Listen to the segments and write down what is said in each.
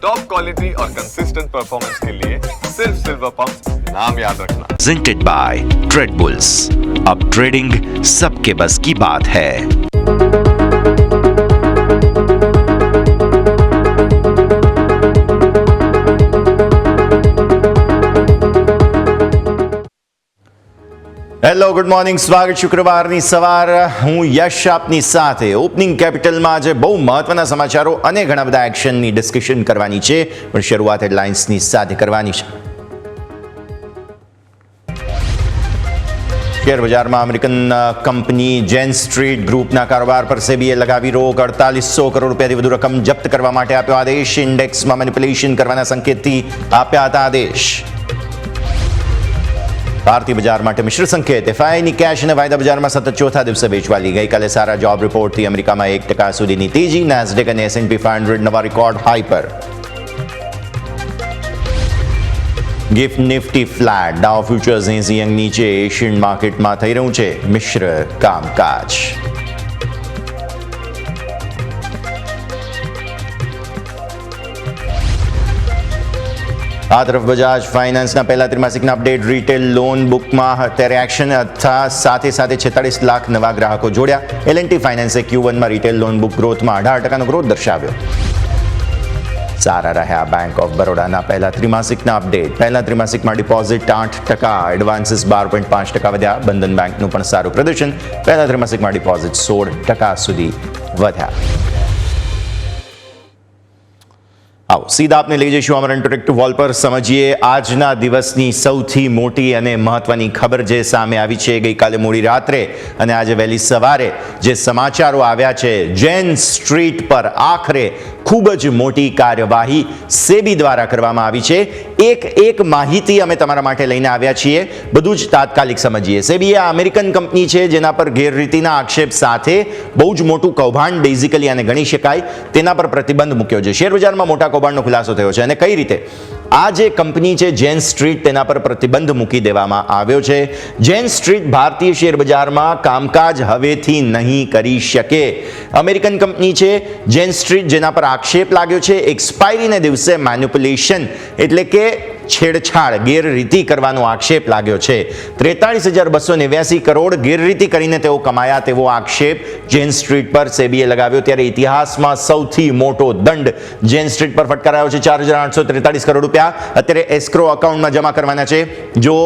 Top quality और consistent performance के लिए सिर्फ सिल्वर पंप नाम याद रखना। Presented by trade bulls. अब ट्रेडिंग सबके बस की बात है। હેલો ગુડ મોર્નિંગ, સ્વાગત શુક્રવારની સવાર. હું યશ આપની સાથે. ઓપનિંગ કેપિટલમાં આજે બહુ મહત્વના સમાચારો અને ઘણા બધા એક્શનની ડિસ્કશન કરવાની છે, પણ શરૂઆત હેડલાઇન્સની સાથે કરવાની છે. શેર બજારમાં અમેરિકન કંપની જેન સ્ટ્રીટ ગ્રુપના કારોબાર પર સેબીએ લગાવી રોક. 4800 કરોડ રૂપિયાથી વધુ રકમ જપ્ત કરવા માટે આપ્યો આદેશ. ઇન્ડેક્સમાં મેનિપ્યુલેશન કરવાના સંકેતથી આપ્યા હતા આદેશ. ભારતીય બજાર માટે મિશ્ર સંકેત. એફઆઈની કેશ અને વાયદા બજારમાં સતત ચોથા દિવસે વેચવાલી. ગઈકાલે સારા જોબ રિપોર્ટથી અમેરિકામાં 1% સુધીની તેજી. નેસ્ડેક અને S&P 500 નવા રેકોર્ડ હાઈ પર. Gift Nifty flat. ડાઉ ફ્યુચર્સ 80 અંક નીચે. એશિયન માર્કેટમાં થઈ રહ્યું છે મિશ્ર કામકાજ. આ તરફ બજાજ ફાઇનાન્સના પહેલા ત્રિમાસિકના અપડેટ. રિટેલ લોન બુકમાં અત્યારે એક્શન સાથે 46 લાખ નવા ગ્રાહકો જોડ્યા. L&T ફાઇનાન્સે Q1માં રિટેલ લોન બુક ગ્રોથમાં 18% ગ્રોથ દર્શાવ્યો. સારા રહ્યા બેંક ઓફ બરોડાના પહેલા ત્રિમાસિકના અપડેટ. પહેલા ત્રિમાસિકમાં ડિપોઝિટ 8%, એડવાન્સીસ 12.5% વધ્યા. બંધન બેંકનું પણ સારું પ્રદર્શન. પહેલા ત્રિમાસિકમાં ડિપોઝિટ 16% સુધી વધ્યા. આવો સીધા આપને લઈ જઈશું અમારા ઇન્ટરેક્ટિવ વોલ પર. સમજીએ આજના દિવસની સૌથી મોટી અને મહત્વની ખબર જે સામે આવી છે ગઈકાલે મોડી રાત્રે અને આજે વહેલી સવારે જે સમાચારો આવ્યા છે. જેન સ્ટ્રીટ પર આખરે ખૂબ જ મોટી કાર્યવાહી સેબી દ્વારા કરવામાં આવી છે. એક માહિતી અમે તમારા માટે લઈને આવ્યા છીએ. બધું જ તાત્કાલિક સમજીએ. સેબી આ અમેરિકન કંપની છે જેના પર ગેરરીતિના આક્ષેપ સાથે બહુ જ મોટું કૌભાંડ બેઝિકલી આને ગણી શકાય તેના પર પ્રતિબંધ મૂક્યો છે. શેર બજારમાં મોટા કૌભાંડનો ખુલાસો થયો છે અને કઈ રીતે આ જે કંપની છે જેન સ્ટ્રીટ તેના પર પ્રતિબંધ મૂકી દેવામાં આવ્યો છે. જેન સ્ટ્રીટ ભારતીય શેર બજારમાં કામકાજ હવેથી નહીં કરી શકે. અમેરિકન કંપની છે જેન સ્ટ્રીટ જેના પર આક્ષેપ લાગ્યો છે એક્સપાયરીને દિવસે મેનિપ્યુલેશન એટલે કે છેડછાડ ગેરરીતિ કરવાનો આક્ષેપ લાગ્યો છે. 43,289 કરોડ ગેરરીતિ કરીને તેઓ કમાયા તેવો આક્ષેપ જેન સ્ટ્રીટ પર સેબીએ લગાવ્યો. ત્યારે ઇતિહાસમાં સૌથી મોટો દંડ જેન સ્ટ્રીટ પર ફટકારાયો છે. 4,843 કરોડ રૂપિયા અત્યારે એસ્ક્રો અકાઉન્ટમાં જમા કરવાના છે. જો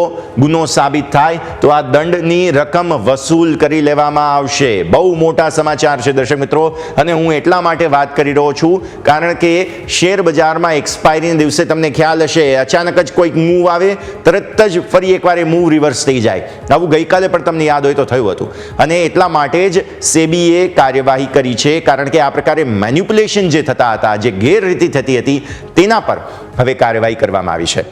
ગુનો સાબિત થાય તો આ દંડની રકમ વસૂલ કરી લેવામાં આવશે. બહુ મોટા સમાચાર છે દર્શક મિત્રો, અને હું એટલા માટે વાત કરી રહ્યો છું કારણ કે શેર બજારમાં એક્સપાયરીના દિવસે તમને ખ્યાલ હશે અચાનક જ કોઈક મૂવ આવે તરત જ ફરી એકવાર એ મૂવ રિવર્સ થઈ જાય. આવું ગઈકાલે પણ તમને યાદ હોય તો થયું હતું અને એટલા માટે જ સેબીએ કાર્યવાહી કરી છે કારણ કે આ પ્રકારે મેનિપ્યુલેશન જે થતા હતા, જે ગેરરીતિ થતી હતી તેના પર હવે કાર્યવાહી કરવામાં આવી છે.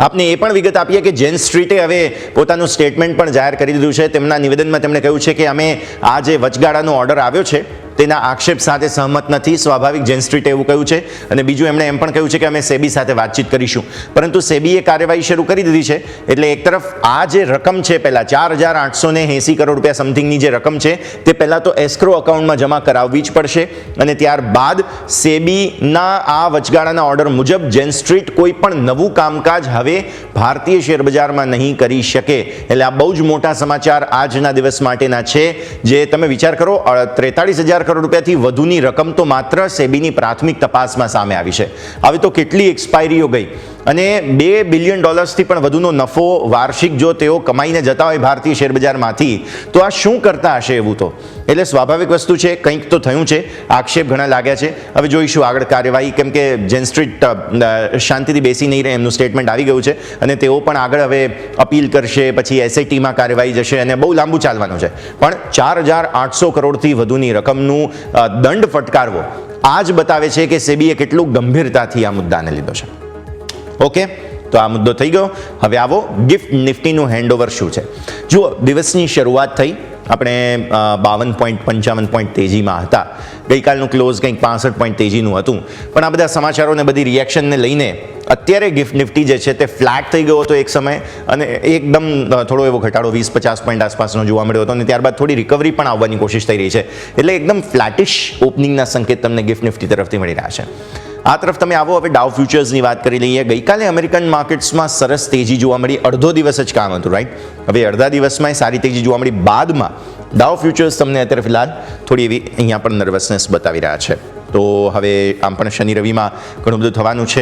આપને એ પણ વિગત આપીએ કે જેન સ્ટ્રીટે હવે પોતાનું સ્ટેટમેન્ટ પણ જાહેર કરી દીધું છે. તેમના નિવેદનમાં તેમણે કહ્યું છે કે અમે આ જે વચગાળાનો ઓર્ડર આવ્યો છે તેના આક્ષેપ સાથે સહમત નથી. સ્વાભાવિક જેન સ્ટ્રીટે એવું કહ્યું છે. અને બીજું એમણે એમ પણ કહ્યું છે કે અમે સેબી સાથે વાતચીત કરીશું. પરંતુ સેબીએ કાર્યવાહી શરૂ કરી દીધી છે. એટલે એક તરફ આ જે રકમ છે પહેલાં 4,880 કરોડ રૂપિયા સમથિંગની જે રકમ છે તે પહેલાં તો એસ્ક્રો અકાઉન્ટમાં જમા કરાવવી જ પડશે અને ત્યારબાદ સેબીના આ વચગાળાના ઓર્ડર મુજબ જેન સ્ટ્રીટ કોઈ પણ નવું કામકાજ હવે ભારતીય શેર બજારમાં નહીં કરી શકે. એટલે આ બહુ જ મોટા સમાચાર આજના દિવસ માટેના છે. જે તમે વિચાર કરો 43,000 કરોડ રૂપિયાથી વધુની રકમ તો માત્ર સેબીની પ્રાથમિક તપાસમાં સામે આવી છે. હવે તો કેટલી એક્સપાયરીઓ ગઈ અને $2 બિલિયન થી પણ વધુનો નફો વાર્ષિક જો તેઓ કમાઈને જતા હોય ભારતીય શેર બજારમાંથી તો આ શું કરતા હશે એવું તો. એટલે સ્વાભાવિક વસ્તુ છે, કંઈક તો થયું છે. આક્ષેપ ઘણા લાગ્યા છે. હવે જોઈશું આગળ કાર્યવાહી, કેમ કે જેન સ્ટ્રીટ શાંતિથી બેસી નહીં રહે. એમનું સ્ટેટમેન્ટ આવી ગયું છે અને તેઓ પણ આગળ હવે અપીલ કરશે, પછી SITમાં કાર્યવાહી જશે અને બહુ લાંબુ ચાલવાનું છે. પણ 4,800 કરોડથી વધુની રકમનું દંડ ફટકારવો આ જ બતાવે છે કે સેબીએ કેટલું ગંભીરતાથી આ મુદ્દાને લીધો છે. ઓકે, તો આ મુદ્દો થઈ ગયો. હવે આવો ગિફ્ટ નિફ્ટીનું હેન્ડઓવર શું છે. જુઓ, દિવસની શરૂઆત થઈ આપણે 52.55 પોઈન્ટ તેજીમાં હતા. ગઈકાલનું ક્લોઝ કંઈક 65 પોઈન્ટ તેજીનું હતું. પણ આ બધા સમાચારોને બધી રિએક્શનને લઈને અત્યારે ગિફ્ટ નિફ્ટી જે છે તે ફ્લેટ થઈ ગયો હતો એક સમય અને એકદમ થોડો એવો ઘટાડો 20-50 પોઈન્ટ આસપાસનો જોવા મળ્યો હતો અને ત્યારબાદ થોડી રિકવરી પણ આવવાની કોશિશ થઈ રહી છે. એટલે એકદમ ફ્લેટિશ ઓપનિંગના સંકેત તમને ગિફ્ટ નિફ્ટી તરફથી મળી રહ્યા છે. આ તરફ તમે આવો, હવે ડાઉ ફ્યુચર્સની વાત કરી લઈએ. ગઈકાલે અમેરિકન માર્કેટ્સમાં સરસ તેજી જોવા મળી. અડધો દિવસ જ કામ હતું, રાઈટ? હવે અડધા દિવસમાં સારી તેજી જોવા મળી. બાદમાં ડાઉ ફ્યુચર્સ તમને અત્યારે ફિલહાલ થોડી એવી અહીંયા પણ નર્વસનેસ બતાવી રહ્યા છે. તો હવે આમ પણ શનિ રવિમાં ઘણું બધું થવાનું છે.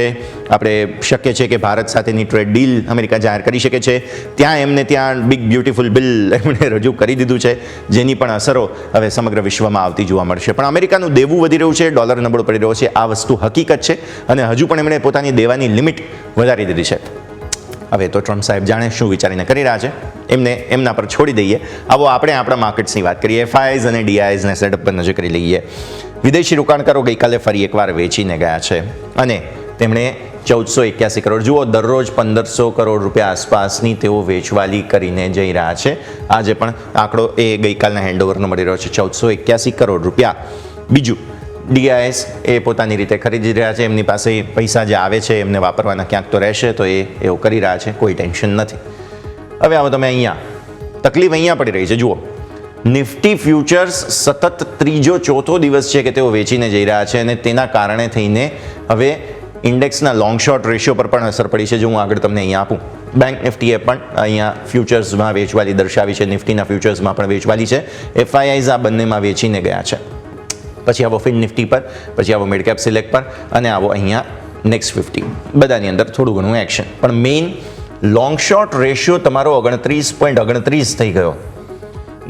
આપણે શક્ય છે કે ભારત સાથેની ટ્રેડ ડીલ અમેરિકા જાહેર કરી શકે છે. ત્યાં બિગ બ્યુટીફુલ બિલ એમણે રજૂ કરી દીધું છે, જેની પણ અસરો હવે સમગ્ર વિશ્વમાં આવતી જોવા મળશે. પણ અમેરિકાનું દેવું વધી રહ્યું છે, ડોલર નબળો પડી રહ્યો છે, આ વસ્તુ હકીકત છે. અને હજુ પણ એમણે પોતાની દેવાની લિમિટ વધારી દીધી છે. હવે તો ટ્રમ્પ સાહેબ જાણે શું વિચારીને કરી રહ્યા છે, એમના પર છોડી દઈએ. આવો આપણે આપણા માર્કેટ્સની વાત કરીએ. FIs અને DIsના સેટઅપ પર નજર કરી લઈએ. વિદેશી રોકાણકારો ગઈકાલે ફરી એકવાર વેચીને ગયા છે અને તેમણે 1481 કરોડ, જુઓ દરરોજ 1500 કરોડ રૂપિયા આસપાસની તેઓ વેચવાલી કરીને જઈ રહ્યા છે. આજે પણ આંકડો એ ગઈકાલના હેન્ડઓવરનો મળી રહ્યો છે, 1481 કરોડ રૂપિયા. બીજું, DIs એ પોતાની રીતે ખરીદી રહ્યા છે. એમની પાસે પૈસા જે આવે છે એમને વાપરવાના ક્યાંક તો રહેશે, તો એવું કરી રહ્યા છે, કોઈ ટેન્શન નથી. હવે આવો તમે અહીંયા, તકલીફ અહીંયા પડી રહી છે. જુઓ, નિફ્ટી ફ્યુચર્સ સતત ચોથો દિવસ છે કે તેઓ વેચીને જઈ રહ્યા છે અને તેના કારણે થઈને હવે ઇન્ડેક્સના લોંગ શોર્ટ રેશિયો પર પણ અસર પડી છે. જો હું આગળ તમને અહીંયા આપું, બેંક નિફ્ટીએ પણ અહીંયા ફ્યુચર્સમાં વેચવાલી દર્શાવી છે, નિફ્ટીના ફ્યુચર્સમાં પણ વેચવાલી છે. FIs આ બંનેમાં વેચીને ગયા છે. પછી આવો ફિન નિફ્ટી પર, પછી આવો મિડ કેપ સિલેક્ટ પર અને આવો અહીંયા નેક્સ્ટ 50, બધાની અંદર થોડું ઘણું એક્શન. પણ મેઇન લોંગ શોર્ટ રેશિયો તમારો 29.29 થઈ ગયો.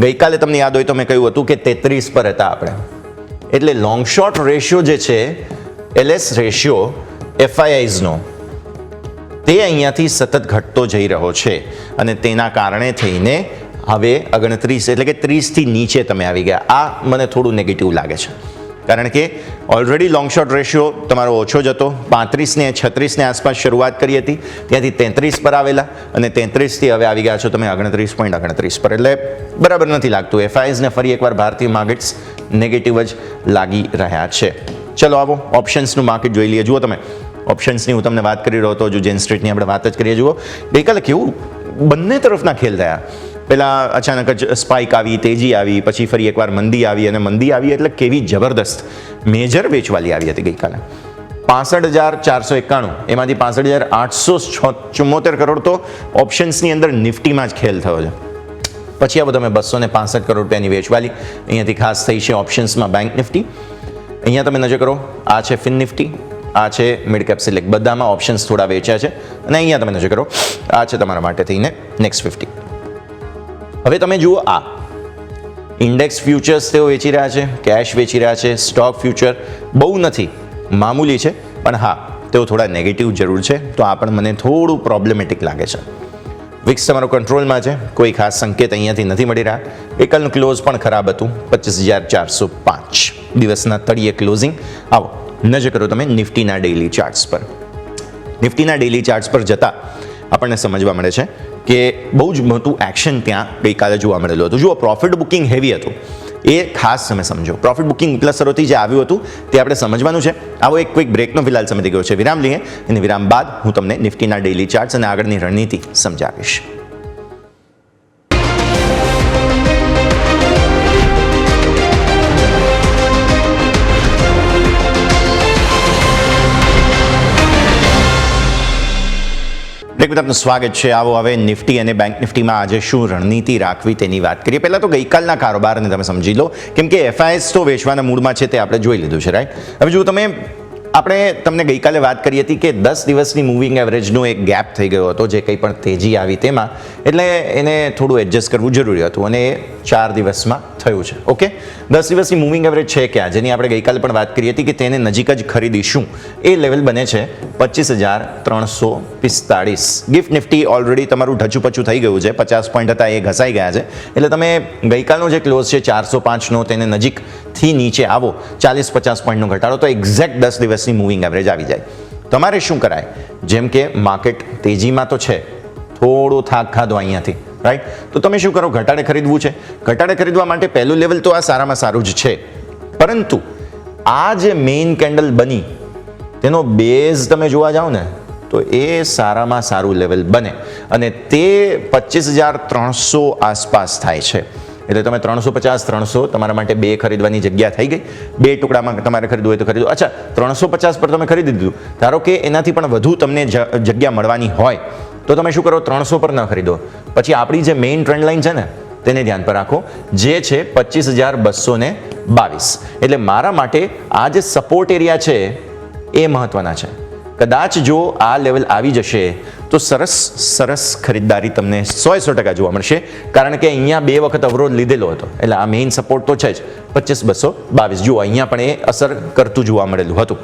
ગઈકાલે તમને યાદ હોય તો મેં કહ્યું હતું કે 33 પર હતા આપણે. એટલે લોંગ શોર્ટ રેશિયો જે છે, LS રેશિયો FIsનો, તે અહીંયાથી સતત ઘટતો જઈ રહ્યો છે અને તેના કારણે થઈને હવે 29 એટલે કે 30થી નીચે તમે આવી ગયા. આ મને થોડું નેગેટિવ લાગે છે, કારણ કે ઓલરેડી લોંગ શોર્ટ રેશિયો તમારો ઓછો જ હતો. 35 ને 36 ને આસપાસ શરૂઆત કરી હતી, ત્યાંથી 33 પર આવેલા અને 33થી હવે આવી ગયા છો તમે 29.29 પર. એટલે બરાબર નથી લાગતું. FIsને ફરી એકવાર ભારતીય માર્કેટ્સ નેગેટિવ જ લાગી રહ્યા છે. ચલો આવો ઓપ્શન્સનું માર્કેટ જોઈ લઈએ. જુઓ તમે, ઓપ્શન્સની હું તમને વાત કરી રહ્યો હતો, જો જેન સ્ટ્રીટની આપણે વાત જ કરીએ. જુઓ ગઈકાલે કેવું બંને તરફના ખેલ થયા. પહેલાં અચાનક જ સ્પાઇક આવી, તેજી આવી, પછી ફરી એકવાર મંદી આવી, અને મંદી આવી એટલે કેવી જબરદસ્ત મેજર વેચવાલી આવી હતી ગઈકાલે. 65,491, એમાંથી 65,874 કરોડ તો ઓપ્શન્સની અંદર નિફ્ટીમાં જ ખેલ થયો છે. પછી આ તમે 265 કરોડ રૂપિયાની વેચવાલી અહીંયાથી ખાસ થઈ છે ઓપ્શન્સમાં બેંક નિફ્ટી. અહીંયા તમે નજર કરો, આ છે ફિન નિફ્ટી, આ છે મિડ કેપ સિલેક્ટ, બધામાં ઓપ્શન્સ થોડા વેચ્યા છે. અને અહીંયા તમે નજર કરો, આ છે તમારા માટે થઈને નેક્સ્ટ 50. હવે તમે જુઓ, આ ઇન્ડેક્સ ફ્યુચર્સ તેઓ વેચી રહ્યા છે, કેશ વેચી રહ્યા છે, સ્ટોક ફ્યુચર બહુ નથી, મામૂલી છે. પણ હા, તેઓ થોડા નેગેટિવ જરૂર છે, તો આ પણ મને થોડું પ્રોબ્લેમેટિક લાગે છે. વિક્સ તમારો કંટ્રોલમાં છે, કોઈ ખાસ સંકેત અહીંયાથી નથી મળી રહ્યા. ગઈકાલનું ક્લોઝ પણ ખરાબ હતું, 25,405 દિવસના તળિયે ક્લોઝિંગ. આવો નજર કરો તમે નિફ્ટીના ડેઇલી ચાર્ટ્સ પર. નિફ્ટીના ડેઇલી ચાર્ટ્સ પર જતા આપણને સમજવા મળે છે કે બહુ જ મોટું એક્શન ત્યાં ગઈકાલે જોવા મળેલું હતું. જુઓ, પ્રોફિટ બુકિંગ હેવી હતું, એ ખાસ તમે સમજો. પ્રોફિટ બુકિંગ પ્લસરોથી જે આવ્યું હતું તે આપણે સમજવાનું છે. આવો એક ક્વિક બ્રેકનો ફિલહાલ સમય થઈ ગયો છે, વિરામ લઈએ. અને વિરામ બાદ હું તમને નિફ્ટીના ડેઇલી ચાર્ટ્સ અને આગળની રણનીતિ સમજાવીશ. આપનું સ્વાગત છે. આવો હવે નિફ્ટી અને બેંક નિફ્ટીમાં આજે શું રણનીતિ રાખવી તેની વાત કરીએ. પહેલાં તો ગઈકાલના કારોબારને તમે સમજી લો, કેમ કે FIs તો વેચવાના મૂડમાં છે, તે આપણે જોઈ લીધું છે, રાઈટ? હવે જો આપણે તમને ગઈકાલે વાત કરી હતી કે 10 દિવસની મૂવિંગ એવરેજનો એક ગેપ થઈ ગયો હતો, જે કંઈ પણ તેજી આવી તેમાં, એટલે એને થોડું એડજસ્ટ કરવું જરૂરી હતું અને એ 4 દિવસમાં થયું છે. ઓકે, 10 દિવસની મૂવિંગ એવરેજ છે ક્યાં, જેની આપણે ગઈકાલે પણ વાત કરી હતી કે તેને નજીક જ ખરીદીશું. એ લેવલ બને છે 25,345. ગિફ્ટ નિફ્ટી ઓલરેડી તમારું ઢચુપચું થઈ ગયું છે, 50 પોઈન્ટ હતા એ ઘસાઈ ગયા છે. એટલે તમે ગઈકાલનો જે ક્લોઝ છે 405નો, તેને નજીકથી નીચે આવો 40-50 પોઈન્ટનો ઘટાડો, તો એક્ઝેક્ટ 10 દિવસની મૂવિંગ એવરેજ આવી જાય. તમારે શું કરાય, જેમ કે માર્કેટ તેજીમાં તો છે, થોડો થાક ખાધો અહીંયાથી, રાઈટ? તો તમે શું કરો, ઘટાડે ખરીદવું છે. ઘટાડે ખરીદવા માટે પહેલું લેવલ તો આ સારામાં સારું જ છે, પરંતુ આ જે મેઇન કેન્ડલ બની તેનો બેઝ તમે જોવા જાઓ ને, તો એ સારામાં સારું લેવલ બને અને તે 25,300 આસપાસ થાય છે. એટલે તમે 350 300 તમારા માટે બે ખરીદવાની જગ્યા થઈ ગઈ. બે ટુકડામાં તમારે ખરીદવું હોય તો ખરીદો. અચ્છા, 350 પર તમે ખરીદી દીધું, ધારો કે એનાથી પણ વધુ તમને જગ્યા મળવાની હોય તો તમે શું કરો, 300 પર ન ખરીદો. પછી આપણી જે મેઇન ટ્રેન્ડ લાઇન છે ને તેને ધ્યાન પર રાખો, જે છે 25,222. એટલે મારા માટે આ જે સપોર્ટ એરિયા છે એ મહત્વના છે. કદાચ જો આ લેવલ આવી જશે તો સરસ ખરીદદારી તમને 100% જોવા મળશે, કારણ કે અહીંયા બે વખત અવરોધ લીધેલો હતો. એટલે આ મેઇન સપોર્ટ તો છે જ 25,222. જુઓ અહીંયા પણ એ અસર કરતું જોવા મળેલું હતું.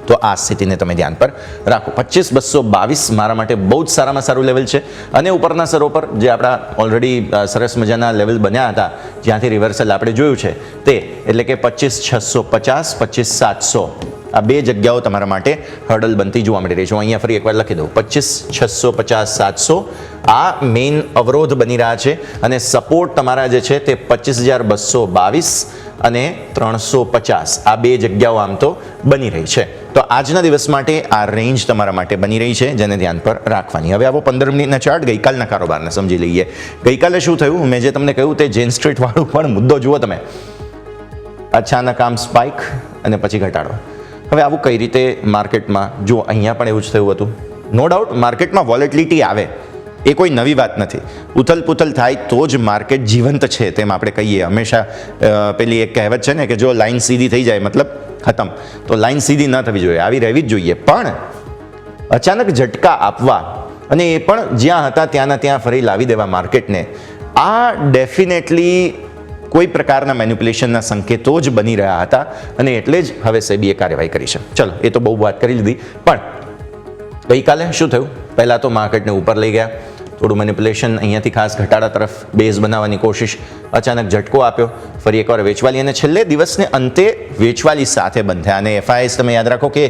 તો આ સ્થિતિને તમે ધ્યાન પર રાખો. 25,222 મારા માટે બહુ જ સારામાં સારું લેવલ છે. અને ઉપરના સ્તરો પર જે આપણા ઓલરેડી સરસ મજાના લેવલ બન્યા હતા, જ્યાંથી રિવર્સલ આપણે જોયું છે તે, એટલે કે 25,650 25,700 આ બે જગ્યાઓ તમારા માટે હર્ડલ બનતી જોવા મળી રહી છે. હું અહીંયા ફરી એકવાર લખી દઉં, 25,650 700 આ મેઇન અવરોધ બની રહ્યા છે. અને સપોર્ટ તમારા જે છે તે 25,222 અને 350 આ બે જગ્યાઓ આમ તો બની રહી છે. તો આજના દિવસ માટે આ રેન્જ તમારા માટે બની રહી છે, જેને ધ્યાન પર રાખવાની. હવે આવો 15 મિનિટના ચાર્ટ ગઈકાલના કારોબારને સમજી લઈએ. ગઈકાલે શું થયું, મેં જે તમને કહ્યું તે જેન સ્ટ્રીટ વાળું પણ મુદ્દો જુઓ તમે. અચાનક આમ સ્પાઇક અને પછી ઘટાડો. હવે આવું કઈ રીતે માર્કેટમાં, જો અહીંયા પણ એવું જ થયું હતું. નો ડાઉટ માર્કેટમાં વોલેટિલિટી આવે એ કોઈ નવી વાત નથી. ઉથલ પુથલ થાય તો જ માર્કેટ જીવંત છે તેમ આપણે કહીએ. હંમેશા પેલી એક કહેવત છે ને કે જો લાઈન સીધી થઈ જાય મતલબ ખતમ, તો લાઈન સીધી ન થવી જોઈએ, આવી રહેવી જ જોઈએ. પણ અચાનક ઝટકા આપવા અને એ પણ જ્યાં હતા ત્યાંના ત્યાં ફરી લાવી દેવા માર્કેટને, આ ડેફિનેટલી કોઈ પ્રકારના મેન્યુપ્યુલેશનના સંકેતો જ બની રહ્યા હતા. અને એટલે જ હવે સેબીએ કાર્યવાહી કરી છે. ચલો, એ તો બહુ વાત કરી લીધી. પણ ગઈકાલે શું થયું, પહેલાં તો માર્કેટને ઉપર લઈ ગયા, થોડું મેન્યુપ્યુલેશન, અહીંયાથી ખાસ ઘટાડા તરફ બેઝ બનાવવાની કોશિશ, અચાનક ઝટકો આપ્યો, ફરી એકવાર વેચવાલી, અને છેલ્લે દિવસને અંતે વેચવાલી સાથે બંધ થયા. અને એફઆઈએસ તમે યાદ રાખો કે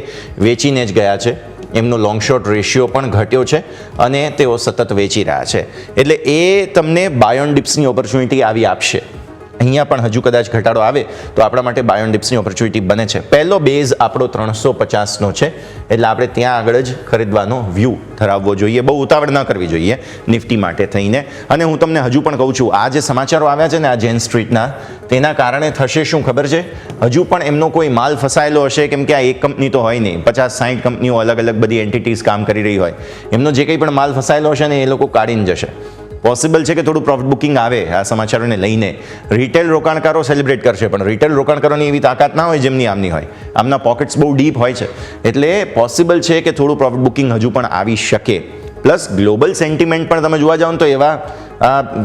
વેચીને જ ગયા છે. એમનો લોંગ શોર્ટ રેશિયો પણ ઘટ્યો છે અને તેઓ સતત વેચી રહ્યા છે. એટલે એ તમને બાય ઓન ડિપ્સની ઓપોર્ચ્યુનિટી આવી આપશે. અહીંયા પણ હજુ કદાચ ઘટાડો આવે તો આપણા માટે બાય ઓન ડિપ્સની ઓપોર્ચ્યુનિટી બને છે. પહેલો બેઝ આપણો 350નો છે, એટલે આપણે ત્યાં આગળ જ ખરીદવાનો વ્યૂ ધરાવવો જોઈએ. બહુ ઉતાવળ ન કરવી જોઈએ નિફ્ટી માટે થઈને. અને હું તમને હજુ પણ કહું છું, આ જે સમાચારો આવ્યા છે ને આ જેન સ્ટ્રીટના, તેના કારણે થશે શું ખબર છે, હજુ પણ એમનો કોઈ માલ ફસાયેલો હશે, કેમ કે આ એક કંપની તો હોય નહીં, 50-60 કંપનીઓ અલગ અલગ બધી એન્ટિટીઝ કામ કરી રહી હોય. એમનો જે કંઈ પણ માલ ફસાયેલો હશે ને એ લોકો કાઢીને જશે. પોસિબલ છે કે થોડું પ્રોફિટ બુકિંગ આવે આ સમાચારોને લઈને. રિટેલ રોકાણકારો સેલિબ્રેટ કરશે, પણ રિટેલ રોકાણકારોની એવી તાકાત ના હોય જેમની આમની હોય. આમના પોકેટ્સ બહુ ડીપ હોય છે, એટલે પોસિબલ છે કે થોડું પ્રોફિટ બુકિંગ હજુ પણ આવી શકે. પ્લસ ગ્લોબલ સેન્ટિમેન્ટ પણ તમે જોવા જાઓ તો એવા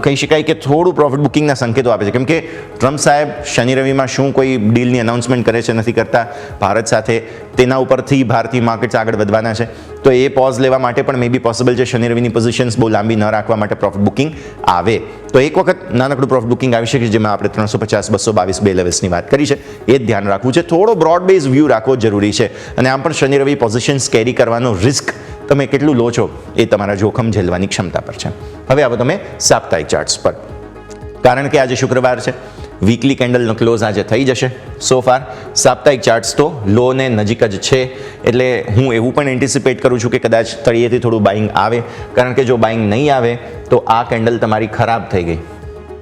કહી શકાય કે થોડું પ્રોફિટ બુકિંગના સંકેતો આપે છે. કેમ કે ટ્રમ્પ સાહેબ શનિ રવિમાં શું કોઈ ડીલની અનાઉન્સમેન્ટ કરે છે, નથી કરતા ભારત સાથે, તેના ઉપરથી ભારતીય માર્કેટ્સ આગળ વધવાના છે. તો એ પોઝ લેવા માટે પણ મે બી પોસિબલ છે શનિ રવિની પોઝિશન્સ બહુ લાંબી ન રાખવા માટે પ્રોફિટ બુકિંગ આવે. તો એક વખત નાનકડું પ્રોફિટ બુકિંગ આવી શકે, જેમાં આપણે 350-222 બે લેવલ્સની વાત કરી છે, એ જ ધ્યાન રાખવું છે. થોડો બ્રોડ બેઝ વ્યૂ રાખવો જરૂરી છે. અને આમ પણ શનિ રવિ પોઝિશન્સ કેરી કરવાનો રિસ્ક તમે કેટલું લો છો એ તમારા જોખમ ઝેલવાની ક્ષમતા પર છે. હવે આવો તમે સાપ્તાહિક ચાર્ટ્સ પર, કારણ કે આજે શુક્રવાર છે, વીકલી કેન્ડલનો ક્લોઝ આજે થઈ જશે. સો ફાર સાપ્તાહિક ચાર્ટ્સ તો લોને નજીક જ છે, એટલે હું એવું પણ એન્ટિસિપેટ કરું છું કે કદાચ તળિયેથી થોડું બાઇંગ આવે. કારણ કે જો બાઇંગ નહીં આવે તો આ કેન્ડલ તમારી ખરાબ થઈ ગઈ.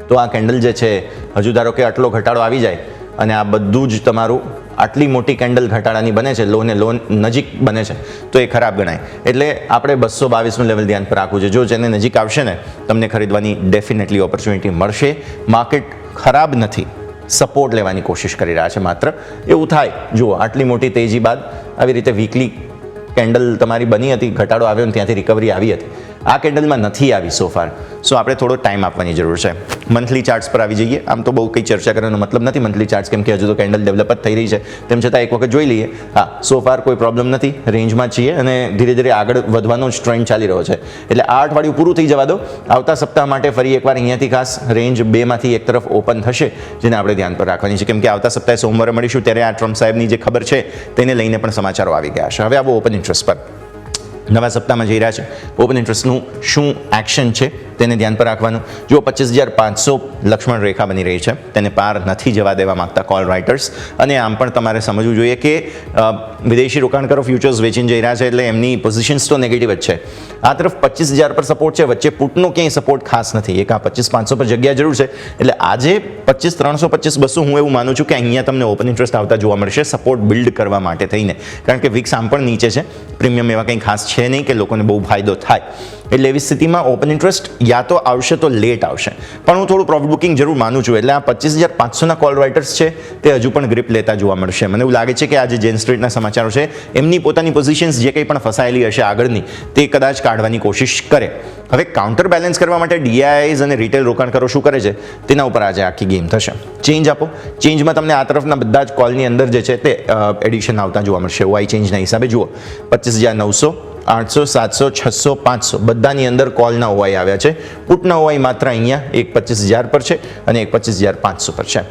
તો આ કેન્ડલ જે છે, હજુ ધારો કે આટલો ઘટાડો આવી જાય અને આ બધું જ તમારું આટલી મોટી કેન્ડલ ઘટાડાની બને છે, લોને લોન નજીક બને છે, તો એ ખરાબ ગણાય. એટલે આપણે 222નું લેવલ ધ્યાન પર રાખવું છે. જો જેને નજીક આવશે ને, તમને ખરીદવાની ડેફિનેટલી ઓપોર્ચ્યુનિટી મળશે. માર્કેટ ખરાબ નથી, સપોર્ટ લેવાની કોશિશ કરી રહ્યા છે માત્ર. એવું થાય, જુઓ આટલી મોટી તેજી બાદ આવી રીતે વીકલી કેન્ડલ તમારી બની હતી, ઘટાડો આવ્યો ને ત્યાંથી રિકવરી આવી હતી. આ કેન્ડલમાં નથી આવી સો ફાર. સો આપણે થોડો ટાઈમ આપવાની જરૂર છે. મંથલી ચાર્ટ્સ પર આવી જઈએ. આમ તો બહુ કંઈ ચર્ચા કરવાનો મતલબ નથી મંથલી ચાર્ટ્સ, કેમ કે હજુ તો કેન્ડલ ડેવલપ જ થઈ રહી છે. તેમ છતાં એક વખત જોઈ લઈએ. હા, સો ફાર કોઈ પ્રોબ્લેમ નથી, રેન્જમાં છીએ અને ધીરે ધીરે આગળ વધવાનો જ ટ્રેન્ડ ચાલી રહ્યો છે. એટલે આ અઠવાડિયું પૂરું થઈ જવા દો. આવતા સપ્તાહ માટે ફરી એકવાર અહીંયાથી ખાસ રેન્જ 2માંથી એક તરફ ઓપન થશે, જેને આપણે ધ્યાન પર રાખવાની છે. કેમ કે આવતા સપ્તાહે સોમવારે મળીશું ત્યારે આ ટ્રમ્પ સાહેબની જે ખબર છે તેને લઈને પણ સમાચારો આવી ગયા છે. હવે આવો ઓપન ઇન્ટરેસ્ટ પર. નવા સપ્તાહમાં જઈ રહ્યા છે. ઓપન ઇન્ટરેસ્ટનું શું એક્શન છે તેને ધ્યાન પર રાખવાનું. જો 25,500 લક્ષ્મણ રેખા બની રહી છે, તેને પાર નથી જવા દેવા માંગતા કોલ રાઇટર્સ. અને આમ પણ તમારે સમજવું જોઈએ કે વિદેશી રોકાણકારો ફ્યુચર્સ વેચીને જઈ રહ્યા છે, એટલે એમની પોઝિશન્સ તો નેગેટિવ જ છે. આ તરફ 25,000 પર સપોર્ટ છે, વચ્ચે પુટનો ક્યાંય સપોર્ટ ખાસ નથી. એક આ 25,500 પર જગ્યા જરૂર છે, એટલે આજે 25,300 25,200 હું એવું માનું છું કે અહીંયા તમને ઓપન ઇન્ટરેસ્ટ આવતા જોવા મળશે સપોર્ટ બિલ્ડ કરવા માટે થઈને. કારણ કે વિક્સ આમ પણ નીચે છે, પ્રીમિયમ એવા કંઈ ખાસ છે નહીં કે લોકોને બહુ ફાયદો થાય. એટલે એવી સ્થિતિમાં ઓપન ઇન્ટરેસ્ટ યા તો આવશે તો લેટ આવશે, પણ હું થોડું પ્રોફિટ બુકિંગ જરૂર માનું છું. એટલે આ 25,500ના કોલ રાઇટર્સ છે તે હજુ પણ ગ્રીપ લેતા જોવા મળશે. મને એવું લાગે છે કે આજે જેન સ્ટ્રીટના સમાચારો છે, એમની પોતાની પોઝિશન્સ જે કંઈ પણ ફસાયેલી હશે આગળની, તે કદાચ કાઢવાની કોશિશ કરે. હવે કાઉન્ટર બેલેન્સ કરવા માટે ડીઆઈઆઈઝ અને રિટેલ રોકાણકારો શું કરે છે તેના ઉપર આજે આખી ગેમ થશે. ચેન્જ આપો, ચેન્જમાં તમને આ તરફના બધા જ કોલની અંદર જે છે તે એડિશન આવતા જોવા મળશે. વાય ચેન્જના હિસાબે જુઓ 25,900 800 700 600 500 બધાની અંદર કોલના ઓવાઈ આવ્યા છે. પુટના ઓવાઈ માત્ર અહીંયા એક 25,000 પર છે અને એક 25,500 પર છે.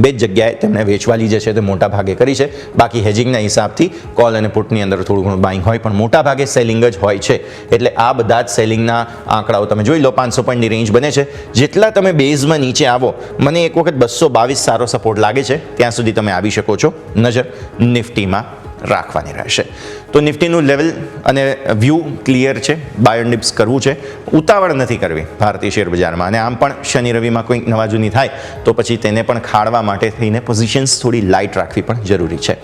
બે જ જગ્યાએ તેમણે વેચવાલી જે છે તે મોટા ભાગે કરી છે. બાકી હેજિંગના હિસાબથી કોલ અને પુટની અંદર થોડું ઘણું બાઇંગ હોય, પણ મોટા ભાગે સેલિંગ જ હોય છે. એટલે આ બધા જ સેલિંગના આંકડાઓ તમે જોઈ લો. 500 પોઈન્ટની રેન્જ બને છે. જેટલા તમે બેઝમાં નીચે આવો, મને એક વખત 222 સારો સપોર્ટ લાગે છે, ત્યાં સુધી તમે આવી શકો છો. નજર નિફ્ટીમાં રાખવાની રહેશે. તો નિફ્ટીનું લેવલ અને વ્યૂ ક્લિયર છે. બાય એન્ડ ડિપ્સ કરવું છે, ઉતાવળ નથી કરવી ભારતીય શેર બજારમાં. અને આમ પણ શનિ રવિમાં કંઈક નવા જૂની થાય તો પછી તેને પણ ખાળવા માટે થઈને પોઝિશન્સ થોડી લાઇટ રાખવી પણ જરૂરી છે.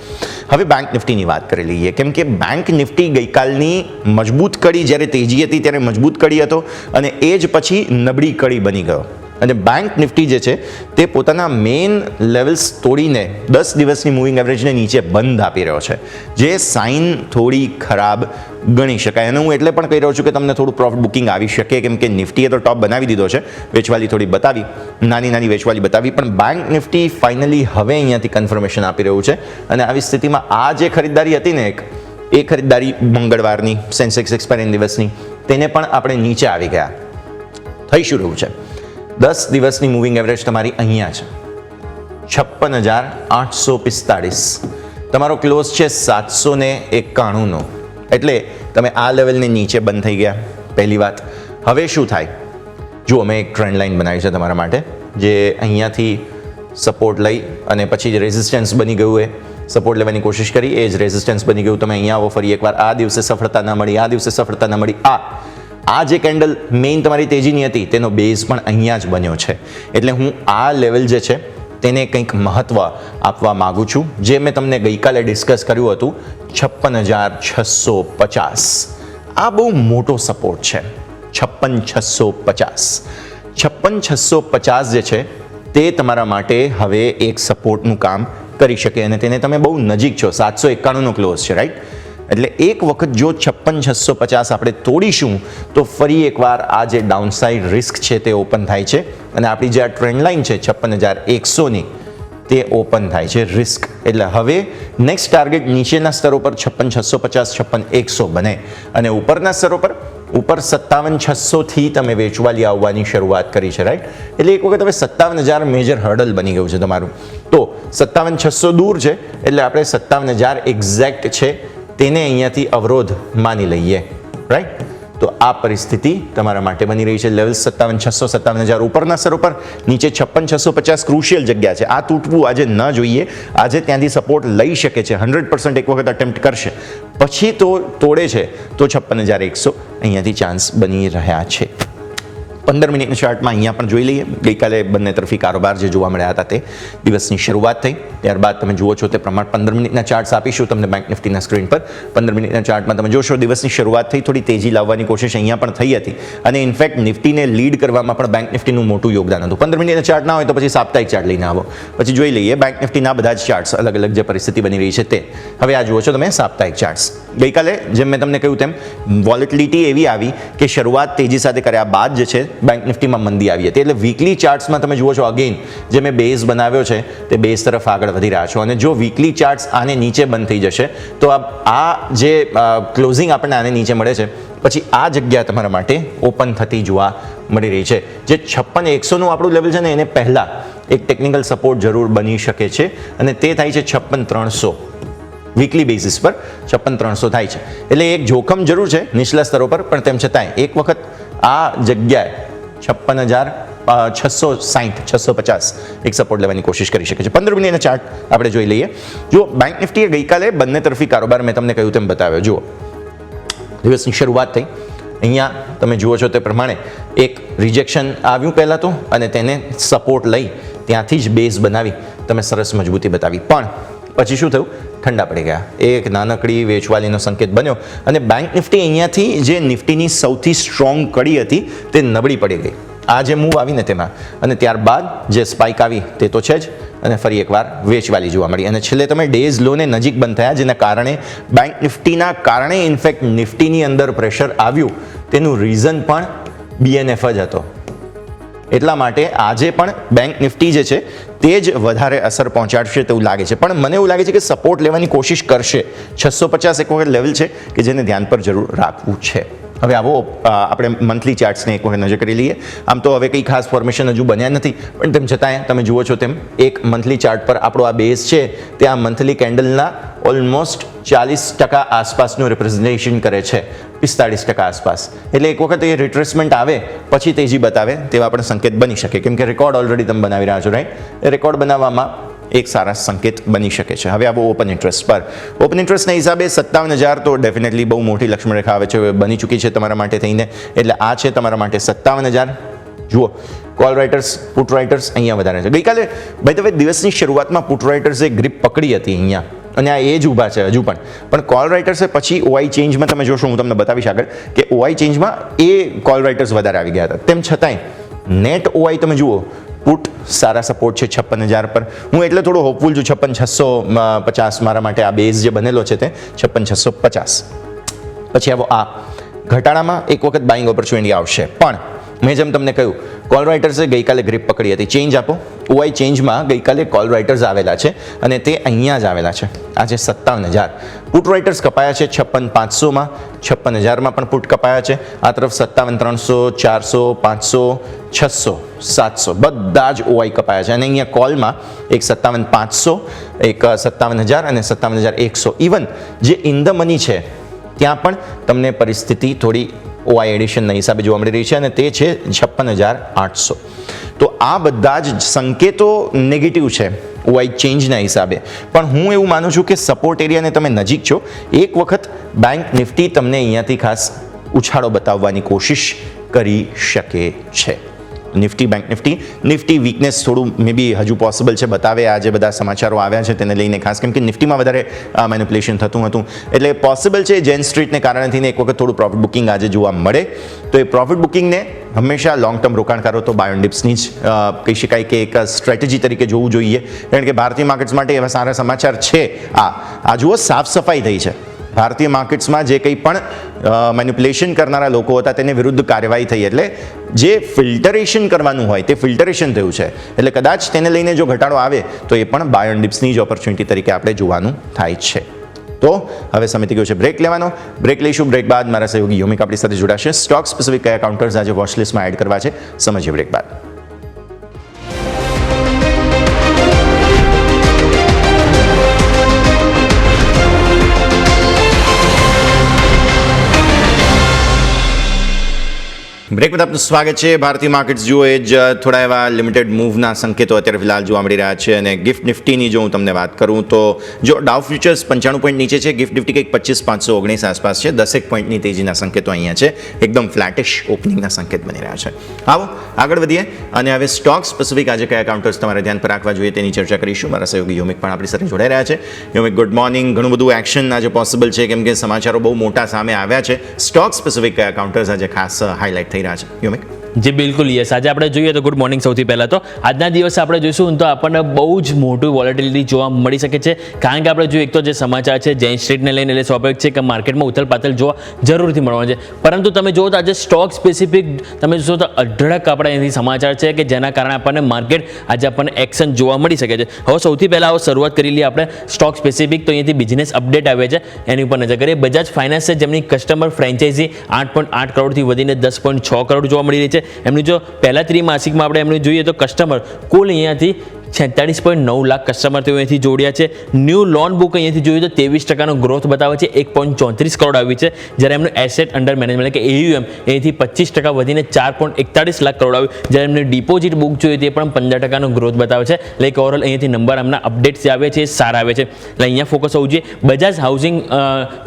હવે બેંક નિફ્ટીની વાત કરી લઈએ, કેમ કે બેંક નિફ્ટી ગઈકાલની મજબૂત કડી જ્યારે તેજી હતી ત્યારે મજબૂત કડી હતો, અને એ જ પછી નબળી કડી બની ગયો. અને બેંક નિફ્ટી જે છે તે પોતાના મેઇન લેવલ્સ તોડીને 10 દિવસની મૂવિંગ એવરેજને નીચે બંધ આપી રહ્યો છે, જે સાઇન થોડી ખરાબ ગણી શકાય. અને હું એટલે પણ કહી રહ્યો છું કે તમને થોડું પ્રોફિટ બુકિંગ આવી શકે, કેમ કે નિફ્ટીએ તો ટોપ બનાવી દીધો છે, વેચવાલી થોડી બતાવી, નાની વેચવાલી બતાવી, પણ બેંક નિફ્ટી ફાઇનલી હવે અહીંયાથી કન્ફર્મેશન આપી રહ્યું છે. અને આવી સ્થિતિમાં આ જે ખરીદદારી હતી ને એ ખરીદદારી મંગળવારની સેન્સેક્સ એક્સપાયરી દિવસની, તેને પણ આપણે નીચે આવી ગયા થઈ શું રહ્યું છે. 10 દિવસની મૂવિંગ એવરેજ તમારી અહીંયા છે 56,845. તમારો ક્લોઝ છે 791નો. એટલે તમે આ લેવલની નીચે બંધ થઈ ગયા. પહેલી વાત. હવે શું થાય? જુઓ, મેં એક ટ્રેન્ડ લાઇન બનાવી છે તમારા માટે, જે અહીંયાથી સપોર્ટ લઈ અને પછી જે રેઝિસ્ટન્સ બની ગયું એ સપોર્ટ લેવાની કોશિશ કરી, એ જ રેઝિસ્ટન્સ બની ગયું. તમે અહીંયા આવો ફરી એકવાર. આ દિવસે સફળતા ના મળી, આ દિવસે સફળતા ના મળી. આ જે કેન્ડલ મેઇન તમારી તેજીની હતી તેનો બેઝ પણ અહીંયા જ બન્યો છે. એટલે હું આ લેવલ જે છે તેને કંઈક મહત્વ આપવા માગું છું, જે મેં તમને ગઈકાલે ડિસ્કસ કર્યું હતું 56,650. આ બહુ મોટો સપોર્ટ છે. 56,650 56,650 જે છે તે તમારા માટે હવે એક સપોર્ટનું કામ કરી શકે, અને તેને તમે બહુ નજીક છો. 791નો ક્લોઝ છે, રાઈટ? એટલે એક વખત જો 56,650 આપણે તોડીશું તો ફરી એકવાર આ જે ડાઉનસાઇડ રિસ્ક છે તે ઓપન થાય છે, અને આપણી જે આ ટ્રેન્ડ લાઇન છે 56,100ની તે ઓપન થાય છે રિસ્ક. એટલે હવે નેક્સ્ટ ટાર્ગેટ નીચેના સ્તરો પર 56,650 56,100 બને, અને ઉપરના સ્તરો પર ઉપર 57,600થી તમે વેચવાલી આવવાની શરૂઆત કરી છે, રાઈટ? એટલે એક વખત હવે 57,000 મેજર હર્ડલ બની ગયું છે તમારું. તો 57,600 દૂર છે, એટલે આપણે 57,000 એક્ઝેક્ટ છે તેને અહીંયાથી અવરોધ માની લઈએ, રાઈટ? તો આ પરિસ્થિતિ તમારા માટે બની રહી છે. લેવલ 57,600 57,000 ઉપરના સ્તરો પર, નીચે 56,650 ક્રુશિયલ જગ્યા છે. આ તૂટવું આજે ન જોઈએ. આજે ત્યાંથી સપોર્ટ લઈ શકે છે, 100% એક વખત અટેમ્પ્ટ કરશે, પછી તો તોડે છે તો 56,100 અહીંયાથી ચાન્સ બની રહ્યા છે. 15 મિનિટના ચાર્ટમાં અહીંયા પણ જોઈ લઈએ. ગઈકાલે બંને તરફી કારોબાર જે જોવા મળ્યા હતા તે દિવસની શરૂઆત થઈ, ત્યારબાદ તમે જુઓ છો તે પ્રમાણે 15 મિનિટના ચાર્ટ્સ આપીશું તમને બેંક નિફ્ટીના સ્ક્રીન પર. 15 મિનિટના ચાર્ટમાં તમે જોશો દિવસની શરૂઆત થઈ, થોડી તેજી લાવવાની કોશિશ અહીંયા પણ થઈ હતી, અને ઇનફેક્ટ નિફ્ટીને લીડ કરવામાં પણ બેંક નિફ્ટીનું મોટું યોગદાન હતું. 15 મિનિટના ચાર્ટ ના હોય તો પછી સાપ્તાહિક ચાર્ટ લઈને આવો, પછી જોઈ લઈએ બેંક નિફ્ટીના બધા જ ચાર્ટ્સ, અલગ અલગ જે પરિસ્થિતિ બની રહી છે તે. હવે આ જુઓ છો તમે સાપ્તાહિક ચાર્ટ્સ. ગઈકાલે જેમ મેં તમને કહ્યું તેમ વોલેટિલિટી એવી આવી કે શરૂઆત તેજી સાથે કર્યા બાદ જે છે બેંક નિફ્ટીમાં મંદી આવી હતી. એટલે વીકલી ચાર્ટ્સમાં તમે જુઓ છો, અગેન જે મેં બેઝ બનાવ્યો છે તે બેઝ તરફ આગળ વધી રહ્યા છો, અને જો વીકલી ચાર્ટ્સ આને નીચે બંધ થઈ જશે તો આ જે ક્લોઝિંગ આપણને આને નીચે મળે છે, પછી આ જગ્યા તમારા માટે ઓપન થતી જોવા મળી રહી છે. જે 56,100નું આપણું લેવલ છે ને, એને પહેલાં એક ટેકનિકલ સપોર્ટ જરૂર બની શકે છે, અને તે થાય છે 56,300. વીકલી બેઝિસ પર 56,300 થાય છે. એટલે એક જોખમ જરૂર છે નીચલા સ્તરો પર, પણ તેમ છતાંય એક વખત આ જગ્યાએ 56,660-650 એક સપોર્ટ લેવાની કોશિશ કરી શકે છે. 15 મિનિટના ચાર્ટ આપણે જોઈ લઈએ. જો બેંક નિફ્ટીએ ગઈકાલે બંને તરફી કારોબાર મેં તમને કહ્યું તેમ બતાવ્યો. જુઓ, દિવસની શરૂઆત થઈ, અહીંયા તમે જુઓ છો તે પ્રમાણે એક રિજેક્શન આવ્યું પહેલાં તો, અને તેને સપોર્ટ લઈ ત્યાંથી જ બેઝ બનાવી તમે સરસ મજબૂતી બતાવી. પણ પછી શું થયું? ઠંડા પડી ગયા. એક નાનકડી વેચવાલીનો સંકેત બન્યો અને બેંક નિફ્ટી અહીંયાથી જે નિફ્ટીની સૌથી સ્ટ્રોંગ કડી હતી તે નબળી પડી ગઈ. આ જે મૂવ આવીને તેમાં, અને ત્યારબાદ જે સ્પાઇક આવી તે તો છે જ, અને ફરી એકવાર વેચવાલી જોવા મળી, અને છેલ્લે તમે ડેઝ લોને નજીક બંધ થયા, જેના કારણે બેંક નિફ્ટીના કારણે ઇનફેક્ટ નિફ્ટીની અંદર પ્રેશર આવ્યું. તેનું રીઝન પણ BNF જ હતો. એટલા માટે આજે પણ બેંક નિફ્ટી જે છે તે જ વધારે અસર પહોંચાડશે તેવું લાગે છે. પણ મને એવું લાગે છે કે સપોર્ટ લેવાની કોશિશ કરશે. 650 એક વખત લેવલ છે કે જેને ધ્યાન પર જરૂર રાખવું છે. હવે આવો આપણે મંથલી ચાર્ટ્સને એક વખત નજર કરી લઈએ. આમ તો હવે કંઈ ખાસ ફોર્મેશન હજુ બન્યા નથી, પણ તેમ છતાંય તમે જુઓ છો તેમ એક મંથલી ચાર્ટ પર આપણો આ બેઝ છે તે આ મંથલી કેન્ડલના ઓલમોસ્ટ 40% આસપાસનું રિપ્રેઝન્ટેશન કરે છે, 45% આસપાસ. એટલે એક વખત એ રિટ્રેસમેન્ટ આવે પછી તેજી બતાવે તેવા પણ સંકેત બની શકે, કેમ કે રેકોર્ડ ઓલરેડી તમે બનાવી રહ્યા છો, રાઈટ? એ રેકોર્ડ બનાવવામાં એક સારા સંકેત બની શકે છે. હવે આવો ઓપન ઇન્ટરેસ્ટ પર. ઓપન ઇન્ટરેસ્ટના હિસાબે 57,000 તો ડેફિનેટલી બહુ મોટી લક્ષ્મણ રેખા આવે છે, બની ચૂકી છે તમારા માટે થઈને. એટલે આ છે તમારા માટે 57,000. જુઓ, કોલ રાઇટર્સ, પુટ રાઇટર્સ અહીંયા વધારે છે. ગઈકાલે બાય ધ વે દિવસની શરૂઆતમાં પુટ રાઇટર્સે ગ્રીપ પકડી હતી અહીંયા, અને આ એ જ ઊભા છે હજુ પણ કોલ રાઇટર્સે પછી OI ચેન્જમાં તમે જોશો, હું તમને બતાવીશ આગળ કે OI ચેન્જમાં એ કોલ રાઇટર્સ વધારે આવી ગયા હતા. તેમ છતાંય નેટ OI તમે જુઓ, પુટ સારા સપોર્ટ છે 56,000 પર. હું એટલે થોડો હોપફુલ છું. 56,650 મારા માટે આ બેઝ જે બનેલો છે તે 56,650. પછી આવો આ ઘટાડામાં એક વખત બાઇંગ ઓપોર્ચ્યુનિટી આવશે, પણ મેં જેમ તમને કહ્યું કોલ રાઇટર્સે ગઈકાલે ગ્રીપ પકડી હતી. ચેન્જ આપો. OI ચેન્જમાં ગઈકાલે કોલ રાઇટર્સ આવેલા છે અને તે અહીંયા જ આવેલા છે. આજે 57,000. પુટ રાઇટર્સ કપાયા છે 56,500માં, 56,000માં પણ પુટ કપાયા છે. આ તરફ 57,300, 400, 500, 600, 700 બધા જ OI કપાયા છે. અને અહીંયા કોલમાં એક 57,500, એક 57,000 અને 57,100. ઇવન જે ઇન ધ મની છે ત્યાં પણ તમને પરિસ્થિતિ થોડી OI એડિશનના હિસાબે જોવા મળી રહી છે, અને તે છે 56,800. તો આ બધા જ સંકેતો નેગેટિવ છે OI ચેન્જના હિસાબે. પણ હું એવું માનું છું કે સપોર્ટ એરિયાને તમે નજીક છો. એક વખત બેંક નિફ્ટી તમને અહીંયાથી ખાસ ઉછાળો બતાવવાની કોશિશ કરી શકે છે. બેંક નિફ્ટી વીકનેસ થોડું મે બી હજુ પોસિબલ છે બતાવે. આ જે બધા સમાચારો આવ્યા છે તેને લઈને ખાસ, કેમ કે નિફ્ટીમાં વધારે મેનિપ્યુલેશન થતું હતું, એટલે પોસિબલ છે જેન સ્ટ્રીટને કારણે થઈને એક વખત થોડું પ્રોફિટ બુકિંગ આજે જોવા મળે. તો એ પ્રોફિટ બુકિંગને હંમેશા લોંગ ટર્મ રોકાણકારો તો બાય ઓન ડિપ્સની જ કહી શકાય કે એક સ્ટ્રેટેજી તરીકે જોવું જોઈએ, કારણ કે ભારતીય માર્કેટ્સ માટે એવા સારા સમાચાર છે. આ જુઓ, સાફ સફાઈ થઈ છે ભારતીય માર્કેટ્સમાં. જે કંઈ પણ મેનિપ્યુલેશન કરનારા લોકો હતા તેને વિરુદ્ધ કાર્યવાહી થઈ, એટલે જે ફિલ્ટરેશન કરવાનું હોય તે ફિલ્ટરેશન થયું છે. એટલે કદાચ તેને લઈને જો ઘટાડો આવે તો એ પણ બાય ઓન ડિપ્સની જ ઓપોર્ચ્યુનિટી તરીકે આપણે જોવાનું થાય છે. તો હવે સમય થઈ ગયો છે બ્રેક લેવાનો. બ્રેક લઈશું. બ્રેક બાદ મારા સહયોગી યોમિક આપણી સાથે જોડાશે. સ્ટોક સ્પેસિફિક કયા કાઉન્ટર્સ આજે વોચ લિસ્ટમાં એડ કરવા છે સમજીએ બ્રેક બાદ. બ્રેક બાદ આપનું સ્વાગત છે. ભારતીય માર્કેટ્સ જુઓ એ જ થોડા એવા લિમિટેડ મૂવના સંકેતો અત્યારે ફિલહાલ જોવા મળી રહ્યા છે. અને ગિફ્ટ નિફ્ટીની જો હું તમને વાત કરું તો જો ડાઉ ફ્યુચર્સ 95 પોઈન્ટ નીચે છે, ગિફ્ટ નિફ્ટી કંઈક 25,519 આસપાસ છે. 10 પોઈન્ટની તેજીના સંકેતો અહીંયા છે. એકદમ ફ્લેટિશ ઓપનિંગના સંકેત બની રહ્યા છે. આવો આગળ વધીએ અને હવે સ્ટોક સ્પેસિફિક આજે કયા કાઉન્ટર્સ તમારે ધ્યાન પર રાખવા જોઈએ તેની ચર્ચા કરીશું. મારા સહયોગી યોમિક પણ આપણી સાથે જોડાઈ રહ્યા છે. યોમિક, ગુડ મોર્નિંગ. ઘણું બધું એક્શન આજે પોસિબલ છે, કેમ કે સમાચારો બહુ મોટા સામે આવ્યા છે. સ્ટોક સ્પેસિફિક કયા કાઉન્ટર્સ આજે ખાસ હાઇલાઇટ થઈ રહ્યા છે? યોમિક. જી બિલકુલ, યસ. આજે આપણે જોઈએ તો ગુડ મોર્નિંગ. સૌથી પહેલાં તો આજના દિવસે આપણે જોઈશું તો આપણને બહુ જ મોટું વોલેટિલિટી જોવા મળી શકે છે, કારણ કે આપણે જોઈએ એક તો જે સમાચાર છે જેન સ્ટ્રીટને લઈને, એટલે સ્વાભાવિક છે કે માર્કેટમાં ઉથલપાથલ જોવા જરૂરથી મળવાનું છે. પરંતુ તમે જુઓ તો આજે સ્ટોક સ્પેસિફિક તમે જોશો તો અઢળક આપણે અહીંથી સમાચાર છે કે જેના કારણે આપણને માર્કેટ આજે આપણને એક્શન જોવા મળી શકે છે. હવે સૌથી પહેલાં હવે શરૂઆત કરી લઈએ આપણે સ્ટોક સ્પેસિફિક. તો અહીંયાથી બિઝનેસ અપડેટ આવે છે એની ઉપર નજર કરીએ. બજાજ ફાઇનાન્સ છે જેમની કસ્ટમર ફ્રેન્ચાઇઝી 8.8 કરોડથી વધીને 10.6 કરોડ જોવા મળી રહી છે. એમની જો પહેલા ત્રિમાસિકમાં આપણે એમનું જોઈએ તો કસ્ટમર કુલ અહીંયાથી 46.9 લાખ કસ્ટમર તેઓ અહીંથી જોડ્યા છે. ન્યૂ લોન બુક અહીંયાથી જોઈએ તો 23% ગ્રોથ બતાવે છે, 1.34 કરોડ આવી છે. જ્યારે એમનું એસેટ અંડર મેનેજમેન્ટ કે AUM અહીંથી 25% વધીને 4.41 લાખ કરોડ આવ્યું. જ્યારે એમની ડિપોઝિટ બુક જોઈએ તે પણ 15% ગ્રોથ બતાવે છે. લાઈક ઓવરઓલ અહીંયાથી નંબર એમના અપડેટ્સ જે આવે છે એ સારા આવે છે. એટલે અહીંયા ફોકસ હોવું જોઈએ. બજાજ હાઉસિંગ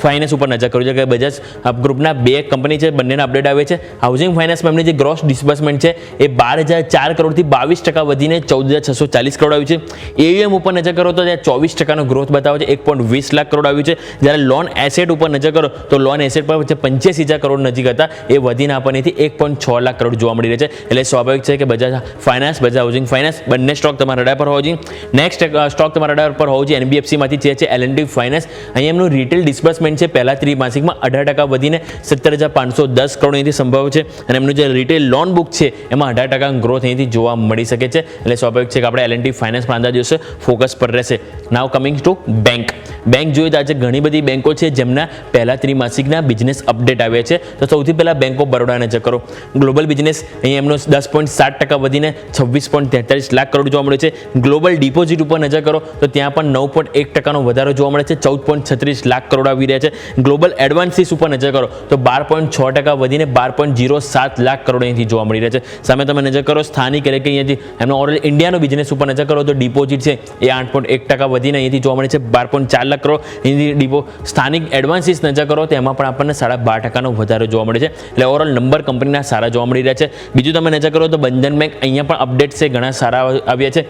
ફાઇનાન્સ ઉપર નજર કરવી છે કે બજાજ ગ્રુપના બે કંપની છે, બંનેના અપડેટ આવે છે. હાઉસિંગ ફાઇનાન્સમાં એમની જે ગ્રોસ ડિસ્બર્સમેન્ટ છે એ 12,004 કરોડથી 22% વધીને 14,640 કરોડ આવ્યું છે. AUM ઉપર નજર કરો તો ત્યાં 24% ગ્રોથ બતાવે છે, 1.20 લાખ કરોડ આવ્યું છે. જ્યારે લોન એસેટ ઉપર નજર કરો તો લોન એસેટ પર 85,000 કરોડ નજીક હતા, એ વધીને આપણનેથી 1.6 લાખ કરોડ જોવા મળી રહે છે. એટલે સ્વાભાવિક છે કે Bajaj finance, Bajaj housing finance બંને સ્ટોક તમારા રડાર પર હોવો જોઈએ. નેક્સ્ટ સ્ટોક તમારા રડાર પર હોવો જોઈએ NBFCમાંથી છે L&T ફાઇનાન્સ. અહીંયા એમનું રિટેલ ડિસ્બર્સમેન્ટ છે પહેલા ત્રિમાસિકમાં 18% વધીને 17,510 કરોડ અહીંથી સંભવ છે. અને એમનું જે રિટેલ લોન બુક છે એમાં 18% ગ્રોથ અહીંથી જોવા મળી શકે છે. એટલે સ્વાભાવિક છે કે આપણે L&T ફાઇનાન્સ આજના દિવસે ફોકસ પર રહેશે. નાવ કમિંગ ટુ બેંક જોઈએ તો આજે ઘણી બધી બેંકો છે જેમના પહેલા ત્રિમાસિકના બિઝનેસ અપડેટ આવ્યા છે. તો સૌથી પહેલા બેંક ઓફ બરોડા નજર કરો. ગ્લોબલ બિઝનેસ અહીંયા એમનો 10.7% વધીને 26.43 લાખ કરોડ જોવા મળે છે. ગ્લોબલ ડિપોઝિટ ઉપર નજર કરો તો ત્યાં પણ 9.1%નો વધારો જોવા મળે છે, 14.36 લાખ કરોડ આવી રહ્યા છે. ગ્લોબલ એડવાન્સીસ ઉપર નજર કરો તો 12.6% વધીને 12.07 લાખ કરોડ અહીંથી જોવા મળી રહ્યા છે. સામે તમે નજર કરો સ્થાનિક એટલે કે અહીંયાથી એમનો ઓવરઓલ ઇન્ડિયાનો બિઝનેસ ઉપર નજર કરો તો ડિપોઝિટ છે એ 8.1% વધીને અહીંથી જોવા મળે છે 12.4 લાખ કરોડ. અહીંથી સ્થાનિક એડવાન્સીસ નજર કરો તો એમાં પણ આપણને 12.5%નો વધારો જોવા મળે છે. એટલે ઓવરઓલ નંબર કંપનીના સારા જોવા મળી રહ્યા છે. બીજું તમે નજર કરો તો બંધન બેંક અહીંયા પણ અપડેટ છે ઘણા સારા આવ્યા છે.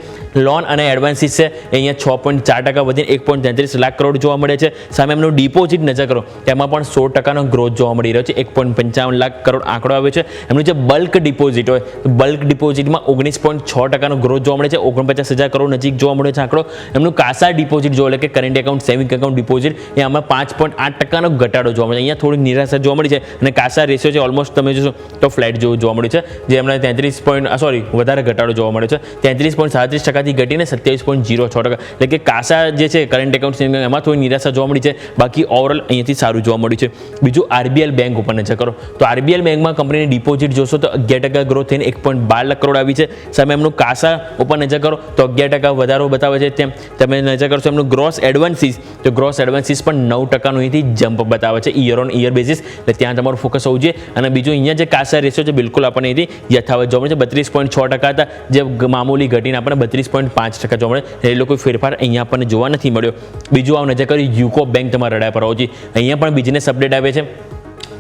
લોન અને એડવાન્સીસ છે અહીંયા 6.4% વધીને 1.33 લાખ કરોડ જોવા મળે છે. સામે એમનું ડિપોઝિટ નજર કરો તેમાં પણ 16%નો ગ્રોથ જોવા મળી રહ્યો છે, 1.55 લાખ કરોડ આંકડો આવ્યો છે. એમનું જે બલ્ક ડિપોઝિટ હોય બલ્ક ડિપોઝિટમાં 19.6%નો ગ્રોથ જોવા મળે છે, 49,000 કરોડ નજીક જોવા મળે છે આંકડો. એમનું કાસા ડિપોઝિટ જો એટલે કે current account, saving account deposit એ આમાં 5.8%નો ઘટાડો જોવા મળે છે. અહીંયા થોડીક નિરાશા જોવા મળી છે અને કાસા રેશિયો છે ઓલમોસ્ટ તમે જોશો તો ફ્લેટ જેવું જોવા મળ્યું છે, જે એમણે વધારે ઘટાડો જોવા મળ્યો છે, 33.37%થી ઘટીને 27.06%. એટલે કે કાસા જે છે કરંટ એકાઉન્ટ, સેવિંગ એમાં થોડી નિરાશા જોવા મળી છે. બાકી ઓવરઓલ અહીંયાથી સારું જોવા મળ્યું છે. બીજું RBL બેંક ઉપર નજર કરો તો RBL બેંકમાં કંપનીની ડિપોઝિટ જોશો તો 11% ગ્રોથ થઈને 1.12 લાખ કરોડ આવી છે. સામે એમનું કાસા ઉપર નજર કરો તો 11% વધારો બતાવે છે. તેમ તમે નજર કરશો એમનું ગ્રોસ એડવાન્સીસ તો ગ્રોસ એડવાન્સીસ પણ 9%નો અહીંથી જમ્પ બતાવે છે યર ઓન યર બેઝિસ. એટલે ત્યાં તમારું ફોકસ હોવું જોઈએ. અને બીજું અહીંયા જે કાસા રેશિયો છે બિલકુલ આપણને અહીંથી યથાવત જોવા મળે છે. 32.6% હતા જે મામૂલી ઘટીને આપણને 32.5% જોવા મળે. એ લોકો ફેરફાર અહીંયા આપણને જોવા નથી મળ્યો. બીજું આવ નજર કરી યુકો બેંક તમારા રડાર પર હોવું જોઈએ. અહીંયા પણ બિઝનેસ અપડેટ આવે છે.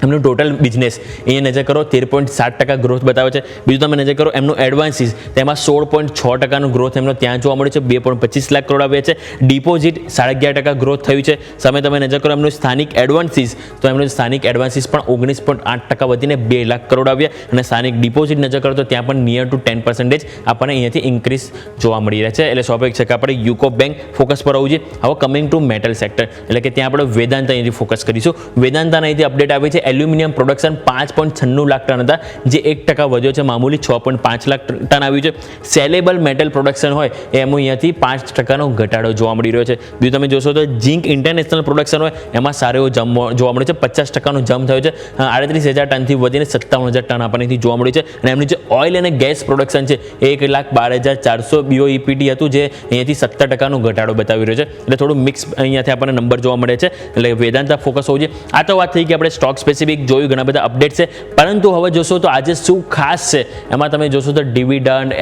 એમનું ટોટલ બિઝનેસ અહીંયા નજર કરો 13.7% ગ્રોથ બતાવે છે. બીજું તમે નજર કરો એમનું એડવાન્સીસ તેમાં 16.6%નો ગ્રોથ એમનો ત્યાં જોવા મળે છે, 2.25 લાખ કરોડ આવ્યા છે. ડિપોઝિટ 11.5% ગ્રોથ થયું છે. સામે તમે નજર કરો એમનું સ્થાનિક એડવાન્સીસ તો એમનું સ્થાનિક એડવાન્સીસ પણ 19.8% વધીને 2 લાખ કરોડ આવ્યા. અને સ્થાનિક ડિપોઝિટ નજર કરો તો ત્યાં પણ નિયર ટુ 10% આપણને અહીંયાથી ઇન્ક્રીઝ જોવા મળી રહ્યા છે. એટલે સ્વાભાવિક છે કે આપણે યુકો બેંક ફોકસ પર હોવું જોઈએ. હવે કમિંગ ટુ મેટલ સેક્ટર એટલે કે ત્યાં આપણે વેદાંતા અહીંથી ફોકસ કરીશું. વેદાંતાના અહીંથી અપડેટ આવે છે. એલ્યુમિનિયમ પ્રોડક્શન 5.96 લાખ ટન હતા જે 1% વધ્યો છે, મામૂલી 6.5 લાખ ટન આવ્યું છે. સેલેબલ મેટલ પ્રોડક્શન હોય એમાં અહીંયાથી 5%નો ઘટાડો જોવા મળી રહ્યો છે. બીજું તમે જોશો તો ઝિંક ઇન્ટરનેશનલ પ્રોડક્શન હોય એમાં સારો એવો જમ્પ જોવા મળે છે, 50%નો જમ્પ થયો છે, 38,000 ટનથી વધીને 57,000 ટન આપણનેથી જોવા મળ્યું છે. અને એમનું જે ઓઇલ અને ગેસ પ્રોડક્શન છે 1,12,400 BOEPT હતું જે અહીંયાથી 17%નો ઘટાડો બતાવી રહ્યો છે. એટલે થોડું મિક્સ અહીંયાથી આપણને નંબર જોવા મળે છે. એટલે વેદાંતા ફોકસ હોવું જોઈએ. આ તો વાત થઈ કે આપણે સ્ટોક સ્પેસિફિક જોયું, ઘણા બધા અપડેટ છે. પરંતુ હવે જોશો તો આજે શું ખાસ છે એમાં તમે જોશો તો ડિવિડન્ડ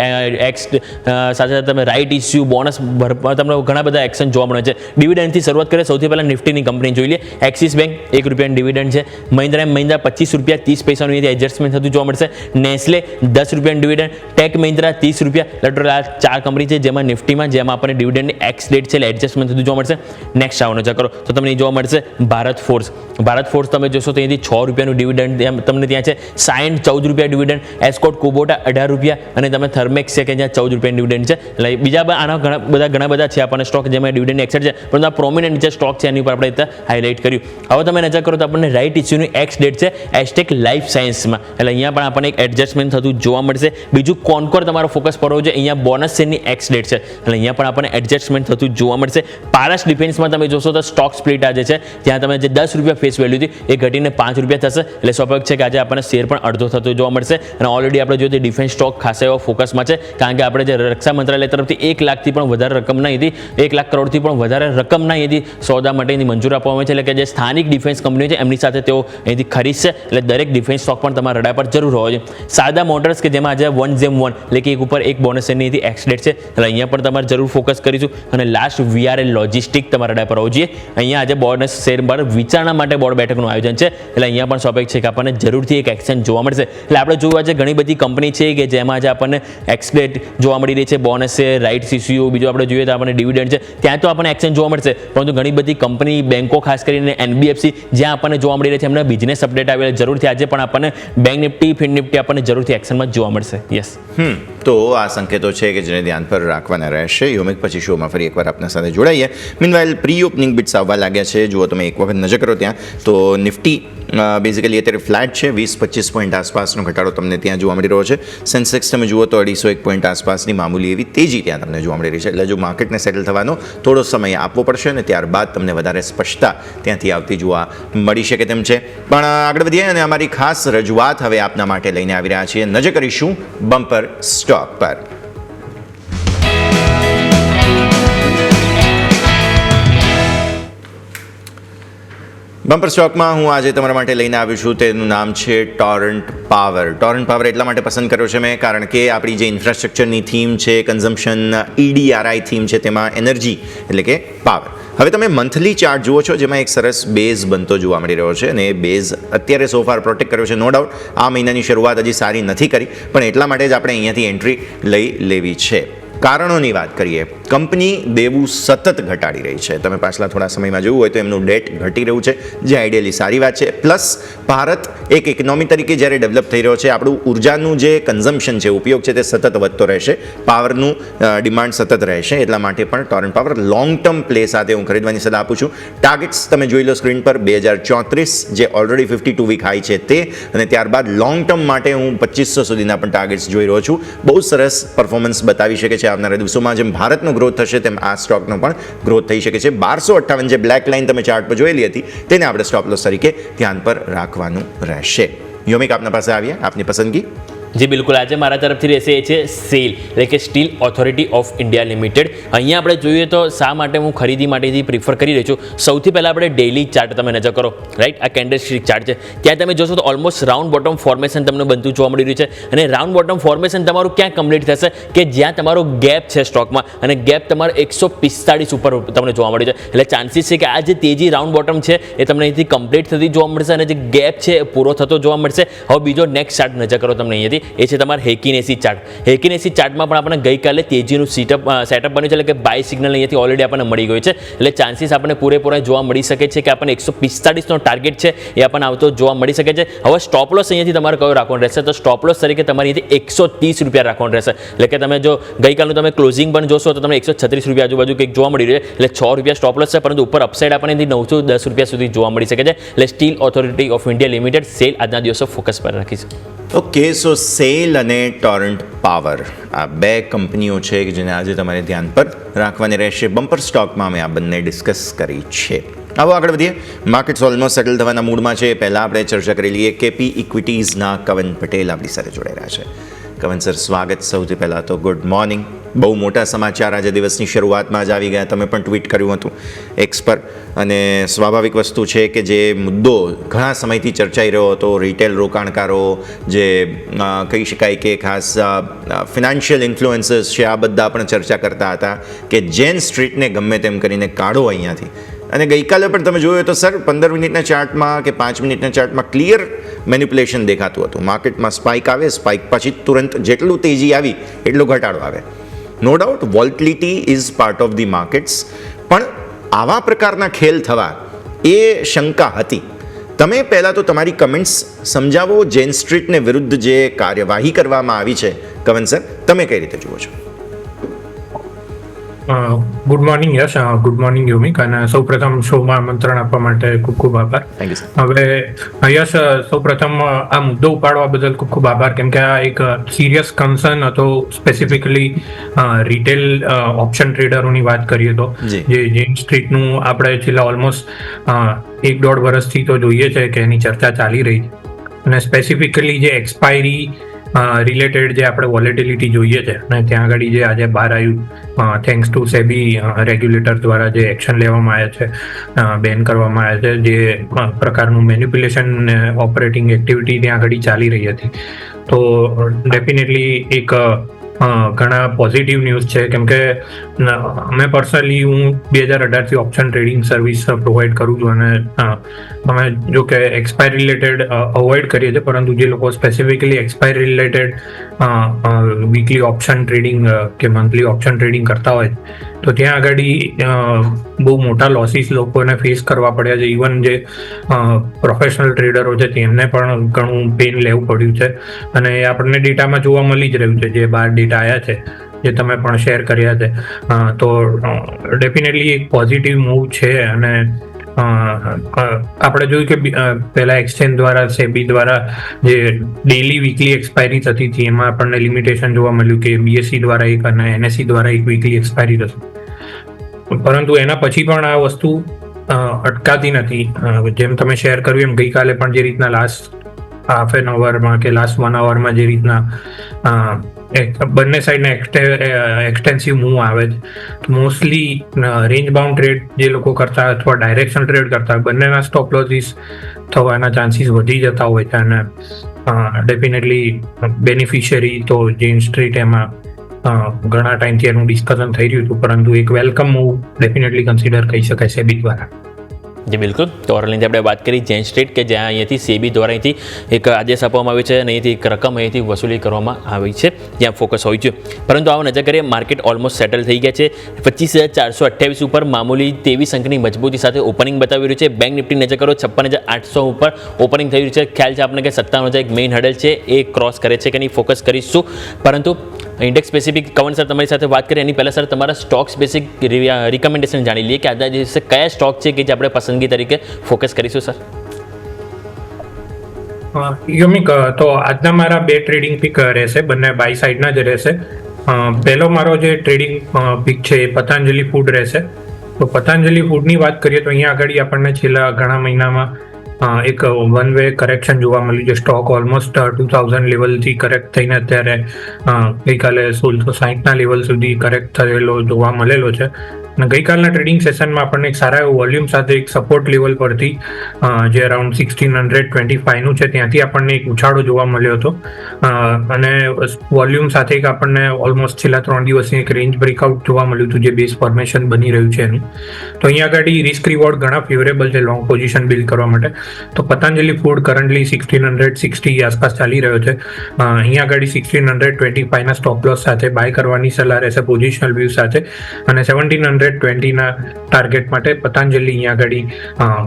સાથે સાથે તમે રાઇટ ઇસ્યુ, બોનસ તમને ઘણા બધા એક્શન જોવા મળે છે. ડિવિડન્ડથી શરૂઆત કરીએ. સૌથી પહેલાં નિફ્ટીની કંપની જોઈ લઈએ. એક્સિસ બેંક ₹1 ડિવિડન્ડ છે. મહિન્દ્રા એન્ડ મહિન્દ્રા ₹25.30 અહીંથી એડજસ્ટમેન્ટ થતું જોવા મળશે. Nestle ₹10 dividend, tech Mahindra ₹30. લટોલ આ 4 કંપની છે જેમાં નિફ્ટીમાં જેમાં આપણને ડિવિડન્ડની એક્સ ડેટ છે એડજસ્ટમેન્ટ થતું જોવા મળશે. નેક્સ્ટ આવવાનો નજર કરો તો તમને જોવા મળશે ભારત ફોર્સ તમે જોશો તો અહીંથી ₹6 ડિવિડન્ડ તમને ત્યાં છે. સાયન્ટ ₹14 ડિવિડન્ડ, એસ્કોટ કુબોટા ₹18 અને તમે થર્મેક્સ છે કે જ્યાં ₹14 ડિવિડન્ડ છે. એટલે બીજા આના ઘણા બધા છે આપણને સ્ટોક જેમાં ડિવિડન્ડ એક્સેટ છે, પરંતુ આ પ્રોમિનન્ટ જે સ્ટોક છે એની ઉપર આપણે હાઇલાઇટ કર્યું. હવે તમે નજર કરો તો આપણને રાઇટ ઇસ્યુની એક્સ ડેટ છે એસ્ટેક લાઈફ સાયન્સમાં. એટલે અહીંયા પણ આપણને એક એડજસ્ટમેન્ટ થતું જોવા મળશે. બીજું કોનકોર તમારો ફોકસ પર હોવો જોઈએ. અહીંયા બોનસ શેરની એક્સ ડેટ છે એટલે અહીંયા પણ આપણને એડજસ્ટમેન્ટ થતું જોવા મળશે. પારસ ડિફેન્સમાં તમે જોશો તો સ્ટોક સ્પ્લિટ આજે છે જ્યાં તમે જે ₹10 ફેસ વેલ્યુ હતી એ ઘટીને ₹5 રૂપિયા થશે, એટલે સ્વાભાવિક છે કે આજે આપણને શેર પણ અડધો થતો જોવા મળશે. અને ઓલરેડી આપણે જોઈએ ડિફેન્સ સ્ટોક ખાસા એવા ફોકસમાં છે, કારણ કે આપણે જે રક્ષા મંત્રાલય તરફથી 1 લાખથી પણ વધારે રકમ નહીં હતી, 1 લાખ કરોડથી પણ વધારે રકમ નહીં હતી સોદા માટેની મંજૂર આપવામાં આવી છે. એટલે કે જે સ્થાનિક ડિફેન્સ કંપનીઓ છે એમની સાથે તેઓ અહીંથી ખરીદશે, એટલે દરેક ડિફેન્સ સ્ટોક પણ તમારા રડાર પર જરૂર હોવો જોઈએ. સાદા મોટર્સ કે જેમાં આજે 1/1 એટલે કે એક ઉપર એક બોનસ શેરની એક્સ ડેટ છે, એટલે અહીંયા પણ તમારે જરૂર ફોકસ કરીશું. અને લાસ્ટ VRL લોજિસ્ટિક તમારા રડાર પર હોવું જોઈએ. અહીંયા આજે બોનસ શેર પર વિચારણા માટે બોર્ડ બેઠકનું આયોજન છે, એટલે અહીંયા પણ સ્વાભાવિક છે કે આપણને જરૂરથી એક એક્શન જોવા મળશે. એટલે આપણે જોવા છે ઘણી બધી કંપની છે કે જેમાં આજે આપણને એક્સ ડેટ જોવા મળી રહી છે, બોનસ છે, રાઇટ્સ ઇસ્યુ, બીજું આપણે જોઈએ તો આપણને ડિવિડન્ડ છે, ત્યાં તો આપણને એક્શન જોવા મળશે. પરંતુ ઘણી બધી કંપની, બેન્કો, ખાસ કરીને NBFC જ્યાં આપણને જોવા મળી રહી છે એમને બિઝનેસ અપડેટ આવેલા જરૂરથી આજે પણ આપણને બેંક નિફ્ટી, ફિન નિફ્ટી આપણને જરૂરથી એક્શનમાં જોવા મળશે. યસ, તો આ સંકેતો છે કે જેને ધ્યાન પર રાખવાના રહેશે. યોમિક, પછી શોમાં ફરી એકવાર આપના સાથે જોડાઈએ. મીનવાઇલ પ્રી ઓપનિંગ બિટ્સ આવવા લાગ્યા છે. જુઓ તમે એક વખત નજર કરો ત્યાં તો નિફ્ટી બેઝિકલી અત્યારે ફ્લેટ છે, 20-25 પોઈન્ટ આસપાસનો ઘટાડો તમને ત્યાં જોવા મળી રહ્યો છે. સેન્સેક્સ તમે જુઓ તો 201 પોઈન્ટ આસપાસની મામૂલી એવી તેજી ત્યાં તમને જોવા મળી રહી છે. એટલે જો માર્કેટને સેટલ થવાનો થોડો સમય આપવો પડશે અને ત્યારબાદ તમને વધારે સ્પષ્ટતા ત્યાંથી આવતી જોવા મળી શકે તેમ છે. પણ આગળ વધીએ અને અમારી ખાસ રજૂઆત હવે આપના માટે લઈને આવી રહ્યા છીએ. નજર કરીશું બમ્પર સ્ટોક પર. બમ્પર સ્ટોકમાં હું આજે તમારા માટે લઈને આવ્યો છું તેનું નામ છે ટોરન્ટ પાવર. ટોરન્ટ પાવર એટલા માટે પસંદ કર્યો છે મેં કારણ કે આપણી જે ઇન્ફ્રાસ્ટ્રક્ચરની થીમ છે, કન્ઝમ્પશન EDRI થીમ છે, તેમાં એનર્જી એટલે કે પાવર. હવે તમે મંથલી ચાર્ટ જુઓ છો જેમાં એક સરસ બેઝ બનતો જોવા મળી રહ્યો છે અને એ બેઝ અત્યારે સોફાર પ્રોટેક્ટ કર્યો છે. નો ડાઉટ આ મહિનાની શરૂઆત હજી સારી નથી કરી, પણ એટલા માટે જ આપણે અહીંયાથી એન્ટ્રી લઈ લેવી છે. કારણોની વાત કરીએ, કંપની દેવું સતત ઘટાડી રહી છે. તમે પાછલા થોડા સમયમાં જોયું હોય તો એમનું ડેટ ઘટી રહ્યું છે, જે આઈડિયલી સારી વાત છે. પ્લસ ભારત એક ઇકોનોમી તરીકે જ્યારે ડેવલપ થઈ રહ્યો છે, આપણું ઉર્જાનું જે કન્ઝમ્પશન છે, ઉપયોગ છે, તે સતત વધતો રહેશે, પાવરનું ડિમાન્ડ સતત રહેશે. એટલા માટે પણ Torrent power long term play સાથે હું ખરીદવાની સલાહ આપું છું. ટાર્ગેટ્સ તમે જોઈ લો સ્ક્રીન પર, 2034 જે ઓલરેડી 52 વીક હાઈ છે તે, અને ત્યારબાદ લોંગ ટર્મ માટે હું 2500 સુધીના પણ ટાર્ગેટ્સ જોઈ રહ્યો છું. બહુ સરસ પરફોર્મન્સ બતાવી શકે છે આવનારા દિવસોમાં. જેમ ભારતનો ગ્રોથ થશે તેમ આ સ્ટોકનો પણ ગ્રોથ થઈ શકે છે. 1258 જે બ્લેક લાઇન તમે ચાર્ટ પર જોયેલી હતી તેને આપણે સ્ટોપ લોસ તરીકે ધ્યાન પર રાખવાનું રહેશે. યોમિક, આપના પાસે આવીએ, આપની પસંદગી. જે બિલકુલ આજે મારા તરફથી રહેશે એ છે સેલ, એટલે કે steel authority of India limited. અહીંયા આપણે જોઈએ તો શા માટે હું ખરીદી માટેથી પ્રિફર કરી રહ્યો છું. સૌથી પહેલાં આપણે ડેઇલી ચાર્ટ તમે નજર કરો, રાઈટ, આ કેન્ડલસ્ટિક ચાર્ટ છે, ત્યાં તમે જોશો તો ઓલમોસ્ટ રાઉન્ડ બોટમ ફોર્મેશન તમને બનતું જોવા મળી રહ્યું છે. અને રાઉન્ડ બોટમ ફોર્મેશન તમારું ક્યાં કમ્પ્લીટ થશે કે જ્યાં તમારો ગેપ છે સ્ટોકમાં, અને ગેપ તમારો 145 ઉપર તમને જોવા મળ્યું છે. એટલે ચાન્સીસ છે કે આ જે તેજી રાઉન્ડ બોટમ છે એ તમને અહીંથી કમ્પ્લીટ થતી જોવા મળશે અને જે ગેપ છે એ પૂરો થતો જોવા મળશે. હવે બીજો નેક્સ્ટ ચાર્ટ નજર કરો તમને અહીંયાથી, એ છે તમારા હેકિનેસી ચાર્ટ. હેકિનેસી ચાર્ટમાં પણ આપણે ગઈકાલે તેજીનું સેટઅપ બન્યું છે, એટલે કે બાય સિગ્નલ અહીંયાથી ઓલરેડી આપણને મળી ગયું છે. એટલે ચાન્સીસ આપણને પૂરેપૂરા જોવા મળી શકે છે કે આપણને 145નો ટાર્ગેટ છે એ આપણને આવતો જોવા મળી શકે છે. હવે સ્ટોપ લોસ અહીંયાથી તમારે કયો રાખવાનો રહેશે, તો સ્ટોપ લોસ તરીકે તમારે અહીંયાથી 130 રૂપિયા રાખવાનો રહેશે. એટલે કે તમે જો ગઈકાલનું તમે ક્લોઝિંગ પણ જોશો તો તમને 136 રૂપિયા આજુબાજુ કંઈક જોવા મળી રહ્યું છે. એટલે 6 રૂપિયા સ્ટોપ લોસ છે, પરંતુ ઉપર અપસાઇડ આપણને અહીંથી 910 રૂપિયા સુધી જોવા મળી શકે છે. એટલે steel authority of India limited cell આજના દિવસો ફોકસ પર રાખીશું. ઓકે, સો સેલ અને ટોરન્ટ પાવર આ બે કંપનીઓ છે કે જેને આજે તમારે ધ્યાન પર રાખવાની રહેશે. બમ્પર સ્ટોકમાં અમે આ બંને ડિસ્કસ કરી છે. આવો આગળ વધીએ. માર્કેટ્સ ઓલમોસ્ટ સેટલ થવાના મૂડમાં છે. પહેલાં આપણે ચર્ચા કરી લઈએ. કેપી ઇક્વિટીઝના કવન પટેલ આપણી સાથે જોડાઈ રહ્યા છે. કવન સર, સ્વાગત. સૌથી પહેલાં તો ગુડ મોર્નિંગ. બહુ મોટા સમાચાર આજે દિવસની શરૂઆતમાં જ આવી ગયા. તમે પણ ટ્વીટ કર્યું હતું એક્સ પર, અને સ્વાભાવિક વસ્તુ છે કે જે મુદ્દો ઘણા સમયથી ચર્ચાઈ રહ્યો હતો, રિટેલ રોકાણકારો જે કહી શકાય કે ખાસ ફિનાન્શિયલ ઇન્ફ્લુએન્સર્સ છે, આ બધા પણ ચર્ચા કરતા હતા કે જેન સ્ટ્રીટને ગમે તેમ કરીને કાઢો અહીંયાથી. અને ગઈકાલે પણ તમે જોયું તો સર 15 મિનિટના ચાર્ટમાં કે 5 મિનિટના ચાર્ટમાં ક્લિયર મેનિપ્યુલેશન દેખાતું હતું. માર્કેટમાં સ્પાઇક આવે, સ્પાઇક પછી તુરંત જેટલું તેજી આવી એટલો ઘટાડો આવે. No doubt volatility is part of the markets, પણ આવા પ્રકારના ખેલ થવા એ શંકા હતી. તમે પહેલાં તો તમારી કમેન્ટ્સ સમજાવો. જેન સ્ટ્રીટને વિરુદ્ધ જે કાર્યવાહી કરવામાં આવી છે, કવન સર, તમે કઈ રીતે જુઓ છો? ગુડ મોર્નિંગ યશ, ગુડ મોર્નિંગ યોમિક, અને સૌપ્રથમ શોમાં આમંત્રણ આપવા માટે ખૂબ ખૂબ આભાર. Thank you sir. હવે યશ, સૌપ્રથમ આ મુદ્દો ઉપાડવા બદલ ખૂબ ખૂબ આભાર, કેમ કે આ એક સિરિયસ કન્સર્ન હતો. સ્પેસિફિકલી રિટેલ ઓપ્શન ટ્રેડરોની વાત કરીએ તો જી. જે જેન સ્ટ્રીટનું આપણે છેલ્લા ઓલમોસ્ટ 1-1.5 વર્ષથી તો જોઈએ છે કે એની ચર્ચા ચાલી રહી છે, અને સ્પેસિફિકલી જે એક્સપાયરી રિલેટેડ જે આપણે વોલેટિલિટી જોઈએ છે, અને ત્યાં આગળ જે આજે બહાર આવ્યું થેન્ક્સ ટુ સેબી રેગ્યુલેટર દ્વારા જે એક્શન લેવામાં આવ્યા છે, બેન કરવામાં આવ્યા છે, જે પ્રકારનું મેનિપ્યુલેશન ઓપરેટિંગ એક્ટિવિટી ત્યાં આગળ ચાલી રહી હતી, તો ડેફિનેટલી એક ઘણા પોઝિટિવ ન્યૂઝ છે. કેમ કે અમે પર્સનલી હું 2018થી ઓપ્શન ટ્રેડિંગ સર્વિસ પ્રોવાઈડ કરું છું, અને અમે જો કે એક્સપાયર રિલેટેડ અવોઇડ કરીએ છીએ, પરંતુ જે લોકો specifically expire related weekly option trading કે મંથલી ઓપ્શન ટ્રેડિંગ કરતા હોય તો ત્યાં આગળ બહુ મોટા લોસીસ લોકોને ફેસ કરવા પડ્યા છે. ઇવન જે પ્રોફેશનલ ટ્રેડરો છે તેમને પણ ઘણું પેન લેવું પડ્યું છે, અને એ આપણને ડેટામાં જોવા મળી જ રહ્યું છે, જે બહાર ડેટા આવ્યા છે જે તમે પણ શેર કર્યા છે. તો ડેફિનેટલી એક પોઝિટિવ મૂવ છે, અને આપણે જોયું કે પહેલા એક્સચેન્જ દ્વારા સેબી દ્વારા જે ડેલી વીકલી એક્સપાયરી થતી હતી એમાં આપણને લિમિટેશન જોવા મળ્યું કે બીએસસી દ્વારા એક અને એનએસસી દ્વારા એક વીકલી એક્સપાયરી થશે, પરંતુ એના પછી પણ આ વસ્તુ અટકાતી નથી. જેમ તમે શેર કર્યું એમ ગઈકાલે પણ જે રીતના લાસ્ટ હાફ એન અવરમાં કે લાસ્ટ 1 અવરમાં જે રીતના બંને સાઈડના એક્સટેન્સિવ મૂવ આવે છે, તો મોસ્ટલી રેન્જ બાઉન્ડ ટ્રેડ જે લોકો કરતા અથવા ડાયરેક્શન ટ્રેડ કરતા બંનેના સ્ટોપ લોસીસ થવાના ચાન્સીસ વધી જતા હોય છે, અને ડેફિનેટલી બેનિફિશિયરી તો જેન સ્ટ્રીટ એમાં ઘણા ટાઈમથી એનું ડિસ્કશન થઈ રહ્યું હતું, પરંતુ એક વેલકમ મૂવ ડેફિનેટલી કન્સિડર કરી શકાય સેબી દ્વારા. જી બિલકુલ. તો ઓરલીથી આપણે વાત કરી જેન સ્ટ્રીટ કે જ્યાં અહીંયાથી સેબી દ્વારા અહીંથી એક આદેશ આપવામાં આવ્યો છે અને અહીંથી એક રકમ અહીંથી વસૂલી કરવામાં આવી છે, જ્યાં ફોકસ હોય છે. પરંતુ આવો નજર કરીએ, માર્કેટ ઓલમોસ્ટ સેટલ થઈ ગયા છે. 25,428 ઉપર મામૂલી 23 અંકની મજબૂતી સાથે ઓપનિંગ બતાવી રહ્યું છે. બેંક નિફ્ટી નજર કરો 56,800 ઉપર ઓપનિંગ થઈ રહ્યું છે. ખ્યાલ છે આપણે કે 57,000 એક મેઇન હડલ છે, એ ક્રોસ કરે છે કે નહીં ફોકસ કરીશું. પરંતુ ઇન્ડેક્સ સ્પેસિફિક કવન સર તમારી સાથે વાત કરીએ એની પહેલાં સર તમારા સ્ટોક સ્પેસિફિક રિકમેન્ડેશન જાણી લઈએ કે આજના દિવસે કયા સ્ટોક છે કે જે આપણે પસંદગી તરીકે ફોકસ કરીશું સર? યોમિક, તો આજના મારા 2 ટ્રેડિંગ પિક રહેશે, બંને બાય સાઈડના જ રહેશે. પહેલો મારો જે ટ્રેડિંગ પિક છે એ પતંજલિ ફૂડ રહેશે. તો પતંજલિ ફૂડની વાત કરીએ તો અહીંયા આગળ આપણને છેલ્લા ઘણા મહિનામાં એક વન વે કરેક્શન જોવા મળ્યું છે. સ્ટોક ઓલમોસ્ટ 2000 લેવલથી કરેક્ટ થઈને અત્યારે ગઈકાલે 1660ના લેવલ સુધી કરેક્ટ થયેલો જોવા મળેલો છે, અને ગઈકાલના ટ્રેડિંગ સેશનમાં આપણને એક સારા એવું વોલ્યુમ સાથે એક સપોર્ટ લેવલ પરથી જે અરાઉન્ડ 1625નું છે ત્યાંથી આપણને એક ઉછાળો જોવા મળ્યો હતો, અને વોલ્યુમ સાથે એક આપણને ઓલમોસ્ટ છેલ્લા 3 દિવસની એક રેન્જ બ્રેકઆઉટ જોવા મળ્યું હતું જે બેઝ ફોર્મેશન બની રહ્યું છે એનું. તો અહીંયા આગળ રિસ્ક રિવોર્ડ ઘણા ફેવરેબલ છે લોંગ પોઝિશન બિલ્ડ કરવા માટે. તો પતંજલિ ફૂડ કરન્ટલી 1660 આસપાસ ચાલી રહ્યો છે. અહીંયા આગળ 1625ના સ્ટોપ લોસ સાથે બાય કરવાની સલાહ રહેશે પોઝિશનલ વ્યૂ સાથે, અને 1720ના ટાર્ગેટ માટે પતંજલિ અહીંયા આગળ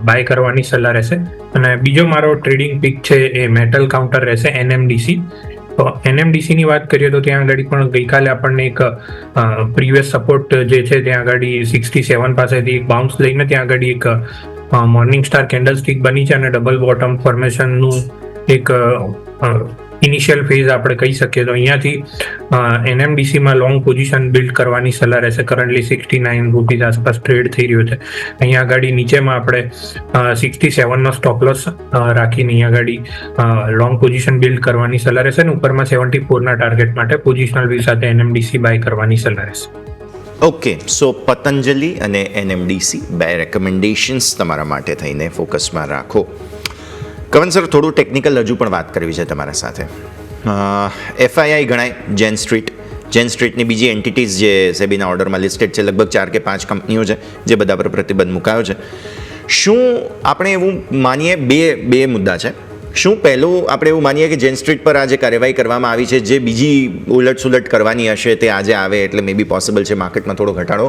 બાય કરવાની સલાહ રહેશે. અને બીજો મારો ટ્રેડિંગ પિક છે એ મેટલ કાઉન્ટર રહેશે NMDC. તો NMDCની વાત કરીએ તો ત્યાં આગળ પણ ગઈકાલે આપણને એક પ્રીવિયસ સપોર્ટ જે છે ત્યાં આગળ 67 પાસેથી એક બાઉન્સ લઈને ત્યાં આગળ એક મોર્નિંગ સ્ટાર કેન્ડલ સ્ટિક બની છે, અને ડબલ બોટમ ફોર્મેશનનું એક ઇનિશિયલ ફેઝ આપણે કહી શકીએ. તો અહીંયાથી NMDCમાં લોંગ પોઝિશન બિલ્ડ કરવાની સલાહ રહેશે. કરન્ટલી 69 રૂપીઝ આસપાસ ટ્રેડ થઈ રહ્યો છે. અહીંયા આગળ નીચેમાં આપણે 67નો સ્ટોપ લોસ રાખીને અહીંયા આગળ લોંગ પોઝિશન બિલ્ડ કરવાની સલાહ રહેશે, અને ઉપરમાં 74ના ટાર્ગેટ માટે પોઝિશનલ વ્યૂ સાથે NMDC બાય કરવાની સલાહ રહેશે. ઓકે, સો પતંજલિ અને NMDC 2 રેકમેન્ડેશન્સ તમારા માટે થઈને ફોકસમાં રાખો. કવન સર, થોડું ટેકનિકલ હજુ પણ વાત કરવી છે તમારા સાથે. FII ગણાય જેન સ્ટ્રીટની બીજી એન્ટિટીઝ જે સેબીના ઓર્ડરમાં લિસ્ટેડ છે, લગભગ 4 કે 5 કંપનીઓ છે જે બધા પર પ્રતિબંધ મુકાયો છે. શું આપણે એવું માનીએ, બે મુદ્દા છે. શું પહેલું આપણે એવું માનીએ કે જેન સ્ટ્રીટ પર આ જે કાર્યવાહી કરવામાં આવી છે, જે બીજી ઉલટ કરવાની હશે તે આજે આવે એટલે મે બી પોસિબલ છે માર્કેટમાં થોડો ઘટાડો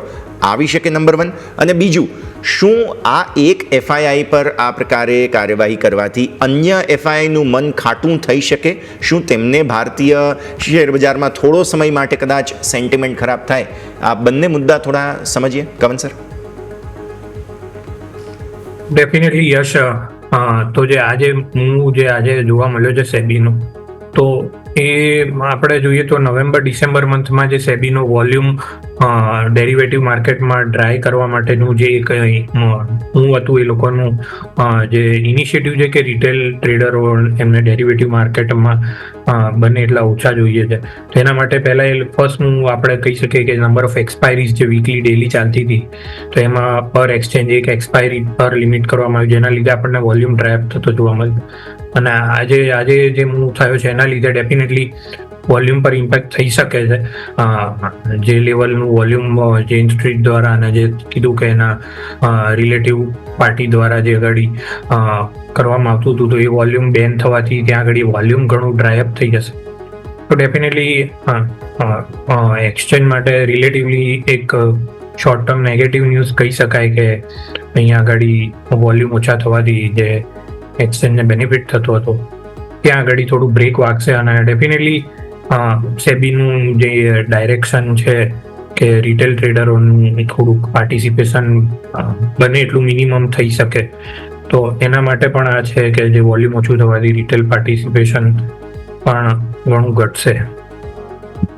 આવી શકે, નંબર 1. અને બીજું, શું આ એક એફઆઈઆઈ પર આ પ્રકારે કાર્યવાહી કરવાથી અન્ય એફઆઈઆઈનું મન ખાટું થઈ શકે? શું તેમને ભારતીય શેરબજારમાં થોડો સમય માટે કદાચ સેન્ટિમેન્ટ ખરાબ થાય? આ બંને મુદ્દા થોડા સમજીએ કવન સર. ડેફિનેટલી યશ, તો જે આજે જોવા મળ્યો છે સેબીનો, તો એ આપણે જોઈએ તો નવેમ્બર ડિસેમ્બર મંથમાં જે સેબીનો વોલ્યુમ ડેરિવેટિવ માર્કેટમાં ડ્રાય કરવા માટેનું જે હતું એ લોકોનું જે ઇનિશિયેટિવ છે કે રિટેલ ટ્રેડરો એમને ડેરિવેટિવ માર્કેટમાં બને એટલા ઓછા જોઈએ છે. તો એના માટે પહેલાં ફર્સ્ટનું આપણે કહી શકીએ કે નંબર ઓફ એક્સપાયરીઝ જે વીકલી ડેલી ચાલતી હતી, તો એમાં પર એક્સચેન્જ એક એક્સપાયરી પર લિમિટ કરવામાં આવી, જેના લીધે આપણને વોલ્યુમ ડ્રાય થતો જોવા મળ્યો. અને આજે જે મૂવ થયો છે એના લીધે ડેફિનેટલી વોલ્યુમ પર ઇમ્પેક્ટ થઈ શકે છે. જે લેવલનું વોલ્યુમ જેન સ્ટ્રીટ દ્વારા અને જે કીધું કે એના રિલેટિવ પાર્ટી દ્વારા જે આગળ કરવામાં આવતું હતું, તો એ વોલ્યુમ બેન થવાથી ત્યાં આગળ વોલ્યુમ ઘણું ડ્રાયઅપ થઈ જશે. તો ડેફિનેટલી એક્સચેન્જ માટે રિલેટિવલી એક શોર્ટ ટર્મ નેગેટિવ ન્યૂઝ કહી શકાય કે અહીંયા આગળ વોલ્યુમ ઓછા થવાથી જે એક્સચેન્જને બેનિફિટ થતો હતો ત્યાં આગળ થોડું બ્રેક વાગશે. અને ડેફિનેટલી સેબીનું જે ડાયરેક્શન છે કે રિટેલ ટ્રેડરોનું થોડુંક પાર્ટિસિપેશન બને એટલું મિનિમમ થઈ શકે, તો એના માટે પણ આ છે કે જે વોલ્યુમ ઓછું થવાથી રિટેલ પાર્ટિસિપેશન પણ ઘણું ઘટશે.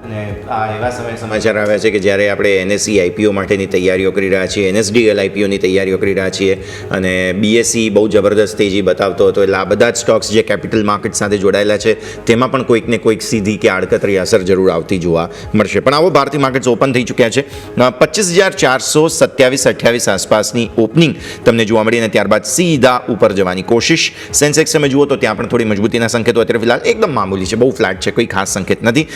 અને આ એવા સમય સમાચાર આવ્યા છે કે જ્યારે આપણે એનએસઈ આઈપીઓ માટેની તૈયારીઓ કરી રહ્યા છીએ, એનએસડીએલ આઈપીઓની તૈયારીઓ કરી રહ્યા છીએ, અને બીએસઈ બહુ જબરદસ્ત તેજી બતાવતો હતો, એટલે આ બધા જ સ્ટોક્સ જે કેપિટલ માર્કેટ સાથે જોડાયેલા છે તેમાં પણ કોઈક ને કોઈક સીધી કે આડકતરી અસર જરૂર આવતી જોવા મળશે. પણ આવો ભારતીય માર્કેટ્સ ઓપન થઈ ચૂક્યા છે. 25,427-28 આસપાસની ઓપનિંગ તમને જોવા મળી અને ત્યારબાદ સીધા ઉપર જવાની કોશિશ. સેન્સેક્સ તમે જુઓ તો ત્યાં પણ થોડી મજબૂતીના સંકેતો અત્યારે ફિલહાલ એકદમ મામૂલી છે, બહુ ફ્લેટ છે, કોઈ ખાસ સંકેત નથી.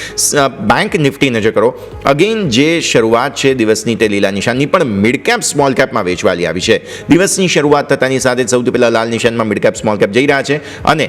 બેંક નિફ્ટી નજર કરો, અગેન જે શરૂઆત છે દિવસની તે લીલા નિશાનની, પણ મિડ કેપ સ્મોલ કેપમાં વેચવાલી આવી છે. દિવસની શરૂઆત થતાની સાથે સૌથી પહેલા લાલ નિશાનમાં મિડ કેપ સ્મોલ કેપ જઈ રહ્યા છે, અને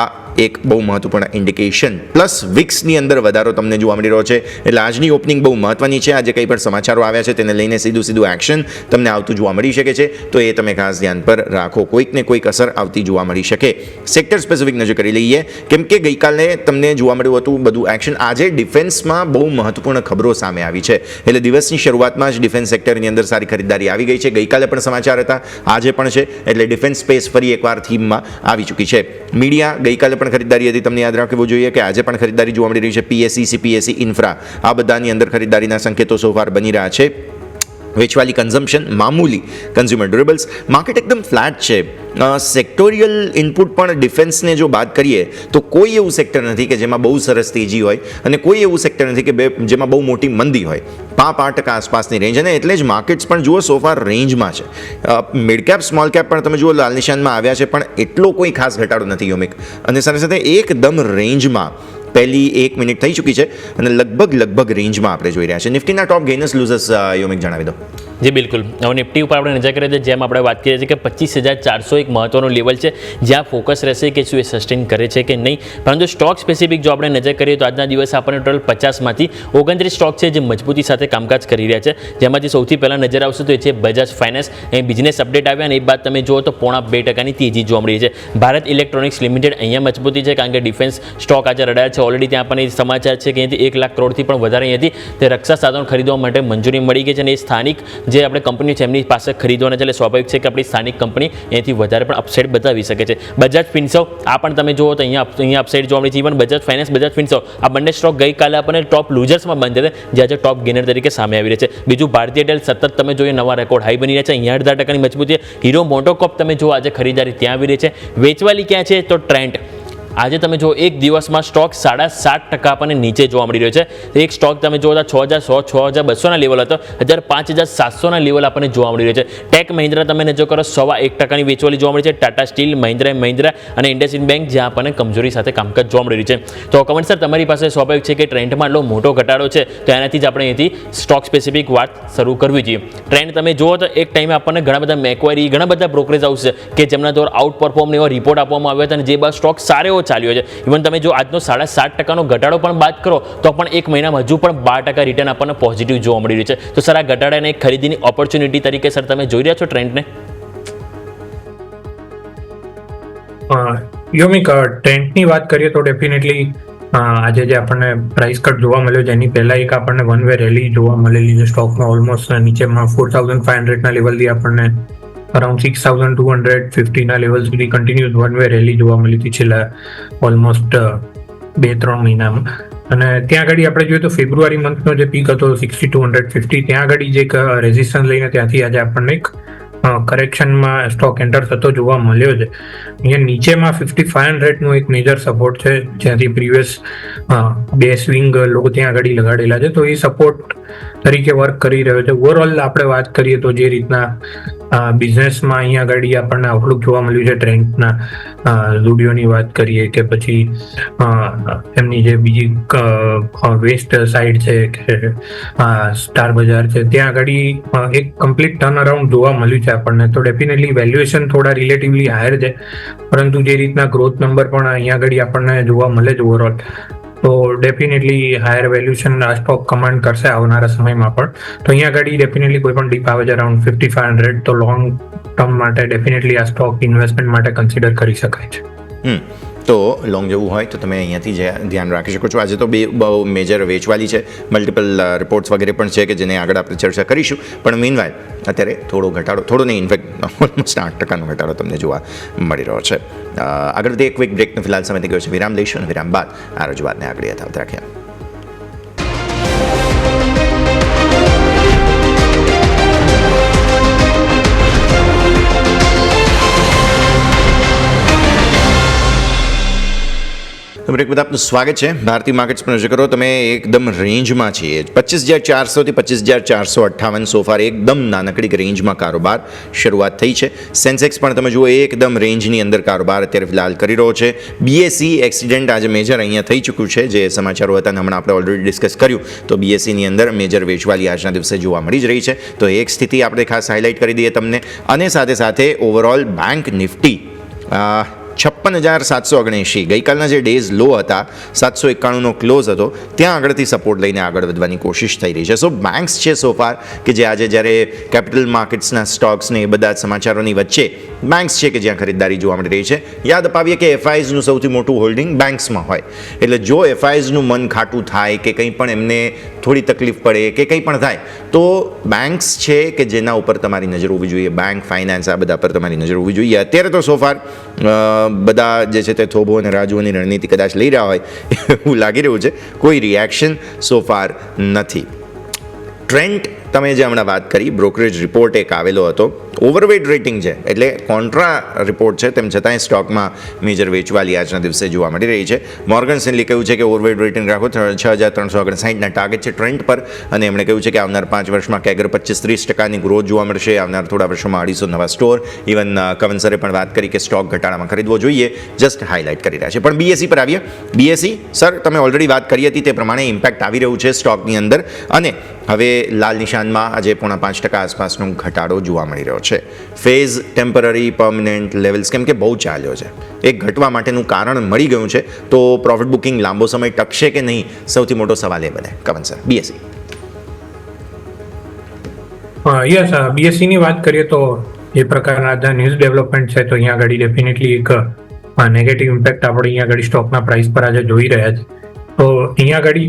આ એક બહુ મહત્વપૂર્ણ ઇન્ડિકેશન. પ્લસ વિક્સની અંદર વધારો તમને જોવા મળી રહ્યો છે, એટલે આજની ઓપનિંગ બહુ મહત્વની છે. આજે કંઈ પણ સમાચારો આવ્યા છે તેને લઈને સીધું એક્શન તમને આવતું જોવા મળી શકે છે, તો એ તમે ખાસ ધ્યાન પર રાખો. કોઈક ને કોઈક અસર આવતી જોવા મળી શકે. સેક્ટર સ્પેસિફિક નજર કરી લઈએ, કેમ કે ગઈકાલે તમને જોવા મળ્યું હતું બધું એક્શન. આજે ડિફેન્સમાં બહુ મહત્વપૂર્ણ ખબરો સામે આવી છે, એટલે દિવસની શરૂઆતમાં જ ડિફેન્સ સેક્ટરની અંદર સારી ખરીદારી આવી ગઈ છે. ગઈકાલે પણ સમાચાર હતા, આજે પણ છે, એટલે ડિફેન્સ સ્પેસ ફરી એકવાર થીમમાં આવી ચૂકી છે. મીડિયા ગઈકાલે પણ ખરીદારી હતી, તમને યાદ રાખવું જોઈએ કે આજે પણ ખરીદારી જોવા મળી રહી છે. પીએસસી, સીપીએસસી, ઇન્ફ્રા, આ બધાની અંદર ખરીદારીના સંકેતો સોફાર બની રહ્યા છે. વેચવાલી કન્ઝમ્પશન મામૂલી, કન્ઝ્યુમર ડ્યુરેબલ્સ માર્કેટ એકદમ ફ્લેટ છે. સેક્ટોરિયલ ઇનપુટ પણ ડિફેન્સને જો બાદ કરીએ તો કોઈ એવું સેક્ટર નથી કે જેમાં બહુ સરસ તેજી હોય, અને કોઈ એવું સેક્ટર નથી કે જેમાં બહુ મોટી મંદી હોય. 5% આસપાસની રેન્જ, અને એટલે જ માર્કેટ્સ પણ જુઓ સોફાર રેન્જમાં છે. મિડ કેપ સ્મોલ કેપ પણ તમે જુઓ લાલ નિશાનમાં આવ્યા છે, પણ એટલો કોઈ ખાસ ઘટાડો નથી યોમિક, અને સાથે સાથે એકદમ રેન્જમાં પહેલી 1 મિનિટ થઈ ચૂકી છે, અને લગભગ રેન્જમાં આપણે જોઈ રહ્યા છીએ. નિફ્ટીના ટોપ ગેઇનર્સ લૂઝર્સ યોમિક જણાવી દો. જી બિલકુલ. હવે નિફ્ટી ઉપર આપણે નજર કરીએ તો જેમ આપણે વાત કરીએ છીએ કે 25,400 એક મહત્વનું લેવલ છે જ્યાં ફોકસ રહેશે કે શું એ સસ્ટેન કરે છે કે નહીં. પરંતુ સ્ટોક સ્પેસિફિક જો આપણે નજર કરીએ તો આજના દિવસે આપણને ટોટલ 50માંથી 29 સ્ટોક છે જે મજબૂતી સાથે કામકાજ કરી રહ્યા છે, જેમાંથી સૌથી પહેલાં નજર આવશે તો એ છે બજાજ ફાઇનાન્સ. એ બિઝનેસ અપડેટ આવ્યા અને એ બાદ તમે જુઓ તો 0.5% તેજી જોવા મળી છે. ભારત ઇલેક્ટ્રોનિક્સ લિમિટેડ અહીંયા મજબૂતી છે કારણ કે ડિફેન્સ સ્ટોક આજે રડાયા છે. ઓલરેડી ત્યાં પણ સમાચાર છે કે અહીંથી 1 લાખ કરોડથી પણ વધારે અહીંયાથી તે રક્ષા સાધનો ખરીદવા માટે મંજૂરી મળી ગઈ છે, અને એ સ્થાનિક જે આપણે કંપની છે એમની પાસે ખરીદવાના છે, એટલે સ્વાભાવિક છે કે આપણી સ્થાનિક કંપની એનાથી વધારે પણ અપસાઇડ બતાવી શકે છે. બજાજ ફિનસર્વ આ પણ તમે જુઓ તો અહીંયા અપસાઇડ જોવા મળી છે. ઇવન બજાજ ફાઇનાન્સ, બજાજ ફિનસર્વ આ બંને સ્ટોક ગઈકાલે આપણને ટોપ લૂઝર્સમાં બંધ છે, જે આજે ટોપ ગેનર તરીકે સામે આવી રહ્યા છે. બીજું ભારતીય ટેલ સતત તમે જોઈએ નવા રેકોર્ડ હાઈ બની રહ્યા છે, અહીંયા 18% મજબૂતી. હીરો મોટોકોપ તમે જુઓ આજે ખરીદારી ત્યાં આવી રહી છે. વેચવાલી ક્યાં છે તો ટ્રેન્ડ આજે તમે જો એક દિવસમાં સ્ટોક 7.5% આપણને નીચે જોવા મળી રહ્યો છે. એક સ્ટોક તમે જુઓ તો 6,100, 6,200ના લેવલ હતો, અત્યારે 5,700ના લેવલ આપણને જોવા મળી રહ્યો છે. ટેક મહિન્દ્રા તમે નજર કરો 1.25%ની વેચવાલી જોવા મળી છે. ટાટા સ્ટીલ, મહિન્દ્રા અને ઇન્ડસઇન્ડ બેંક જ્યાં આપણને કમજોરી સાથે કામકાજ જોવા મળી રહ્યું છે. તો કમેન્ટ સર તમારી પાસે સ્વાભાવિક છે કે ટ્રેન્ડમાં એટલો મોટો ઘટાડો છે, તો એનાથી જ આપણે અહીંથી સ્ટોક સ્પેસિફિક વાત શરૂ કરવી જોઈએ. ટ્રેન્ડ તમે જુઓ તો એક ટાઈમે આપણને ઘણા બધા મેક્વારી, ઘણા બધા બ્રોકરેજ હાઉસ છે કે જેમના દ્વારા આઉટ પરફોર્મ એવા રિપોર્ટ આપવામાં આવ્યા હતા, અને જે બાદ સ્ટોક સારો એવો ચાલ્યો છે. ઇવન તમે જો આજનો 7.5% ઘટાડો પણ બાદ કરો તો પણ એક મહિનામાં હજુ પણ 12% રિટર્ન આપણને પોઝિટિવ જોવા મળી રહ્યું છે. તો સર આ ઘટાડાને એક ખરીદીની ઓપોર્ચ્યુનિટી તરીકે સર તમે જોઈ રહ્યા છો ટ્રેન્ડને? યોમિક, ટ્રેન્ડની વાત કરીએ તો ડેફિનેટલી આજે જે આપણને પ્રાઇસ કટ જોવા મળ્યો છે એની પહેલા એક આપણને વન વે રેલી જોવા મળેલી છે સ્ટોકમાં. ઓલમોસ્ટ નીચેમાં 4,500ના લેવલથી આપણને અરાઉન્ડ 6,250 ના લેવલ સુધી કન્ટિન્યુઅસ વન વે રેલી જોવા મળી હતી છેલ્લા ઓલમોસ્ટ 2-3 મહિનામાં. અને ત્યાં આગળ આપણે જોઈએ તો ફેબ્રુઆરી મંથનો જે પીક હતો 6,250, ત્યાં આગળ જે એક રેઝિસ્ટન્સ લઈને ત્યાંથી આજે આપણને એક કરેક્શનમાં સ્ટોક એન્ટર થતો જોવા મળ્યો છે. અહીંયા નીચેમાં 5,500નું એક મેજર સપોર્ટ છે જ્યાંથી પ્રીવિયસ 2 સ્વિંગ લોકો ત્યાં આગળ લગાડેલા છે, તો એ સપોર્ટ તરીકે વર્ક કરી રહ્યો છે. ઓવરઓલ આપણે વાત કરીએ તો જે રીતના બિઝનેસમાં અહીંયા આગળ આપણને આઉટલુક જોવા મળ્યું છે ટ્રેન્ડના, ઝુડિયોની વાત કરીએ કે પછી એમની જે બીજી વેસ્ટ સાઇડ છે કે સ્ટાર બજાર છે, ત્યાં આગળ એક કમ્પ્લીટ ટર્ન અરાઉન્ડ જોવા મળ્યું છે આપણને. તો ડેફિનેટલી વેલ્યુએશન થોડા રિલેટિવલી હાયર છે, પરંતુ જે રીતના ગ્રોથ નંબર પણ અહીંયા આગળ આપણને જોવા મળે છે ઓવરઓલ, તો ડેફિનેટલી હાયર વેલ્યુએશન આ સ્ટોક કમાન્ડ કરશે આવનારા સમયમાં પણ. તો અહીંયા આગળ ડેફિનેટલી કોઈ પણ ડીપ આવે છે અરાઉન્ડ 5,500, તો લોંગ ટર્મ માટે ડેફિનેટલી આ સ્ટોક ઇન્વેસ્ટમેન્ટ માટે કન્સિડર કરી શકાય છે. તો લોંગ જવું હોય તો તમે અહીંયાથી ધ્યાન રાખી શકો છો. આજે તો બહુ મેજર વેચવાલી છે, મલ્ટિપલ રિપોર્ટ્સ વગેરે પણ છે કે જેને આગળ આપણે ચર્ચા કરીશું. પણ મીનવાઇલ અત્યારે થોડો ઘટાડો, થોડો નહીં, ઇનફેક્ટ ઓલમોસ્ટ 8%નો ઘટાડો તમને જોવા મળી રહ્યો છે. આગળથી એક ક્વિક બ્રેકનો ફિલહાલ સમય થઈ ગયો છે, વિરામ લઈશું અને વિરામ બાદ આ રજૂઆતને આગળ યથાવત રાખીએ. બ્રેક બાદ આપનું સ્વાગત છે. ભારતીય માર્કેટ્સ પર નજર કરો તમે, એકદમ રેન્જમાં છીએ. 25,400 થી 25,458 સોફાર એકદમ નાનકડી રેન્જમાં કારોબાર શરૂઆત થઈ છે. સેન્સેક્સ પણ તમે જુઓ એકદમ રેન્જની અંદર કારોબાર અત્યારે ફિલહાલ કરી રહ્યો છે. બીએસઈ એક્સિડન્ટ આજે મેજર અહીંયા થઈ ચૂક્યું છે, જે સમાચારો હતા હમણાં આપણે ઓલરેડી ડિસ્કસ કર્યું. તો બીએસઈની અંદર મેજર વેચવાલી આજના દિવસે જોવા મળી જ રહી છે. તો એક સ્થિતિ આપણે ખાસ હાઇલાઇટ કરી દઈએ તમને. અને સાથે સાથે ઓવરઓલ બેંક નિફ્ટી 56,779 ગઈકાલના જે ડેઝ લો હતા, 791નો ક્લોઝ હતો, ત્યાં આગળથી સપોર્ટ લઈને આગળ વધવાની કોશિશ થઈ રહી છે. સો બેંક્સ છે સોફાર કે જે આજે જ્યારે કેપિટલ માર્કેટ્સના સ્ટોક્સને એ બધા સમાચારોની વચ્ચે બેંક્સ છે કે જ્યાં ખરીદદારી જોવા મળી રહી છે. યાદ અપાવીએ કે એફઆઈઝનું સૌથી મોટું હોલ્ડિંગ બેંક્સમાં હોય, એટલે જો એફઆઈઝનું મન ખાટું થાય કે કંઈ પણ એમને થોડી તકલીફ પડે કે કંઈ પણ થાય તો બેંક્સ છે કે જેના ઉપર તમારી નજર હોવી જોઈએ. બેંક, ફાઇનાન્સ, આ બધા પર તમારી નજર હોવી જોઈએ. અત્યારે તો સોફાર બધા જે છે તે થોબો અને રાજુઓની રણનીતિ કદાચ લઈ રહ્યા હોય એવું લાગી રહ્યું છે. કોઈ રિએક્શન સોફાર નથી. ટ્રેન્ડ તમે જે હમણાં વાત કરી, બ્રોકરેજ રિપોર્ટ એક આવેલો હતો, ઓવરવેટ રેટિંગ છે એટલે કોન્ટ્રા રિપોર્ટ છે, તેમ છતાંય સ્ટોકમાં મેજર વેચવાલી આજના દિવસે જોવા મળી રહી છે. મોર્ગન સ્ટેનલી કહ્યું છે કે ઓવરવેટ રેટિંગ રાખો, 6,359ના ટાર્ગેટ છે ટ્રેન્ડ પર, અને એમણે કહ્યું છે કે આવનાર 5 વર્ષમાં કેગર 25-30% ગ્રોથ જોવા મળશે. આવનાર થોડા વર્ષોમાં 250 નવા સ્ટોર. ઇવન કવન સરે પણ વાત કરી કે સ્ટોક ઘટાડામાં ખરીદવો જોઈએ, જસ્ટ હાઇલાઇટ કરી રહ્યા છે. પણ બીએસઈ પર આવીએ. બીએસઈ સર તમે ઓલરેડી વાત કરી હતી તે પ્રમાણે ઇમ્પેક્ટ આવી રહ્યું છે સ્ટોકની અંદર, અને હવે લાલ નિશાનમાં આજે 0.5% આસપાસનો ઘટાડો જોવા મળી રહ્યો છે. ફેઝ ટેમ્પરરી, પરમનન્ટ લેવલ્સ કેમ કે બહુ ચાલ્યો છે, એક ઘટવા માટેનું કારણ મળી ગયું છે. તો પ્રોફિટ બુકિંગ લાંબો સમય ટકશે કે નહીં, સૌથી મોટો સવાલ એ બને. કવન સર, બીએસઈ. યસ, બીએસસીની વાત કરીએ તો જે પ્રકારના ન્યૂઝ ડેવલપમેન્ટ છે, તો અહીંયા આગળ ડેફિનેટલી એક નેગેટિવ ઇમ્પેક્ટ આપણે અહીંયા આગળ સ્ટોકના પ્રાઇસ પર આજે જોઈ રહ્યા છે. તો અહીંયા આગળ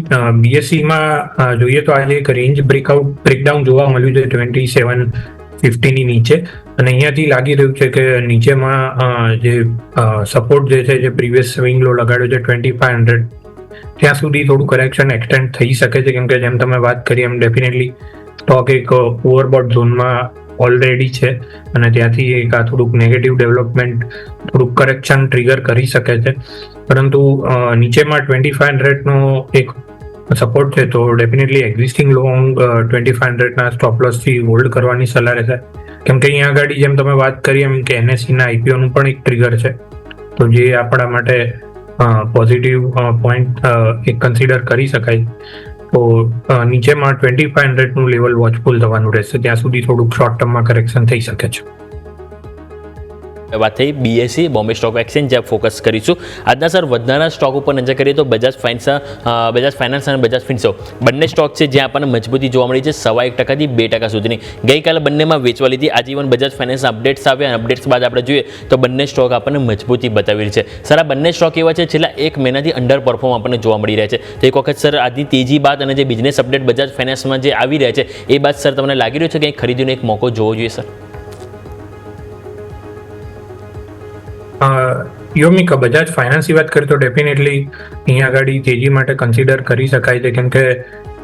બીએસસીમાં જોઈએ તો આજે એક રેન્જ બ્રેકડાઉન જોવા મળ્યું છે 2750ની નીચે, અને અહીંયાથી લાગી રહ્યું છે કે નીચેમાં જે સપોર્ટ જે છે, જે પ્રીવિયસ સ્વિંગ લો લગાડ્યો છે 2,500, ત્યાં સુધી થોડું કરેક્શન એક્સટેન્ડ થઈ શકે છે. કેમ કે જેમ તમે વાત કરી એમ ડેફિનેટલી સ્ટોક એક ઓવરબોટ ઝોનમાં ઓલરેડી છે, અને ત્યાંથી એક આ થોડુંક નેગેટિવ ડેવલપમેન્ટ થોડુંક કરેક્શન ટ્રિગર કરી શકે છે. પરંતુ નીચેમાં 2,500નો એક સપોર્ટ છે, તો ડેફિનેટલી એક્ઝિસ્ટિંગ લોંગ 2,500ના સ્ટોપ લોસથી હોલ્ડ કરવાની સલાહ રહેશે. કેમ કે અહીંયા આગળ જેમ તમે વાત કરી એમ કે એનએસસીના આઈપીઓનું પણ એક ટ્રિગર છે, તો જે આપણા માટે પોઝિટિવ પોઈન્ટ એક કન્સિડર કરી શકાય. તો નીચેમાં 2,500નું લેવલ વોચફુલ થવાનું રહેશે, ત્યાં સુધી થોડુંક શોર્ટ ટર્મમાં કરેક્શન થઈ શકે છે. વાત થઈ BSE બોમ્બે સ્ટોક એક્સચેન્જ, જ્યાં ફોકસ કરીશું. આજના સર વધનારા સ્ટોક ઉપર નજર કરીએ તો બજાજ ફાઇનાન્સ અને બજાજ ફિન્સો બંને સ્ટોક છે જ્યાં આપણને મજબૂતી જોવા મળી છે 1.5%થી 2% સુધીની. ગઈકાલે બંનેમાં વેચવા લીધી. આજે ઇવન બજાજ ફાઇનાન્સના અપડેટ્સ આવ્યા અને અપડેટ્સ બાદ આપણે જોઈએ તો બંને સ્ટોક આપણને મજબૂતી બતાવી રહી છે. સર આ બંને સ્ટોક એવા છે છેલ્લા એક મહિનાથી અંડર પરફોર્મ આપણને જોવા મળી રહ્યા છે. તો એક વખત સર આજની તેજી બાદ અને જે બિઝનેસ અપડેટ બજાજ ફાઇનાન્સમાં જે આવી રહ્યા છે એ બાદ સર તમને લાગી રહ્યું છે કે ખરીદીનો એક મોકો જોવો જોઈએ સર? યોમિક બજાજ ફાઇનાન્સની વાત કરીએ તો ડેફિનેટલી અહીંયા આગળ તેજી માટે કન્સિડર કરી શકાય છે, કેમ કે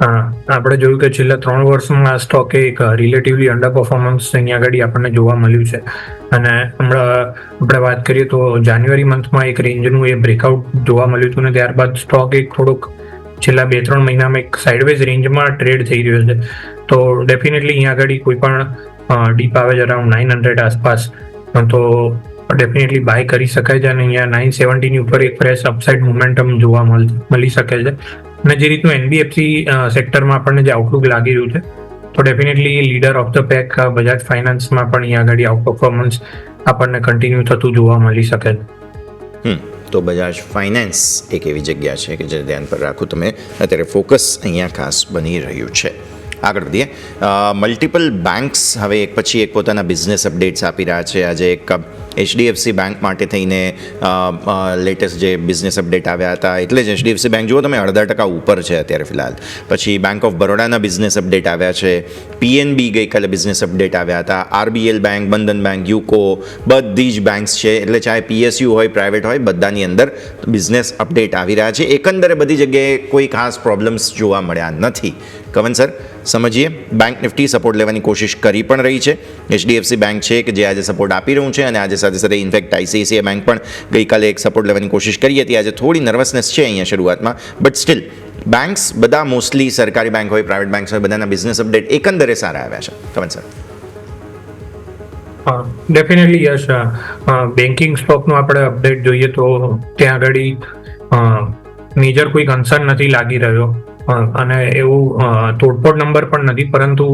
આપણે જોયું કે છેલ્લા 3 વર્ષમાં આ સ્ટોકે એક રિલેટિવલી અંડર પરફોર્મન્સ અહીંયા આગળ આપણને જોવા મળ્યું છે. અને હમણાં આપણે વાત કરીએ તો જાન્યુઆરી મંથમાં એક રેન્જનું એ બ્રેકઆઉટ જોવા મળ્યું હતું અને ત્યારબાદ સ્ટોક એક થોડુંક છેલ્લા 2-3 મહિનામાં એક સાઇડવેઝ રેન્જમાં ટ્રેડ થઈ રહ્યો છે. તો ડેફિનેટલી અહીંયા આગળ કોઈ પણ ડીપ આવે છે અરાઉન્ડ 900 આસપાસ, તો ડેફિનેટલી બાય કરી શકાય છે અને અહીંયા 970 ની ઉપર એક ફ્રેશ અપસાઇડ મોમેન્ટમ જોવા મળી શકે છે. અને જે રીતનું NBFC સેક્ટરમાં આપણને જે આઉટલુક લાગી રહ્યું છે તો definitely leader of the pack Bajaj ફાઇનાન્સમાં પણ અહીંયા આગળ આઉટ પરફોર્મન્સ આપણને કન્ટિન્યુ થતું જોવા મળી શકે છે. તો બજાજ ફાઇનાન્સ એક એવી જગ્યા છે કે જે ધ્યાન પર રાખવું તમે અત્યારે ફોકસ અહીંયા ખાસ બની રહ્યું છે. આગળ વધીએ. મલ્ટિપલ બેન્ક્સ હવે એક પછી એક પોતાના બિઝનેસ અપડેટ્સ આપી રહ્યા છે. આજે એક HDFC બેંક માટે થઈને લેટેસ્ટ જે બિઝનેસ અપડેટ આવ્યા હતા, એટલે જ HDFC બેંક જુઓ તમે 0.5% ઉપર છે અત્યારે ફિલહાલ. પછી બેંક ઓફ બરોડાના બિઝનેસ અપડેટ આવ્યા છે. PNB ગઈકાલે બિઝનેસ અપડેટ આવ્યા હતા. RBL બેંક, બંધન બેંક, યુકો બધી જ બેંક્સ છે, એટલે ચાહે PSU હોય, પ્રાઇવેટ હોય, બધાની અંદર બિઝનેસ અપડેટ આવી રહ્યા છે. એકંદરે બધી જગ્યાએ કોઈ ખાસ પ્રોબ્લેમ્સ જોવા મળ્યા નથી. કવન સર, સમજીએ. બેંક નિફ્ટી સપોર્ટ લેવાની કોશિશ કરી પણ રહી છે. HDFC બેંક છે કે જે આજે સપોર્ટ આપી રહ્યું છે અને આજે સાથે સાથે ઇનફેક્ટ ICICI બેંક પણ ગઈકાલે એક સપોર્ટ લેવાની કોશિશ કરી હતી. આજે થોડી નર્વસનેસ છે અહીંયા શરૂઆતમાં, બટ સ્ટીલ બેંક્સ બધા મોસ્ટલી સરકારી બેંક હોય, પ્રાઇવેટ બેંક્સ હોય, બધાના બિઝનેસ અપડેટ એકંદરે સારા આવ્યા છે. કવન સર. Definitely yes. બેન્કિંગ સ્ટોકનું આપણે અપડેટ જોઈએ તો ત્યાં આગળ મેજર કોઈ કન્સર્ન નથી લાગી રહ્યો અને એવું તોડફોડ નંબર પણ નથી, પરંતુ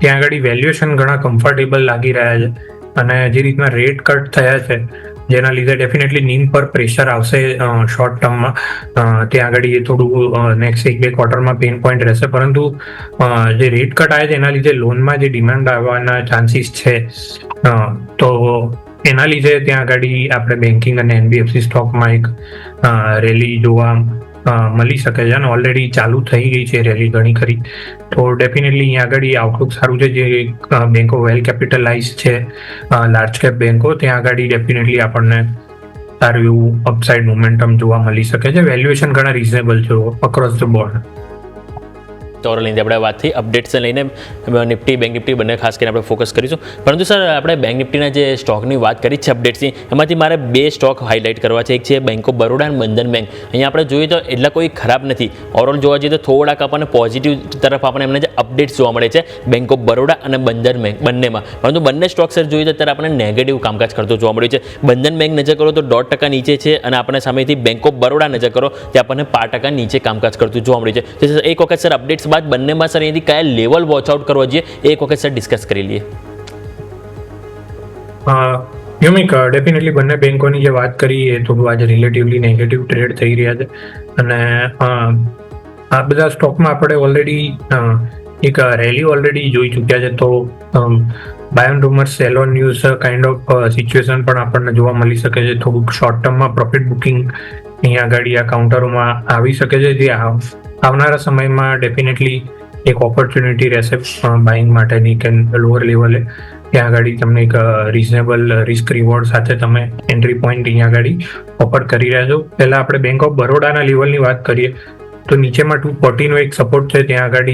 ત્યાં આગળ વેલ્યુએશન ઘણા કમ્ફર્ટેબલ લાગી રહ્યા છે. અને જે રીતના રેટ કટ થયા છે જેના લીધે ડેફિનેટલી નીમ પર પ્રેશર આવશે શોર્ટ ટર્મમાં. ત્યાં આગળ એ થોડું નેક્સ્ટ 1-2 ક્વાર્ટરમાં પેઇન પોઈન્ટ રહેશે, પરંતુ જે રેટ કટ આવ્યા છે એના લીધે લોનમાં જે ડિમાન્ડ આવવાના ચાન્સીસ છે, તો એના લીધે ત્યાં આગળ આપણે બેન્કિંગ અને NBFC સ્ટોકમાં એક રેલી જોવા મળી શકે છે અને ઓલરેડી ચાલુ થઈ ગઈ છે રેલી ઘણી ખરી. તો ડેફિનેટલી અહીંયા આગળ આઉટલુક સારું છે. જે બેંકો વેલ કેપિટલાઇઝ છે, લાર્જ કેપ બેંકો, ત્યાં આગળ ડેફિનેટલી આપણને સારું એવું અપસાઇડ મોમેન્ટમ જોવા મળી શકે છે. વેલ્યુએશન ઘણા રિઝનેબલ છે અક્રોસ ધ બોર્ડ. તો લઈને આપણે વાત થઈ અપડેટ્સ લઈને નિફ્ટી, બેંક નિફ્ટી બંને ખાસ કરીને આપણે ફોકસ કરીશું. પરંતુ સર આપણે બેંક નિફ્ટીના જે સ્ટોકની વાત કરી છે અપડેટ્સની, એમાંથી મારે 2 સ્ટોક હાઇલાઇટ કરવા છે. એક છે બેંક ઓફ બરોડા અને બંધન બેંક. અહીંયા આપણે જોઈએ તો એટલા કોઈ ખરાબ નથી. ઓવરઓલ જોવા જઈએ તો થોડાક આપણને પોઝિટિવ તરફ આપણને એમને જે અપડેટ્સ જોવા મળે છે બેંક ઓફ બરોડા અને બંધન બેંક બંનેમાં. પરંતુ બંને સ્ટોક સર જોઈએ તો અત્યારે આપણને નેગેટિવ કામકાજ કરતો જોવા મળ્યું છે. બંધન બેંક નજર કરો તો 1.5% નીચે છે અને આપણે સામેથી બેંક ઓફ બરોડા નજર કરો તે આપણને 5% નીચે કામકાજ કરતું જોવા મળ્યું છે. તો એક વખત સર અપડેટ્સ બાદ બંનેમાં સર અહીંથી કયા લેવલ વોચ આઉટ કરવા જોઈએ એ એક વખત સર ડિસ્કસ કરી લઈએ. યોમિક, ડેફિનેટલી બંને બેંકોની જે વાત કરી એ થોડું આજે રિલેટિવલી નેગેટિવ ટ્રેડ થઈ રહ્યા છે અને આ બધા સ્ટોકમાં આપણે ઓલરેડી એક રેલી ઓલરેડી જોઈ ચૂક્યા છે. તો buy on rumours, sell on news kind of situation પણ આપણને જોવા મળી શકે છે. થોડુંક શોર્ટ ટર્મમાં પ્રોફિટ બુકિંગ અહીંયા આગળ આ કાઉન્ટરોમાં આવી શકે છે, જે આવનારા સમયમાં ડેફિનેટલી એક ઓપોર્ચ્યુનિટી રહેશે બાઇંગ માટેની કે લોઅર લેવલે. ત્યાં આગળ તમને એક રિઝનેબલ રિસ્ક રિવોર્ડ સાથે તમે એન્ટ્રી પોઈન્ટ અહીંયા આગળ ઓફર કરી રહ્યા છો. પહેલાં આપણે બેંક ઓફ બરોડાના લેવલની વાત કરીએ તો નીચેમાં 240 નો એક સપોર્ટ છે. ત્યાં આગળ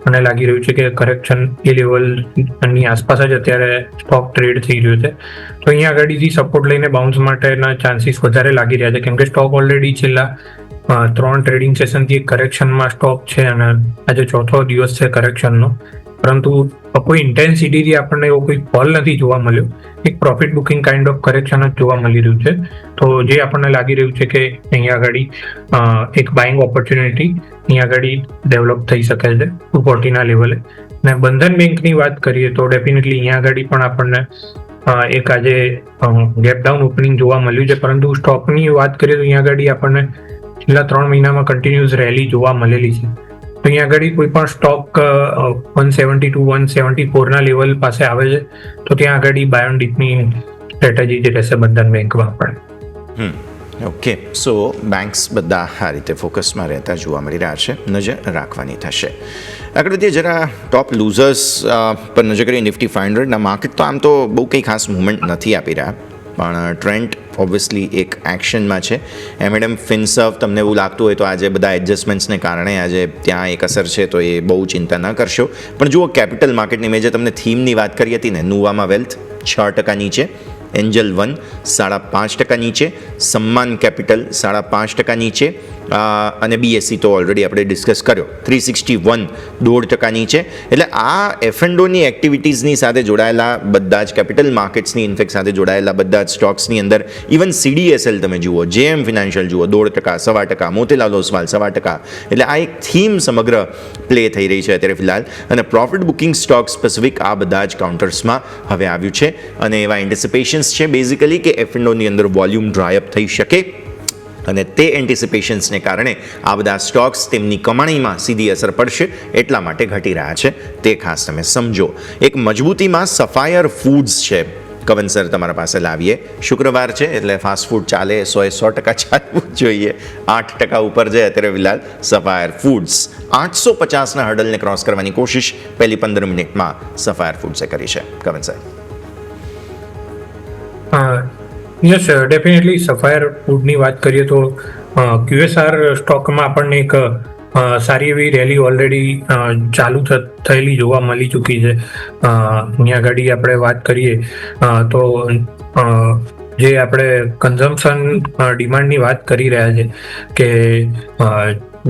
મને લાગી રહ્યું છે કે કરેક્શન એ લેવલની આસપાસ જ અત્યારે સ્ટોક ટ્રેડ થઈ રહ્યો છે. તો અહીંયા આગળથી સપોર્ટ લઈને બાઉન્સ માટેના ચાન્સીસ વધારે લાગી રહ્યા છે, કેમ કે સ્ટોક ઓલરેડી છેલ્લા 3 ટ્રેડિંગ સેશનથી એક કરેક્શનમાં સ્ટોક છે અને આજે 4થો દિવસ છે કરેક્શનનો. પરંતુ કોઈ ઇન્ટેન્સિટીથી આપણને એવો કોઈ ફોલ નથી જોવા મળ્યો. એક profit booking kind of correction જ જોવા મળી રહ્યું છે. તો જે આપણને લાગી રહ્યું છે કે અહીંયા આગળ એક બાઇંગ ઓપોર્ચ્યુનિટી અહીંયા આગળ ડેવલપ થઈ શકે છે 240 ના લેવલે. અને બંધન બેંકની વાત કરીએ તો ડેફિનેટલી અહીંયા આગળ પણ આપણને એક આજે ગેપ ડાઉન ઓપનિંગ જોવા મળ્યું છે, પરંતુ સ્ટોકની વાત કરીએ તો અહીંયા આગળ આપણને છેલ્લા 3 મહિનામાં કન્ટિન્યુઅસ રેલી જોવા મળેલી છે. તો અહીંયા આગળ કોઈ પણ સ્ટોક 172 174 ના લેવલ પાસે આવે છે તો ત્યાં આગળ બાય ઓન ડીપની સ્ટ્રેટેજી જે રહેશે બંધન બેંકમાં પણ. ઓકે, સો બેંક્સ બધા આ રીતે ફોકસમાં રહેતા જોવા મળી રહ્યા છે, નજર રાખવાની થશે. આગળ વધીએ જરા ટોપ લૂઝર્સ પર નજર કરીએ. નિફ્ટી 500ના માર્કેટ તો આમ તો બહુ કંઈ ખાસ મુવમેન્ટ નથી આપી રહ્યા, પણ ટ્રેન્ડ ઓબ્વિયસલી એક એક્શનમાં છે. એમએડએમ ફિનસર્વ તમને એવું લાગતું હોય તો આજે બધા એડજસ્ટમેન્ટ્સને કારણે આજે ત્યાં એક અસર છે, તો એ બહુ ચિંતા ન કરશો. પણ જુઓ કેપિટલ માર્કેટની મેં જે તમને થીમની વાત કરી હતી ને, નુવામા વેલ્થ 6% નીચે, એન્જલ 1 5.5% નીચે, સમ્માન કેપિટલ 5.5% નીચે, અને બીએસસી તો ઓલરેડી આપણે ડિસ્કસ કર્યો 361 1.5% નીચે. એટલે આ એફએન્ડોની એક્ટિવિટીઝની સાથે જોડાયેલા બધા જ કેપિટલ માર્કેટ્સની ઇન્ફેક્ટ સાથે જોડાયેલા બધા જ સ્ટોક્સની અંદર ઇવન સીડીએસએલ તમે જુઓ, જેએમ ફિનાન્શિયલ જુઓ 1.5%, 1.25%, મોતીલાલ ઓસવાલ 1.25%. એટલે આ એક થીમ સમગ્ર પ્લે થઈ રહી છે અત્યારે ફિલહાલ. અને પ્રોફિટ બુકિંગ સ્ટોક સ્પેસિફિક આ બધા જ કાઉન્ટર્સમાં હવે આવ્યું છે, અને એવા એન્ટિસિપેશન્સ છે બેઝિકલી કે એફએન્ડોની અંદર વોલ્યુમ ડ્રાયઅપ થઈ શકે, અને તે એન્ટિસિપેશન્સને કારણે આ બધા સ્ટોક્સ તેમની કમાણીમાં સીધી અસર પડશે એટલા માટે ઘટી રહ્યા છે, તે ખાસ તમે સમજો. એક મજબૂતીમાં સફાયર ફૂડ્સ છે. કવન સર તમારા પાસે લાવીએ. શુક્રવાર છે એટલે ફાસ્ટ ફૂડ ચાલે, 100% ચાલવું જ જોઈએ. 8% ઉપર છે અત્યારે ફિલહાલ સફાયર ફૂડ્સ. 850ના હર્ડલને ક્રોસ કરવાની કોશિશ પહેલી 15 મિનિટમાં સફાયર ફૂડ્સે કરી છે. કવન સર. યસ, ડેફિનેટલી સફાયર ફૂડની વાત કરીએ તો QSR સ્ટોકમાં આપણને એક સારી એવી રેલી ઓલરેડી ચાલુ થયેલી જોવા મળી ચૂકી છે. અહીંયા આગળ આપણે વાત કરીએ તો જે આપણે કન્ઝમ્પશન ડિમાન્ડની વાત કરી રહ્યા છે કે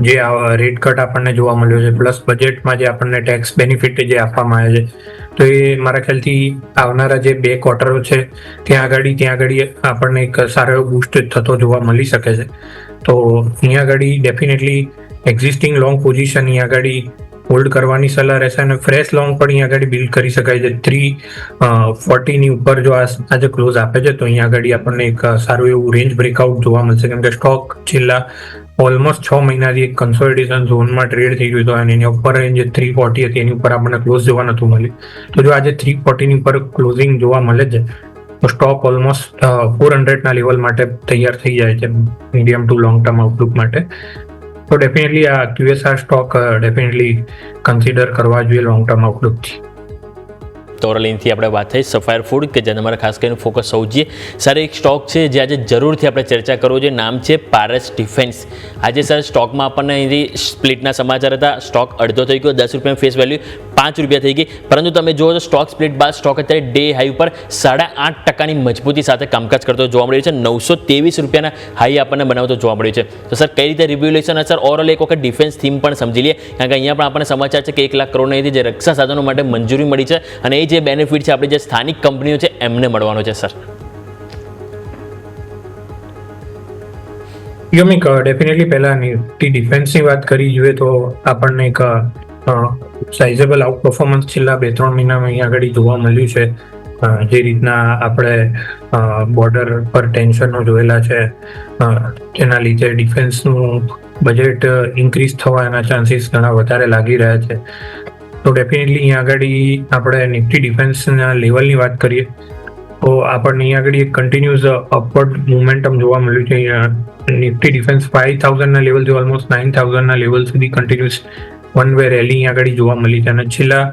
જે રેટ કટ આપણને જોવા મળ્યો છે, પ્લસ બજેટમાં જે આપણને ટેક્સ બેનિફિટ જે આપવામાં આવે છે, તો એ મારા ખ્યાલથી આવનારા જે 2 ક્વાર્ટરો છે ત્યાં આગળ આપણને એક સારો એવો બૂસ્ટ થતો જોવા મળી શકે છે. તો અહીંયા આગળ ડેફિનેટલી એક્ઝિસ્ટિંગ લોંગ પોઝિશન અહીંયા આગળ હોલ્ડ કરવાની સલાહ રહેશે, અને ફ્રેશ લોંગ પણ અહીંયા આગળ બિલ્ડ કરી શકાય છે. 340ની ઉપર જો આજે ક્લોઝ આપે છે તો અહીંયા આગળ આપણને એક સારું એવું રેન્જ બ્રેકઆઉટ જોવા મળશે, કેમ કે સ્ટોક છેલ્લા ઓલમોસ્ટ 6 મહિનાથી એક કન્સોલિડેશન ઝોનમાં ટ્રેડ થઈ રહ્યું હતું, અને એની ઉપર રેન્જ 340 હતી, એની ઉપર આપણને ક્લોઝ જોવા નહોતું મળ્યું. તો જો આજે 340ની ઉપર ક્લોઝિંગ જોવા મળે છે તો સ્ટોક ઓલમોસ્ટ 400ના લેવલ માટે તૈયાર થઈ જાય છે medium two long term Outlook માટે. તો ડેફિનેટલી આ QSR સ્ટોક ડેફિનેટલી કન્સિડર કરવા જોઈએ લોંગ ટર્મ આઉટલુકથી. તો ઓરલીનથી આપણે વાત થઈ સફાયર ફૂડ કે જેને અમારે ખાસ કરીને ફોકસ હોવું જોઈએ. સર એક સ્ટોક છે જે આજે જરૂરથી આપણે ચર્ચા કરવો જોઈએ, નામ છે પારસ ડિફેન્સ. આજે સર સ્ટોકમાં આપણને અહીંથી સ્પ્લિટના સમાચાર હતા, સ્ટોક અડધો થઈ ગયો, 10 રૂપિયાની ફેસ વેલ્યુ 5 રૂપિયા થઈ ગઈ, પરંતુ તમે જુઓ તો સ્ટોક સ્પ્લિટ બાદ સ્ટોક અત્યારે ડે હાઈ ઉપર 8.5%ની મજબૂતી સાથે કામકાજ કરતો જોવા મળ્યું છે. 923 રૂપિયાના હાઈ આપણને બનાવતો જોવા મળ્યું છે. તો સર કઈ રીતે રિવ્યુ લેશે, અને સર ઓવરઓલ એક વખત ડિફેન્સ થીમ પણ સમજી લઈએ, કારણ કે અહીંયા પણ આપણને સમાચાર છે કે 1 લાખ કરોડની જે રક્ષા સાધનો માટે મંજૂરી મળી છે, અને એ જે બેનિફિટ છે આપણી જે સ્થાનિક કંપનીઓ છે એમને મળવાનો છે. સર યમિક, ડેફિનેટલી પહેલા નિફ્ટી ડિફેન્સની વાત કરી જોઈએ તો આપણને એક સાઇઝેબલ આઉટ પરફોર્મન્સ છેલ્લા 2-3 મહિનામાં અહીંયા આગળ જોવા મળ્યું છે. જે રીતના આપણે બોર્ડર પર ટેન્શનો જોયેલા છે, તેના લીધે ડિફેન્સનું બજેટ ઇન્ક્રીઝ થવાના ચાન્સીસ ઘણા વધારે લાગી રહ્યા છે. તો ડેફિનેટલી અહીંયા આગળ આપણે નિફ્ટી ડિફેન્સના લેવલની વાત કરીએ તો આપણને અહીંયા આગળ એક કન્ટિન્યુઅસ અપવર્ડ મોમેન્ટમ જોવા મળ્યું છે. નિફ્ટી ડિફેન્સ 5000ના લેવલથી ઓલમોસ્ટ 9000ના લેવલ સુધી કન્ટિન્યુઅસ વન વે રેલી અહીંયા આગળ જોવા મળી છે, અને છેલ્લા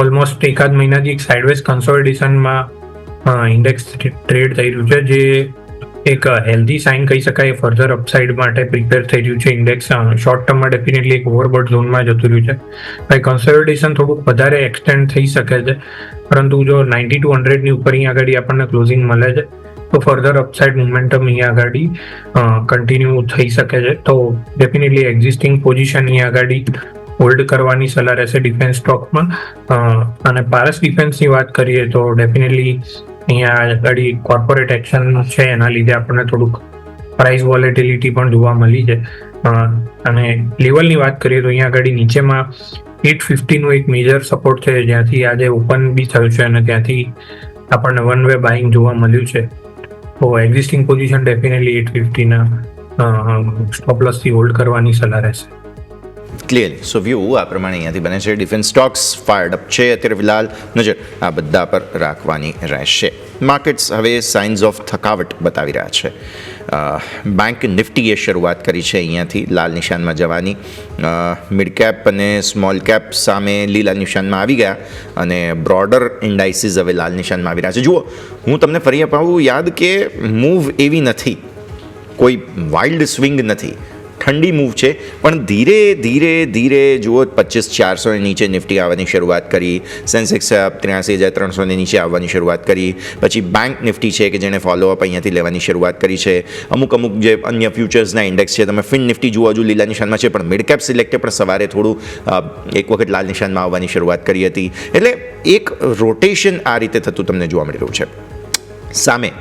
ઓલમોસ્ટ એકાદ મહિનાથી એક સાઇડવેઝ કન્સોલિડેશનમાં ઇન્ડેક્સ ટ્રેડ થઈ રહ્યું છે, જે એક હેલ્ધી સાઇન કહી શકાય. ફર્ધર અપસાઇડ માટે પ્રિપેર થઈ રહ્યું છે ઇન્ડેક્સ. શોર્ટ ટર્મમાં ડેફિનેટલી એક ઓવરબોટ ઝોનમાં જતું રહ્યું છે. ભાઈ કન્સોલિડેશન થોડુંક વધારે એક્સટેન્ડ થઈ શકે છે, પરંતુ જો 90 to 100ની ઉપર અહીંયા આગળ આપણને ક્લોઝિંગ મળે છે તો ફર્ધર અપસાઇડ મોમેન્ટમ અહીંયા આગળ કન્ટિન્યુ થઈ શકે છે. તો ડેફિનેટલી એક્ઝિસ્ટિંગ પોઝિશન અહીંયા આગળ હોલ્ડ કરવાની સલાહ રહેશે ડિફેન્સ સ્ટોકમાં. અને પારસ ડિફેન્સની વાત કરીએ તો ડેફિનેટલી અહીંયા આગળ કોર્પોરેટ એક્શન છે, એના લીધે આપણને થોડુંક પ્રાઇસ વોલેટિલિટી પણ જોવા મળી છે. અને લેવલની વાત કરીએ તો અહીંયા આગળ નીચેમાં 850નું એક મેજર સપોર્ટ છે, જ્યાંથી આજે ઓપન બી થયું છે, અને ત્યાંથી આપણને વન વે બાઇંગ જોવા મળ્યું છે. તો એક્ઝિસ્ટિંગ પોઝિશન ડેફિનેટલી 850ના સ્ટોપ લોસથી હોલ્ડ કરવાની સલાહ રહેશે. ક્લિયરલી સો વ્યૂ આ પ્રમાણે અહીંયાથી બને છે. ડિફેન્સ સ્ટોક્સ ફાયર્ડ અપ છે અત્યારે ફિલહાલ, નજર આ બધા પર રાખવાની રહેશે. માર્કેટ્સ હવે સાઇન્સ ઓફ થકાવટ બતાવી રહ્યા છે. બેંક નિફ્ટીએ શરૂઆત કરી છે અહીંયાથી લાલ નિશાનમાં જવાની. મિડ કેપ અને સ્મોલ કેપ સામે લીલા નિશાનમાં આવી ગયા અને બ્રોડર ઇન્ડાઇસીસ હવે લાલ નિશાનમાં આવી રહ્યા છે. જુઓ, હું તમને ફરી અપાવું યાદ કે મૂવ એવી નથી, કોઈ વાઇલ્ડ સ્વિંગ નથી, ઠંડી મૂવ છે, પણ ધીરે ધીરે ધીરે જુઓ 25,400 નીચે નિફ્ટી આવવાની શરૂઆત કરી, સેન્સેક્સ 83,300 નીચે આવવાની શરૂઆત કરી, પછી બેંક નિફ્ટી છે કે જેણે ફોલોઅપ અહીંયાથી લેવાની શરૂઆત કરી છે. અમુક જે અન્ય ફ્યુચર્સના ઇન્ડેક્સ છે, તમે ફિન નિફ્ટી જુઓ હજુ લીલા નિશાનમાં છે, પણ મિડ કેપ સિલેક્ટે પણ સવારે થોડું એક વખત લાલ નિશાનમાં આવવાની શરૂઆત કરી હતી. એટલે એક રોટેશન આ રીતે થતું તમને જોવા મળી રહ્યું છે. સામે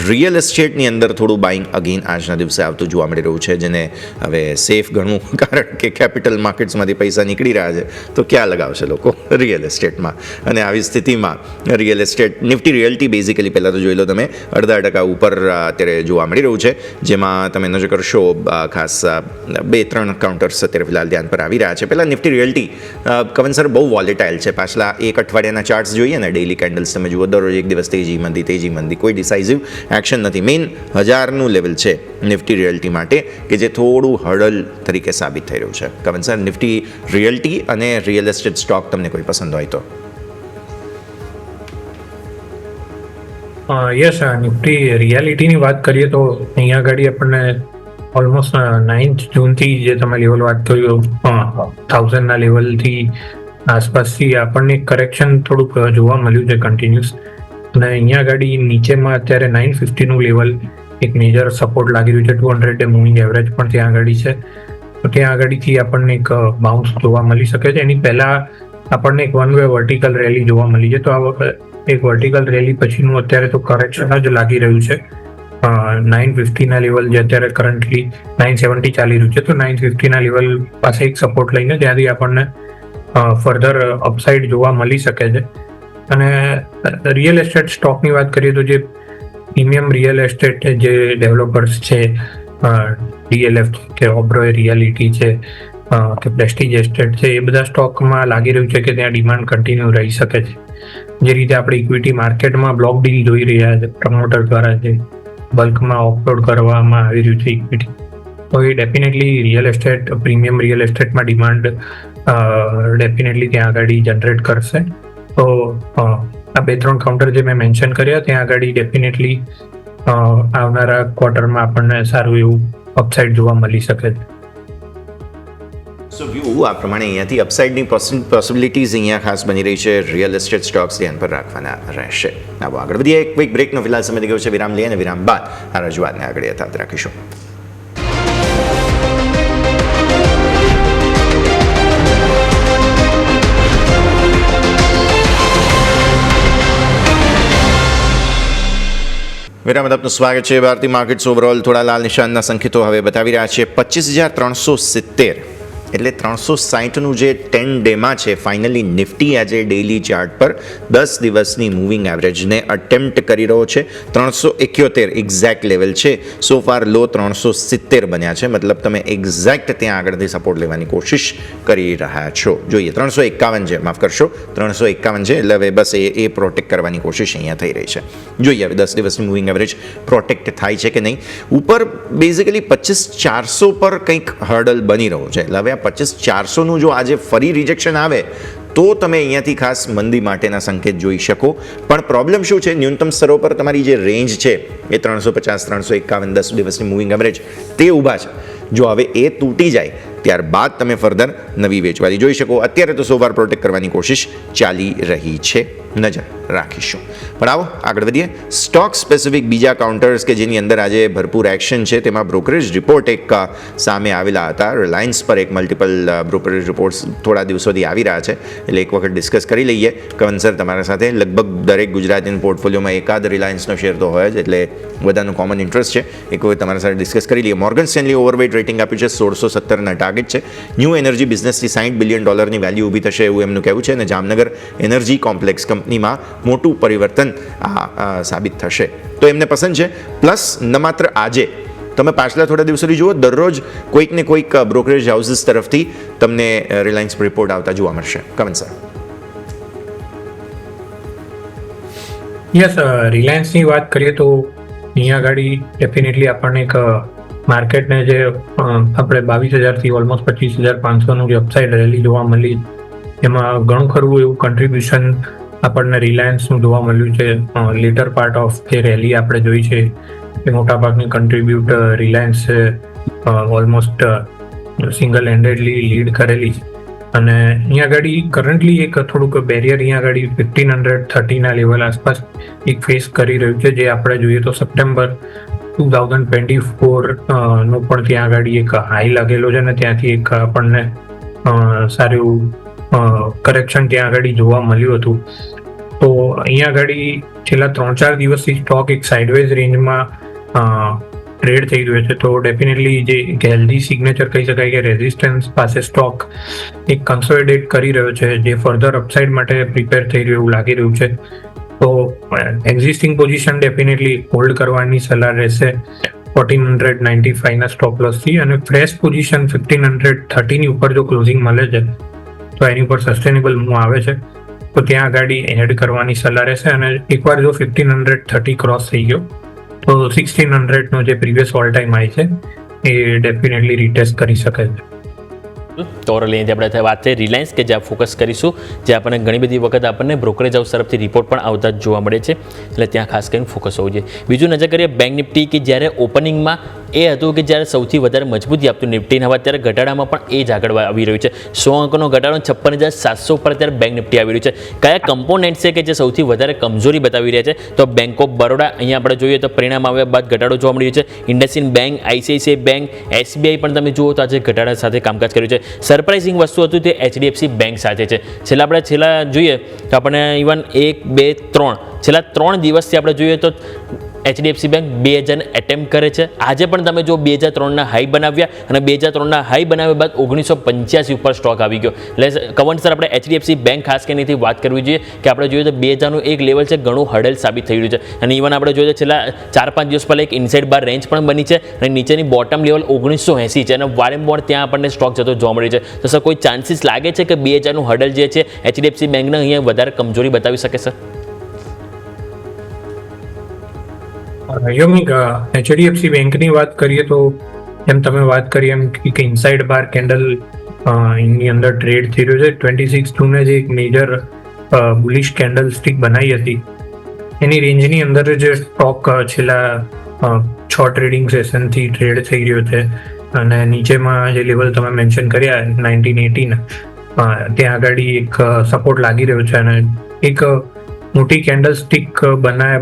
રિયલ એસ્ટેટની અંદર થોડું બાઇંગ અગેન આજના દિવસે આવતું જોવા મળી રહ્યું છે, જેને હવે સેફ ગણવું, કારણ કે કેપિટલ માર્કેટ્સમાંથી પૈસા નીકળી રહ્યા છે તો ક્યાં લગાવશે લોકો રિયલ એસ્ટેટમાં. અને આવી સ્થિતિમાં real estate Nifty realty basically પહેલાં તો જોઈ લો તમે 0.5% ઉપર અત્યારે જોવા મળી રહ્યું છે, જેમાં તમે નજર કરશો ખાસ 2-3 કાઉન્ટર્સ અત્યારે ફિલહાલ ધ્યાન પર આવી રહ્યા છે. પહેલાં નિફ્ટી રિયલ્ટી કવન સર બહુ વોલેટાઇલ છે. પાછલા એક અઠવાડિયાના ચાર્ટ્સ જોઈએ ને, ડેઇલી કેન્ડલ્સ તમે જુઓ, દરરોજ એક દિવસ તેજી મંદી, કોઈ ડિસાઇઝિવ એક્શન નથી. મેઇન 1000નું લેવલ છે નિફ્ટી રિયલ્ટી માટે, કે જે થોડું હર્ડલ તરીકે સાબિત થઈ રહ્યું છે. કવન સર, નિફ્ટી રિયલ્ટી અને રિયલ એસ્ટેટ સ્ટોક તમને કોઈ પસંદ હોય તો? યસ, નિફ્ટી રિયાલિટીની વાત કરીએ તો અહીંયા આગળ આપણને ઓલમોસ્ટ 9th જૂનથી જે તમે લેવલ વાત કર્યું 1000ના લેવલથી આસપાસથી આપણને કરેક્શન થોડુંક જોવા મળ્યું છે કન્ટિન્યુઅસ. અને અહીંયા આગળ નીચેમાં અત્યારે 950નું લેવલ એક મેજર સપોર્ટ લાગી રહ્યું છે. 200 મૂવિંગ એવરેજ પણ ત્યાં આગળ છે, તો ત્યાં આગળથી આપણને એક બાઉન્સ જોવા મળી શકે છે. એની પહેલાં આપણને એક વન વે વર્ટિકલ રેલી જોવા મળી છે, તો આ વખતે એક વર્ટિકલ રેલી પછીનું અત્યારે તો કરેક્શન જ લાગી રહ્યું છે. 950ના લેવલ જે અત્યારે કરન્ટલી 970 ચાલી રહ્યું છે, તો 950ના લેવલ પાસે એક સપોર્ટ લઈને ત્યાંથી આપણને ફર્ધર અપસાઇડ જોવા મળી શકે છે. અને રિયલ એસ્ટેટ સ્ટોકની વાત કરીએ તો જે પ્રીમિયમ રિયલ એસ્ટેટ જે ડેવલપર્સ છે, DLF કે ઓબ્રોય રિયાલિટી છે કે પ્રેસ્ટીજ એસ્ટેટ છે, એ બધા સ્ટોકમાં લાગી રહ્યું છે કે ત્યાં ડિમાન્ડ કન્ટિન્યુ રહી શકે છે. જે રીતે આપણે ઇક્વિટી માર્કેટમાં બ્લોક ડીલ જોઈ રહ્યા છે, પ્રમોટર દ્વારા જે બલ્કમાં ઓફલોડ કરવામાં આવી રહ્યું છે ઇક્વિટી, તો એ definitely real estate, premium real એસ્ટેટમાં ડિમાન્ડ ડેફિનેટલી ત્યાં આગળ જનરેટ કરશે. તો આ 2-3 કાઉન્ટર જે મેં મેન્શન કર્યા ત્યાં આગળ ડેફિનેટલી આવનારા ક્વાર્ટરમાં આપણને સારું એવું અપસાઇડ જોવા મળી શકે છે. સો વ્યૂ આ પ્રમાણે અહીંયાથી અપસાઇડની પોસિબિલિટીઝ અહીંયા ખાસ બની રહી છે. રિયલ એસ્ટેટ સ્ટોક્સ ધ્યાન પર રાખવાના રહેશે. આવો આગળ વધીએ. એક ક્વિક બ્રેકનો ફિલહાલ સમય થઈ ગયો છે, વિરામ લઈએ અને વિરામ બાદ આ રજૂઆતને આગળ યથાવત રાખીશું. વિરામ આપનું સ્વાગત છે. ભારતીય માર્કેટ્સ ઓવરઓલ થોડા લાલ નિશાનના સંકેતો હવે બતાવી રહ્યા છે. 25,370 એટલે 360નું જે 10 ડેમાં છે, ફાઇનલી નિફ્ટી આજે ડેઇલી ચાર્ટ પર 10 દિવસની મૂવિંગ એવરેજને અટેમ્પ્ટ કરી રહ્યો છે. 371 એક્ઝેક્ટ લેવલ છે. સો ફાર લો 370 બન્યા છે, મતલબ તમે એક્ઝેક્ટ ત્યાં આગળથી સપોર્ટ લેવાની કોશિશ કરી રહ્યા છો. જોઈએ 351 છે, માફ કરશો 351 છે, એટલે હવે બસ એ પ્રોટેક્ટ કરવાની કોશિશ અહીંયા થઈ રહી છે. જોઈએ હવે 10 દિવસની મૂવિંગ એવરેજ પ્રોટેક્ટ થાય છે કે નહીં. ઉપર બેઝિકલી 25,400 પર કંઈક હર્ડલ બની રહ્યો છે, એટલે હવે 25,400નું જો આજે ફરી રિજેક્શન આવે તો તમે અહીંયાથી ખાસ મંદી માટેના સંકેત જોઈ શકો. પણ પ્રોબ્લેમ શું છે, ન્યૂનતમ સ્તરો પર તમારી જે રેન્જ છે એ 350-351 10 દિવસની મૂવિંગ એવરેજ તે ઊભા છે. જો હવે એ તૂટી જાય ત્યારબાદ તમે ફર્ધર નવી વેચવાલી જોઈ શકો. અત્યારે તો સોવાર પ્રોટેક્ટ કરવાની કોશિશ ચાલી રહી છે, નજર રાખીશું. પણ આવો આગળ વધીએ. સ્ટોક સ્પેસિફિક બીજા કાઉન્ટર્સ કે જેની અંદર આજે ભરપૂર એક્શન છે, તેમાં બ્રોકરેજ રિપોર્ટ એક સામે આવેલા હતા. રિલાયન્સ પર એક મલ્ટિપલ બ્રોકરેજ રિપોર્ટ્સ થોડા દિવસોથી આવી રહ્યા છે, એટલે એક વખત ડિસ્કસ કરી લઈએ. કવન સર તમારા સાથે લગભગ દરેક ગુજરાતીના પોર્ટફોલિયોમાં એકાદ રિલાયન્સનો શેર તો હોય જ, એટલે બધાનું કોમન ઇન્ટરેસ્ટ છે. એક વખત તમારા સાથે ડિસ્કસ કરી લઈએ. મોર્ગન સ્ટેનલી ઓવરવેટ રેટિંગ આપ્યું છે, 1617ના ટાર્ગેટ છે. ન્યૂ એનર્જી બિઝનેસથી $60 બિલિયન વેલ્યુ ઊભી થશે એવું એમનું કહેવું છે. અને જામનગર એનર્જી કોમ્પ્લેક્સ કંપનીમાં મોટું પરિવર્તન સાબિત થશે. તો એમને પસંદ છે. પ્લસ ન માત્ર આજે, તમે પાછલા થોડા દિવસોથી જુઓ, દરરોજ કોઈક ને કોઈક બ્રોકરેજ હાઉસીસ તરફથી તમને રિલાયન્સ રિપોર્ટ આવતા જોવા મળશે. Come on sir. યસ, રિલાયન્સની વાત કરીએ તો અહીંયા આગળ ડેફિનેટલી આપણને એક માર્કેટને જે આપણે 22,000થી ઓલમોસ્ટ 25,500નું જે અપસાઇડ રેલી જોવા મળી, એમાં ઘણું ખરું એવું કન્ટ્રીબ્યુશન આપણને રિલાયન્સનું જોવા મળ્યું છે. લેટર પાર્ટ ઓફ જે રેલી આપણે જોઈ છે એ મોટાભાગની contribute Reliance almost single હેન્ડેડલી lead કરેલી છે. અને અહીંયા આગળ કરન્ટલી એક થોડુંક બેરિયર અહીંયા આગળ 1,530ના લેવલ આસપાસ એક ફેસ કરી રહ્યું છે, જે આપણે જોઈએ તો સપ્ટેમ્બર 2024 નો પણ ત્યાં આગળ એક હાઈ લાગેલો છે અને ત્યાંથી એક આપણને સારું કરેક્શન ત્યાં આગળ જોવા મળ્યું હતું. તો અહીંયા આગળ છેલ્લા 3-4 દિવસથી સ્ટોક એક સાઇડવેઝ રેન્જમાં ટ્રેડ થઈ રહ્યો છે. તો ડેફિનેટલી જે એક હેલ્ધી સિગ્નેચર કહી શકાય કે રેઝિસ્ટન્સ પાસે સ્ટોક એક કન્સોલિડેટ કરી રહ્યો છે, જે ફર્ધર અપસાઇડ માટે પ્રિપેર થઈ રહ્યું એવું લાગી રહ્યું છે. તો એક્ઝિસ્ટિંગ પોઝિશન ડેફિનેટલી હોલ્ડ કરવાની સલાહ રહેશે 1,495ના સ્ટોપ લોસથી, અને ફ્રેશ પોઝિશન 1,530ની ઉપર જો ક્લોઝિંગ મળે છે તો એની ઉપર સસ્ટેનેબલ મૂવ આવે છે તો ત્યાં આગળ એડ કરવાની સલાહ રહેશે. અને એકવાર જો 1,530 ક્રોસ થઈ ગયો તો 1,600નો જે પ્રીવિયસ ઓલ ટાઈમ હાઈ છે એ ડેફિનેટલી રીટેસ્ટ કરી શકે છે. તો ઓવરઓલ આપણે વાત થઈ રિલાયન્સ, કે જ્યાં ફોકસ કરીશું, જે આપણને ઘણી બધી વખત આપણને બ્રોકરેજ હાઉસ તરફથી રિપોર્ટ પણ આવતા જ જોવા મળે છે, એટલે ત્યાં ખાસ કરીને ફોકસ હોવું જોઈએ. બીજું નજર કરીએ બેંક નિફ્ટી, કે જ્યારે ઓપનિંગમાં એ હતું કે જ્યારે સૌથી વધારે મજબૂતી આપતું નિફ્ટીને, હવે અત્યારે ઘટાડામાં પણ એ જ આગળ આવી રહ્યું છે. 100 અંકનો ઘટાડો 56,700 પર અત્યારે બેંક નિફ્ટી આવી રહ્યું છે. કયા કમ્પોનેન્ટ છે કે જે સૌથી વધારે કમજોરી બતાવી રહ્યા છે? તો બેંક ઓફ બરોડા, અહીંયા આપણે જોઈએ તો પરિણામ આવ્યા બાદ ઘટાડો જોવા મળી રહ્યો છે. IndusInd bank, ICICI bank, SBI પણ તમે જુઓ તો આજે ઘટાડા સાથે કામકાજ કર્યું છે. સરપ્રાઇઝિંગ વસ્તુ હતું તે HDFC બેંક સાથે છે. છેલ્લા જોઈએ તો આપણને ઇવન 1, 2, 3 છેલ્લા 3 દિવસથી આપણે જોઈએ તો HDFC બેંક 2,000 એટેમ્પ કરે છે. આજે પણ તમે જો 2,003ના હાઈ બનાવ્યા, અને 2,003ના હાઈ બનાવ્યા બાદ 1985 ઉપર સ્ટોક આવી ગયો. એટલે કવન સર, આપણે HDFC બેંક ખાસ કરીને એથી વાત કરવી જોઈએ કે આપણે જોઈએ તો 2,000નું એક લેવલ છે, ઘણું હર્ડલ સાબિત થઈ રહ્યું છે. અને ઇવન આપણે જોઈએ તો છેલ્લા 4-5 દિવસ પહેલાં એક ઇનસાઇડ બાર રેન્જ પણ બની છે, અને નીચેની બોટમ લેવલ 1980 છે, અને વારંવાર ત્યાં આપણને સ્ટોક જતો જોવા મળી છે. તો સર, કોઈ ચાન્સીસ લાગે છે કે 2,000નું હર્ડલ જે છે HDFC બેંકને અહીંયા વધારે કમજોરી બતાવી શકે સર? યોમિક, HDFC બેંકની વાત કરીએ તો એમ તમે વાત કરી એમ કે ઇનસાઇડ બાર કેન્ડલ એની અંદર ટ્રેડ થઈ રહ્યો છે. 26 જૂને જે એક મેજર બુલિશ કેન્ડલ સ્ટિક બનાવી હતી એની રેન્જની અંદર જે સ્ટોક છેલ્લા 6 ટ્રેડિંગ સેશનથી ટ્રેડ થઈ રહ્યો છે. અને નીચેમાં જે લેવલ તમે મેન્શન કર્યા 1918, ત્યાં આગળ એક સપોર્ટ લાગી રહ્યો છે. અને એક મોટી candle stick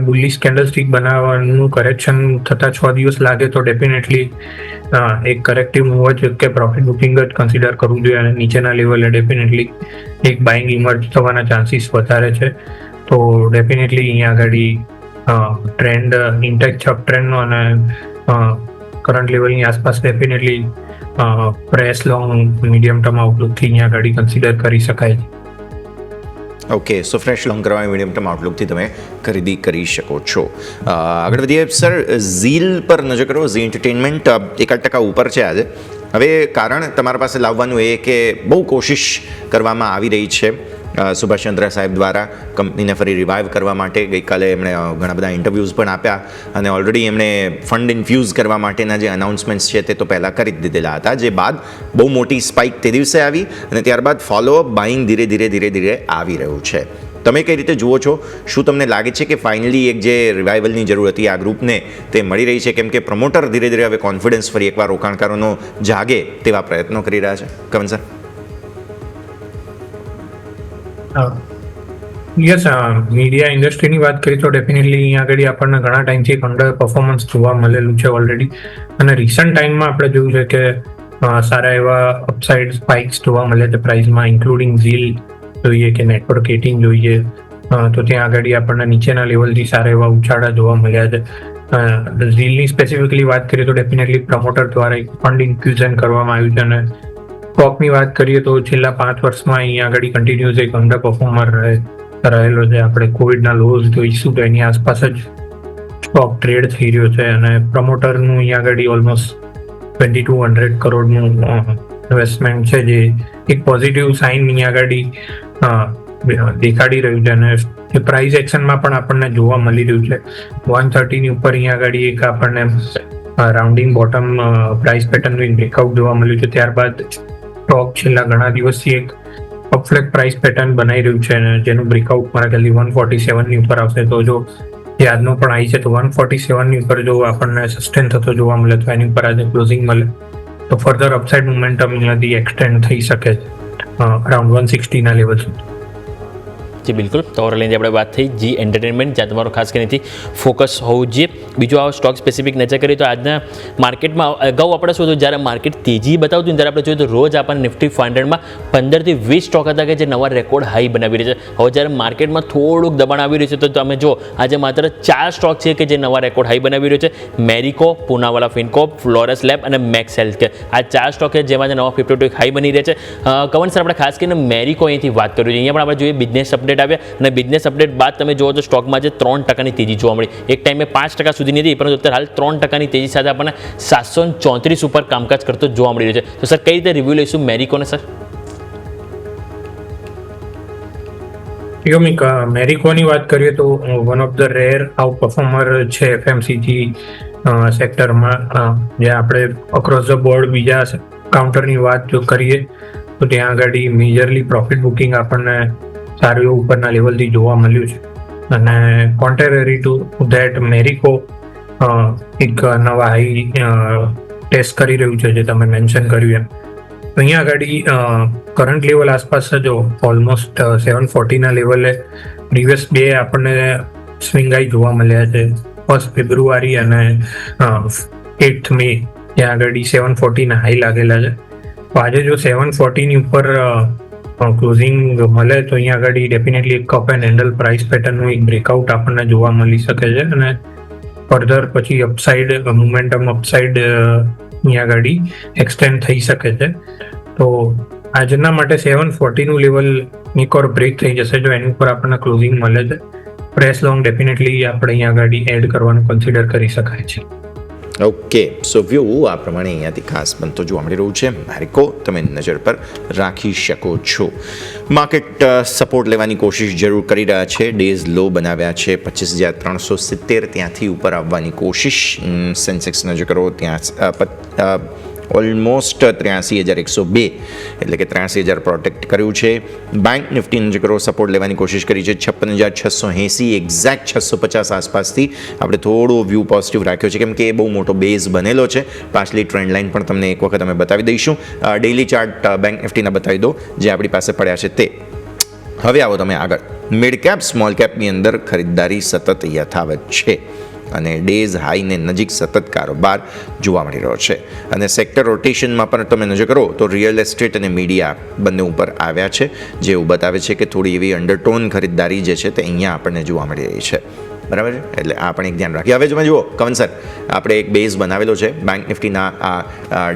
bullish candle stick બનાવવાનું કરેક્શન થતા 6 દિવસ લાગે તો ડેફિનેટલી એક કરેક્ટિવ મૂવ જ કે પ્રોફિટ બુકિંગ જ કન્સિડર કરવું જોઈએ. અને નીચેના લેવલે ડેફિનેટલી એક બાઇંગ ઇમર્જ થવાના ચાન્સીસ વધારે છે. તો ડેફિનેટલી અહીંયા આગળ ટ્રેન્ડ ઇન્ટેક છે અપ ટ્રેન્ડનો, અને કરંટ લેવલની આસપાસ definitely press long medium term આઉટલુકથી અહીંયા આગળ કન્સિડર કરી શકાય છે. ઓકે, સો ફ્રેશ લોંગ કરવા મીડિયમ ટર્મ આઉટલુકથી તમે ખરીદી કરી શકો છો. આગળ વધીએ સર, ઝીલ પર નજર કરો. ઝી એન્ટરટેનમેન્ટ 1% ઉપર છે આજે. હવે કારણ તમારા પાસે લાવવાનું એ કે બહુ કોશિશ કરવામાં આવી રહી છે સુભાષચંદ્ર સાહેબ દ્વારા કંપનીને ફરી રિવાઇવ કરવા માટે. ગઈકાલે એમણે ઘણા બધા ઇન્ટરવ્યૂઝ પણ આપ્યા, અને ઓલરેડી એમણે ફંડ ઇન્ફ્યુઝ કરવા માટેના જે અનાઉન્સમેન્ટ્સ છે તે તો પહેલાં કરી જ દીધેલા હતા, જે બાદ બહુ મોટી સ્પાઇક તે દિવસે આવી, અને ત્યારબાદ ફોલોઅપ બાઇંગ ધીરે ધીરે આવી રહ્યું છે. તમે કઈ રીતે જુઓ છો? શું તમને લાગે છે કે ફાઇનલી એક જે રિવાઇવલની જરૂર હતી આ ગ્રુપને તે મળી રહી છે? કેમ કે પ્રમોટર ધીરે ધીરે હવે કોન્ફિડન્સ ફરી એકવાર રોકાણકારોનો જાગે તેવા પ્રયત્નો કરી રહ્યા છે. Come on sir. યસ, મીડિયા ઇન્ડસ્ટ્રીની વાત કરીએ તો ડેફિનેટલી અહીંયા આગળ આપણને ઘણા ટાઈમથી એક અંડર પરફોર્મન્સ જોવા મળેલું છે ઓલરેડી. અને રિસન્ટ ટાઈમમાં આપણે જોયું છે કે સારા એવા અપસાઇડ સ્પાઇક્સ જોવા મળે છે પ્રાઇસમાં, ઇન્ક્લુડિંગ ઝીલ જોઈએ કે નેટવર્ક 18 જોઈએ તો ત્યાં આગળ આપણને નીચેના લેવલથી સારા એવા ઉછાળા જોવા મળ્યા છે. ઝીલની સ્પેસિફિકલી વાત કરીએ તો ડેફિનેટલી પ્રમોટર દ્વારા એક ફંડ ઇન્ફ્યુઝન કરવામાં આવ્યું છે. અને સ્ટોકની વાત કરીએ તો છેલ્લા 5 વર્ષમાં અહીંયા આગળ કન્ટિન્યુઅસ એક અંડર પરફોર્મર રહે રહેલો છે. આપણે કોવિડના લોઝ જોઈશું તો એની આસપાસ જ સ્ટોક ટ્રેડ થઈ રહ્યો છે અને પ્રમોટરનું અહીંયા આગળ ઓલમોસ્ટ 2200 કરોડનું ઇન્વેસ્ટમેન્ટ છે, જે એક પોઝિટિવ સાઇન અહીંયા આગળ દેખાડી રહ્યું છે અને એ પ્રાઇસ એક્શનમાં પણ આપણને જોવા મળી રહ્યું છે. 130 ની ઉપર અહીંયા આગળ એક આપણને રાઉન્ડિંગ બોટમ પ્રાઇસ પેટર્નનું બ્રેકઆઉટ જોવા મળ્યું છે. ત્યારબાદ સ્ટોક છેલ્લા ઘણા દિવસથી એક અપફ્લેટ પ્રાઇસ પેટર્ન બનાવી રહ્યું છે અને જેનું બ્રેકઆઉટ મારા ખ્યાલથી 147 ની ઉપર આવશે. તો જો જે આજનો પણ આવી છે તો 147 ની ઉપર જો આપણને સસ્ટેન થતો જોવા મળે તો એની ઉપર આજે ક્લોઝિંગ મળે તો ફર્ધર અપસાઇડ મોમેન્ટમ અહીંયાથી એક્સટેન્ડ થઈ શકે છે અરાઉન્ડ 160 ના લેવલ સુધી. જી બિલકુલ. તો ઓવરઓલની આપણે વાત થઈ જી એન્ટરટેનમેન્ટ, જ્યાં તમારો ખાસ કરીને ફોકસ હોવું જોઈએ. બીજું આ સ્ટોક સ્પેસિફિક નજર કરીએ તો આજના માર્કેટમાં અગાઉ આપણે શું હતું, જ્યારે માર્કેટ તેજી બતાવતું ને ત્યારે આપણે જોઈએ તો રોજ આપણને નિફ્ટી 500માં 15 થી 20 સ્ટોક હતા કે જે નવા રેકોર્ડ હાઈ બનાવી રહ્યા છે. હવે જ્યારે માર્કેટમાં થોડુંક દબાણ આવી રહ્યું છે તો તમે જો આજે માત્ર 4 સ્ટોક છે કે જે નવા રેકોર્ડ હાઈ બનાવી રહ્યો છે. મેરિકો, પૂનાવાલા ફિનકોપ, ફ્લોરસ લેબ અને મેક્સ હેલ્થકેર, આ 4 સ્ટોક છે જેમાં નવા 52 હાઈ બની રહ્યા છે. કવન સર, આપણે ખાસ કરીને મેરિકો અહીંથી વાત કરીએ. અહીંયા પણ આપણે જોઈએ બિઝનેસ અપડેટ આવ્યા અને બિઝનેસ અપડેટ બાદ તમે જુઓ તો સ્ટોકમાં જે 3% તેજી જોવા મળી. એક ટાઈમે 5% સુધી નથી, પરંતુ અત્યારે હાલ 3% તેજી સાથે આપણને 734 ઉપર કામકાજ કરતો જોવા મળી રહ્યો છે. તો સર, કઈ રીતે રિવ્યુ લઈશું મેરિકોને સર? યોમિક, મેરિકોની વાત કરીએ તો one of the rare out performer છે એફએમસીજી સેક્ટરમાં. જે આપણે અક્રોસ ધ બોર્ડ બીજા કાઉન્ટરની વાત જો કરીએ તો ત્યાં આગળ મેજરલી પ્રોફિટ બુકિંગ આપણને સારું એવું ઉપરના લેવલથી જોવા મળ્યું છે અને કોન્ટ્રેરી ટુ ધેટ મેરિકો એક નવા હાઈ ટેસ્ટ કરી રહ્યું છે જે તમે મેન્શન કર્યું એમ. તો અહીંયા આગળ કરંટ લેવલ આસપાસ જો ઓલમોસ્ટ 740 ના લેવલે પ્રીવિયસ બે આપણને સ્વિંગ હાઈ જોવા મળ્યા છે, 1 ફેબ્રુઆરી અને 8 મે. ત્યાં આગળ 740 ના હાઈ લાગેલા છે. તો આજે જો 740 ની ઉપર ક્લોઝિંગ મળે તો અહીંયા આગળ ડેફિનેટલી એક કપ એન્ડ હેન્ડલ પ્રાઇસ પેટર્નનું એક બ્રેકઆઉટ આપણને જોવા મળી શકે છે અને ફર્ધર પછી અપસાઇડ મોમેન્ટમ અપસાઇડ અહીંયા આગળ એક્સટેન્ડ થઈ શકે છે. તો આજના માટે 740 નું લેવલ એકવાર બ્રેક થઈ જશે જો એની ઉપર આપણને ક્લોઝિંગ મળે છે. પ્રેસ લોંગ ડેફિનેટલી આપણે અહીંયા આગળ એડ કરવાનું કન્સિડર કરી શકાય છે. ઓકે, સો વ્યૂ આ પ્રમાણે અહીંયાથી ખાસ બનતો જોવા મળી રહ્યું છે. મેરિકો તમે નજર પર રાખી શકો છો. માર્કેટ સપોર્ટ લેવાની કોશિશ જરૂર કરી રહ્યા છે. ડેઝ લો બનાવ્યા છે 25,370, ત્યાંથી ઉપર આવવાની કોશિશ. સેન્સેક્સ નજર કરો ત્યાં ઓલમોસ્ટ 83,102 એટલે કે 83,000 પ્રોટેક્ટ કર્યું છે. બેંક નિફ્ટી નજર કરો, સપોર્ટ લેવાની કોશિશ કરી છે 56,680, એક્ઝેક્ટ 650 આસપાસથી આપણે થોડો વ્યૂ પોઝિટિવ રાખ્યો છે કેમ કે એ બહુ મોટો બેઝ બનેલો છે. પાછલી ટ્રેન્ડ લાઇન પણ તમને એક વખત અમે બતાવી દઈશું. ડેઇલી ચાર્ટ બેંક નિફ્ટીના બતાવી દો જે આપણી પાસે પડ્યા છે તે. હવે આવો તમે આગળ. મિડ કેપ સ્મોલ કેપની અંદર ખરીદદારી સતત યથાવત છે અને ડેઝ હાઈને નજીક સતત કારોબાર જોવા મળી રહ્યો છે. અને સેક્ટર રોટેશનમાં પણ તમે નજર કરો તો રિયલ એસ્ટેટ અને મીડિયા બંને ઉપર આવ્યા છે, જે એવું બતાવે છે કે થોડી એવી અંડરટોન ખરીદદારી જે છે તે અહીંયા આપણને જોવા મળી રહી છે. બરાબર છે, એટલે આ પણ એક ધ્યાન રાખીએ. હવે તમે જુઓ કવન સર, આપણે એક બેઝ બનાવેલો છે બેંક નિફ્ટીના આ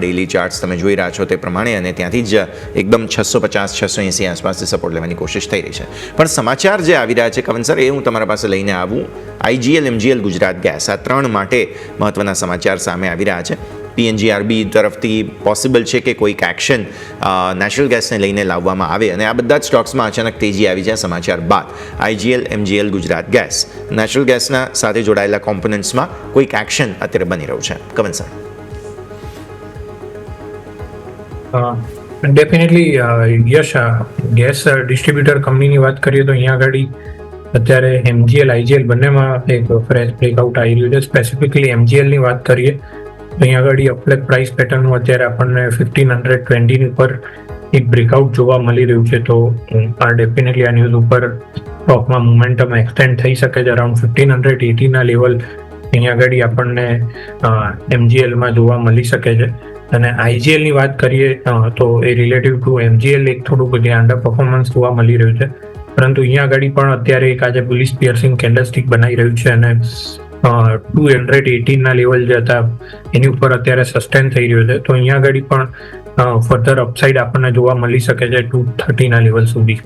ડેઇલી ચાર્ટ્સ તમે જોઈ રહ્યા છો તે પ્રમાણે, અને ત્યાંથી જ એકદમ 650-680 આસપાસથી સપોર્ટ લેવાની કોશિશ થઈ રહી છે. પણ સમાચાર જે આવી રહ્યા છે કવન સર, એ હું તમારા પાસે લઈને આવું. IGL, MGL, ગુજરાત ગેસ, આ 3 માટે મહત્વના સમાચાર સામે આવી રહ્યા છે. PNGRB તરફથી પોસિબલ છે કે કોઈક એક્શન નેચરલ ગેસને લઈને લાવવામાં આવે અને આ બધા જ સ્ટોક્સમાં અચાનક તેજી આવી જાય સમાચાર બાદ. IGL, MGL, Gujarat gas, natural ગેસના સાથે જોડાયેલા કોમ્પોનન્ટ્સમાં કોઈક એક્શન અત્યારે બની રહ્યું છે. કવન સર. ડેફિનેટલી યશ, ગેસ ડિસ્ટ્રીબ્યુટર કંપનીની વાત કરીએ તો અહીંયા આગળ અત્યારે MGL, IGL બંનેમાં એક ફ્રેશ બ્રેકઆઉટ આવી રહ્યું છે. સ્પેસિફિકલી MGLની વાત કરીએ તો અહીંયા આગળ અપલેક પ્રાઇસ પેટર્નનું અત્યારે આપણને 1520 ઉપર એક બ્રેકઆઉટ જોવા મળી રહ્યું છે. તો આ ડેફિનેટલી આ ન્યૂઝ ઉપર સ્ટોકમાં મોમેન્ટમ એક્સટેન્ડ થઈ શકે છે. અરાઉન્ડ 1580 ના લેવલ અહીંયા આગળ આપણને MGLમાં જોવા મળી શકે છે. અને IGLની વાત કરીએ તો એ રિલેટિવ ટુ MGL એક થોડુંક જે અંડર પરફોર્મન્સ જોવા મળી રહ્યું છે, પરંતુ અહીંયા આગળ પણ અત્યારે એક આજે બુલિશ પિયર્સિંગ કેન્ડલસ્ટિક બનાવી રહ્યું છે અને 218 ના લેવલ જે હતા એની ઉપર અત્યારે સસ્ટેન થઈ રહ્યો છે. તો અહીંયા આગળ પણ ફર્ધર અપસાઇડ આપણને જોવા મળી શકે છે 230 ના લેવલ સુધી.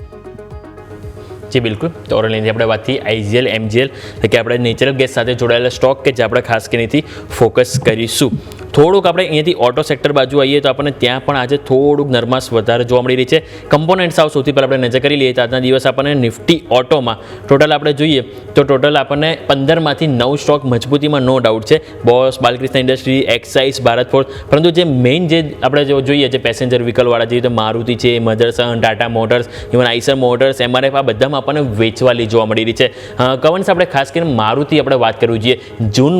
જી બિલકુલ. તો ઓરલીની આપણે વાત થઈ IGL MGL એટલે કે આપણે નેચરલ ગેસ સાથે જોડાયેલા સ્ટોક કે જે આપણે ખાસ કરીને ફોકસ કરીશું. થોડુંક આપણે અહીંયાથી ઓટો સેક્ટર બાજુ આવીએ તો આપણને ત્યાં પણ આજે થોડુંક નરમાશ વધારે જોવા મળી રહી છે. કમ્પોનન્ટ્સ આવ સૌથી પહેલાં આપણે નજર કરી લઈએ તો આજના દિવસ આપણને નિફ્ટી ઓટોમાં ટોટલ આપણે જોઈએ તો ટોટલ આપણને 15માંથી 9 સ્ટોક મજબૂતીમાં નો ડાઉટ છે. Bosch, Balkrishna industry, Exide, Bharat forge. પરંતુ જે મેઇન જે આપણે જો જોઈએ જે પેસેન્જર વ્હીકલવાળા જોઈએ તો મારુતિ છે, Motherson, Tata motors, even Eicher motors, MRF આ બધામાં આપણને વેચવાલી જોવા મળી રહી છે. કવન્સ આપણે ખાસ કરીને મારુતિ આપણે વાત કરવી જોઈએ. જૂન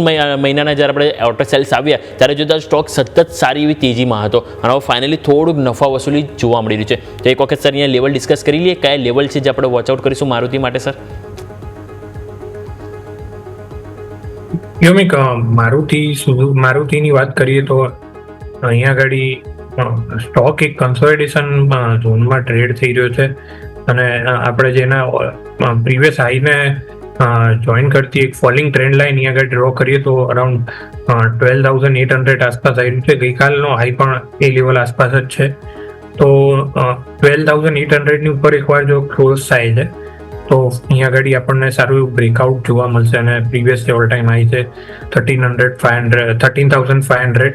મહિનાના જ્યારે આપણે ઓટો સેલ્સ આવ્યા ત્યારે જોતા સ્ટોક સતત સારી એવી તેજીમાં હતો અને હવે ફાઇનલી થોડુંક નફા વસૂલી જોવા મળી રહ્યું છે. તો એક વખત સર અહીંયા લેવલ ડિસ્કસ કરી લઈએ કયા લેવલ છે જે આપણે વોચઆઉટ કરીશું મારુતિ માટે સર? યોમિક, મારુતિની વાત કરીએ તો અહીંયા આગળ સ્ટોક એક કન્સોલિડેશન ઝોનમાં ટ્રેડ થઈ રહ્યો છે અને આપણે જેના પ્રીવિયસ હાઈને જોઈન કરતી એક ફોલિંગ ટ્રેન્ડ લાઈન અહીંયા આગળ ડ્રો કરીએ તો અરાઉન્ડ 12,800 આસપાસ આવ્યું છે. ગઈકાલનો હાઈ પણ એ લેવલ આસપાસ જ છે. તો 12,800 ની ઉપર એકવાર જો ક્લોઝ થાય છે તો અહીંયા આગળ આપણને સારું એવું બ્રેકઆઉટ જોવા મળશે અને પ્રીવિયસ જે ઓલ ટાઈમ હાઈ છે 13,500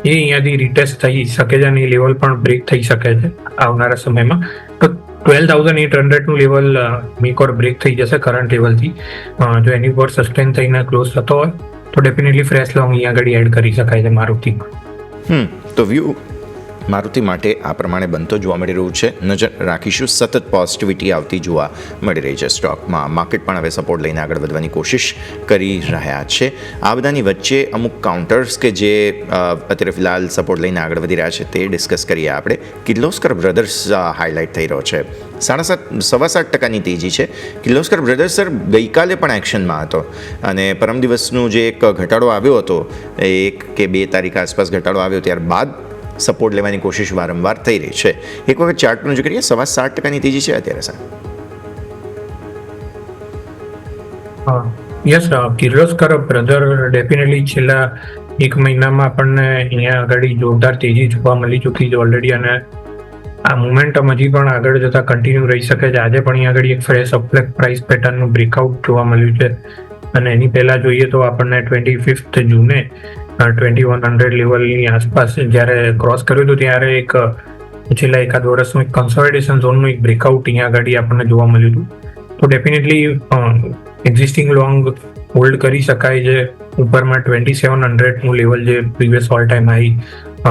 એ અહીંયાથી રિટેસ્ટ થઈ શકે છે અને એ લેવલ પણ બ્રેક થઈ શકે છે આવનારા સમયમાં. તો 12,800 નું લેવલ મેક ઓર બ્રેક થઈ જશે કરંટ લેવલથી. જો એની ઉપર સસ્ટેન થઈને ક્લોઝ થતો હોય તો ડેફિનેટલી ફ્રેશ લોંગ અહીંયા આગળ એડ કરી શકાય છે મારુતિમાં. તો વ્યૂ મારુતિ માટે આ પ્રમાણે બનતો જોવા મળી રહ્યું છે. નજર રાખીશું, સતત પોઝિટિવિટી આવતી જોવા મળી રહી છે સ્ટોકમાં. માર્કેટ પણ હવે સપોર્ટ લઈને આગળ વધવાની કોશિશ કરી રહ્યા છે. આ બધાની વચ્ચે અમુક કાઉન્ટર્સ કે જે અત્યારે ફિલહાલ સપોર્ટ લઈને આગળ વધી રહ્યા છે તે ડિસ્કસ કરીએ આપણે. કિર્લોસ્કર બ્રધર્સ હાઇલાઇટ થઈ રહ્યો છે. 7.25% તેજી છે. કિર્લોસ્કર બ્રધર્સ સર ગઈકાલે પણ એક્શનમાં હતો અને પરમ દિવસનું જે એક ઘટાડો આવ્યો હતો 1 કે 2 તારીખ આસપાસ ઘટાડો આવ્યો ત્યારબાદ સપોર્ટ લેવાની કોશિશ વારંવાર થઈ રહી છે. એક વખત ચાર્ટનું જો કરીએ 7.25% તેજી છે અત્યારે sir. Yes, Kirloskar brother definitely છેલ્લા એક મહિનામાં આપણને અહીંયા આગળ જોરદાર તેજી જોવા મળી ચૂકી છે ઓલરેડી અને આ મોમેન્ટમ હજી પણ આગળ જતા કન્ટિન્યુ રહી શકે છે. આજે પણ અહીંયા આગળ એક ફ્રેશ અપલેક પ્રાઇસ પેટર્નનું બ્રેકઆઉટ જોવા મળ્યું છે અને એની પહેલાં જોઈએ તો આપણને 25 જૂને 2100 લેવલની આસપાસ જ્યારે ક્રોસ કર્યું હતું ત્યારે એક છેલ્લા એકાદ વર્ષનું એક કન્સોલિડેશન ઝોનનું એક બ્રેકઆઉટ અહીંયા આગળ આપણને જોવા મળ્યું હતું. તો ડેફિનેટલી એક્ઝિસ્ટિંગ લોંગ હોલ્ડ કરી શકાય છે. ઉપરમાં 2700નું લેવલ જે previous all time high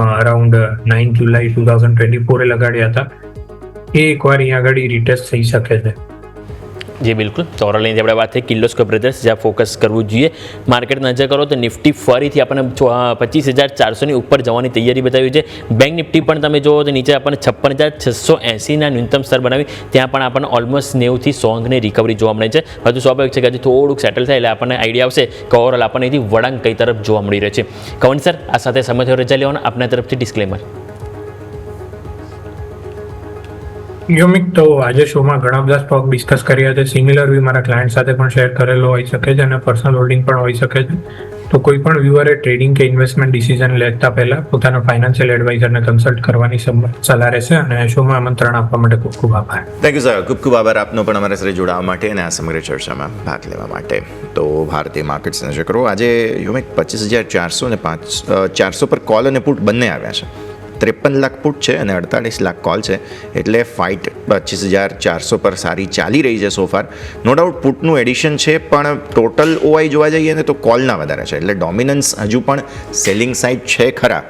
around 9 જુલાઈ 2024 લગાડ્યા હતા એ એકવાર અહીંયા આગળ રિટેસ્ટ થઈ શકે છે. જી બિલકુલ. તો ઓરલીની આપણે વાત થઈ કિર્લોસ્કર બ્રધર્સ જ્યાં ફોકસ કરવું જોઈએ. માર્કેટ નજર કરો તો નિફ્ટી ફરીથી આપણને 25,400ની ઉપર જવાની તૈયારી બતાવી છે. બેંક નિફ્ટી પણ તમે જુઓ તો નીચે આપણને 56,680ના ન્યૂનતમ સ્તર બનાવી ત્યાં પણ આપણને ઓલમોસ્ટ 90થી 100ની રિકવરી જોવા મળે છે. હજુ સ્વાભાવિક છે કે હજી થોડુંક સેટલ થાય એટલે આપણને આઈડિયા આવશે કે ઓવરઓલ આપણને અહીંથી વળાંક કઈ તરફ જોવા મળી રહ્યો છે. કવન સર, આ સાથે સમય થયો રજા લેવાનો આપના તરફથી ડિસ્ક્લેમર. યોમિક, તો આજે શોમાં ઘણા બધા સ્ટોક ડિસ્કસ કર્યા છે. સિમિલર વ્યૂ મારા ક્લાયન્ટ સાથે પણ શેર કરેલો હોઈ શકે છે અને પર્સનલ હોલ્ડિંગ પણ હોઈ શકે છે. તો કોઈ પણ વ્યુઅરે ટ્રેડિંગ કે ઇન્વેસ્ટમેન્ટ ડિસિઝન લેતા પહેલા પોતાના ફાઇનાન્શિયલ એડવાઇઝરને કન્સલ્ટ કરવાની સલાહ રહેશે અને શોમાં આમંત્રણ આપવા માટે ખૂબ ખૂબ આભાર. Thank you sir. ખૂબ ખૂબ આભાર આપનો પણ અમારા સાથે જોડાવા માટે અને આ સમગ્ર ચર્ચામાં ભાગ લેવા માટે. તો ભારતીય માર્કેટ્સ નજર કરો. આજે યોમિક 25,400 અને 400 પર કોલ અને પુટ બંને આવ્યા છે. 53 લાખ પુટ છે અને 48 લાખ કોલ છે એટલે ફાઇટ 25,400 પર સારી ચાલી રહી છે સોફાર. નો ડાઉટ પુટનું એડિશન છે પણ ટોટલ ઓઆઈ જોવા જઈએ ને તો કોલના વધારે છે એટલે ડોમિનન્સ હજુ પણ સેલિંગ સાઇડ છે ખરા.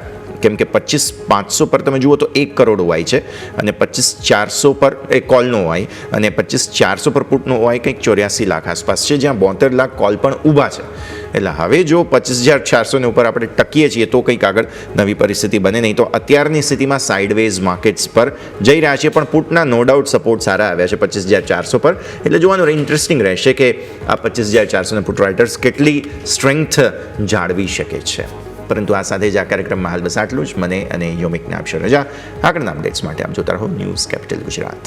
કેમ કે 25,500 પર તમે જુઓ તો 1 કરોડ ઓઆઈ છે અને 25,400 પર એ કોલનો ઓઆઈ અને 25,400 પર પુટનો ઓઆઈ કંઈક 84 લાખ આસપાસ છે જ્યાં 72 લાખ કોલ પણ ઊભા છે. એટલે હવે જો 25,400 ઉપર આપણે ટકીએ છીએ તો કંઈક આગળ નવી પરિસ્થિતિ બને નહીં તો અત્યારની સ્થિતિમાં સાઇડવેઝ માર્કેટ્સ પર જઈ રહ્યા છે પણ પુટના નો ડાઉટ સપોર્ટ સારા આવ્યા છે 25,400 પર. એટલે જોવાનું ઇન્ટરેસ્ટિંગ રહેશે કે આ 25,400 પુટ રાઇટર્સ કેટલી સ્ટ્રેન્થ જાળવી શકે છે. પરંતુ આ સાથે જ આ કાર્યક્રમમાં હાલ બસ આટલું જ. મને અને યોમિકને આપશો રજા. આગળના અપડેટ્સ માટે આપ જોતા રહો ન્યૂઝ કેપિટલ ગુજરાત.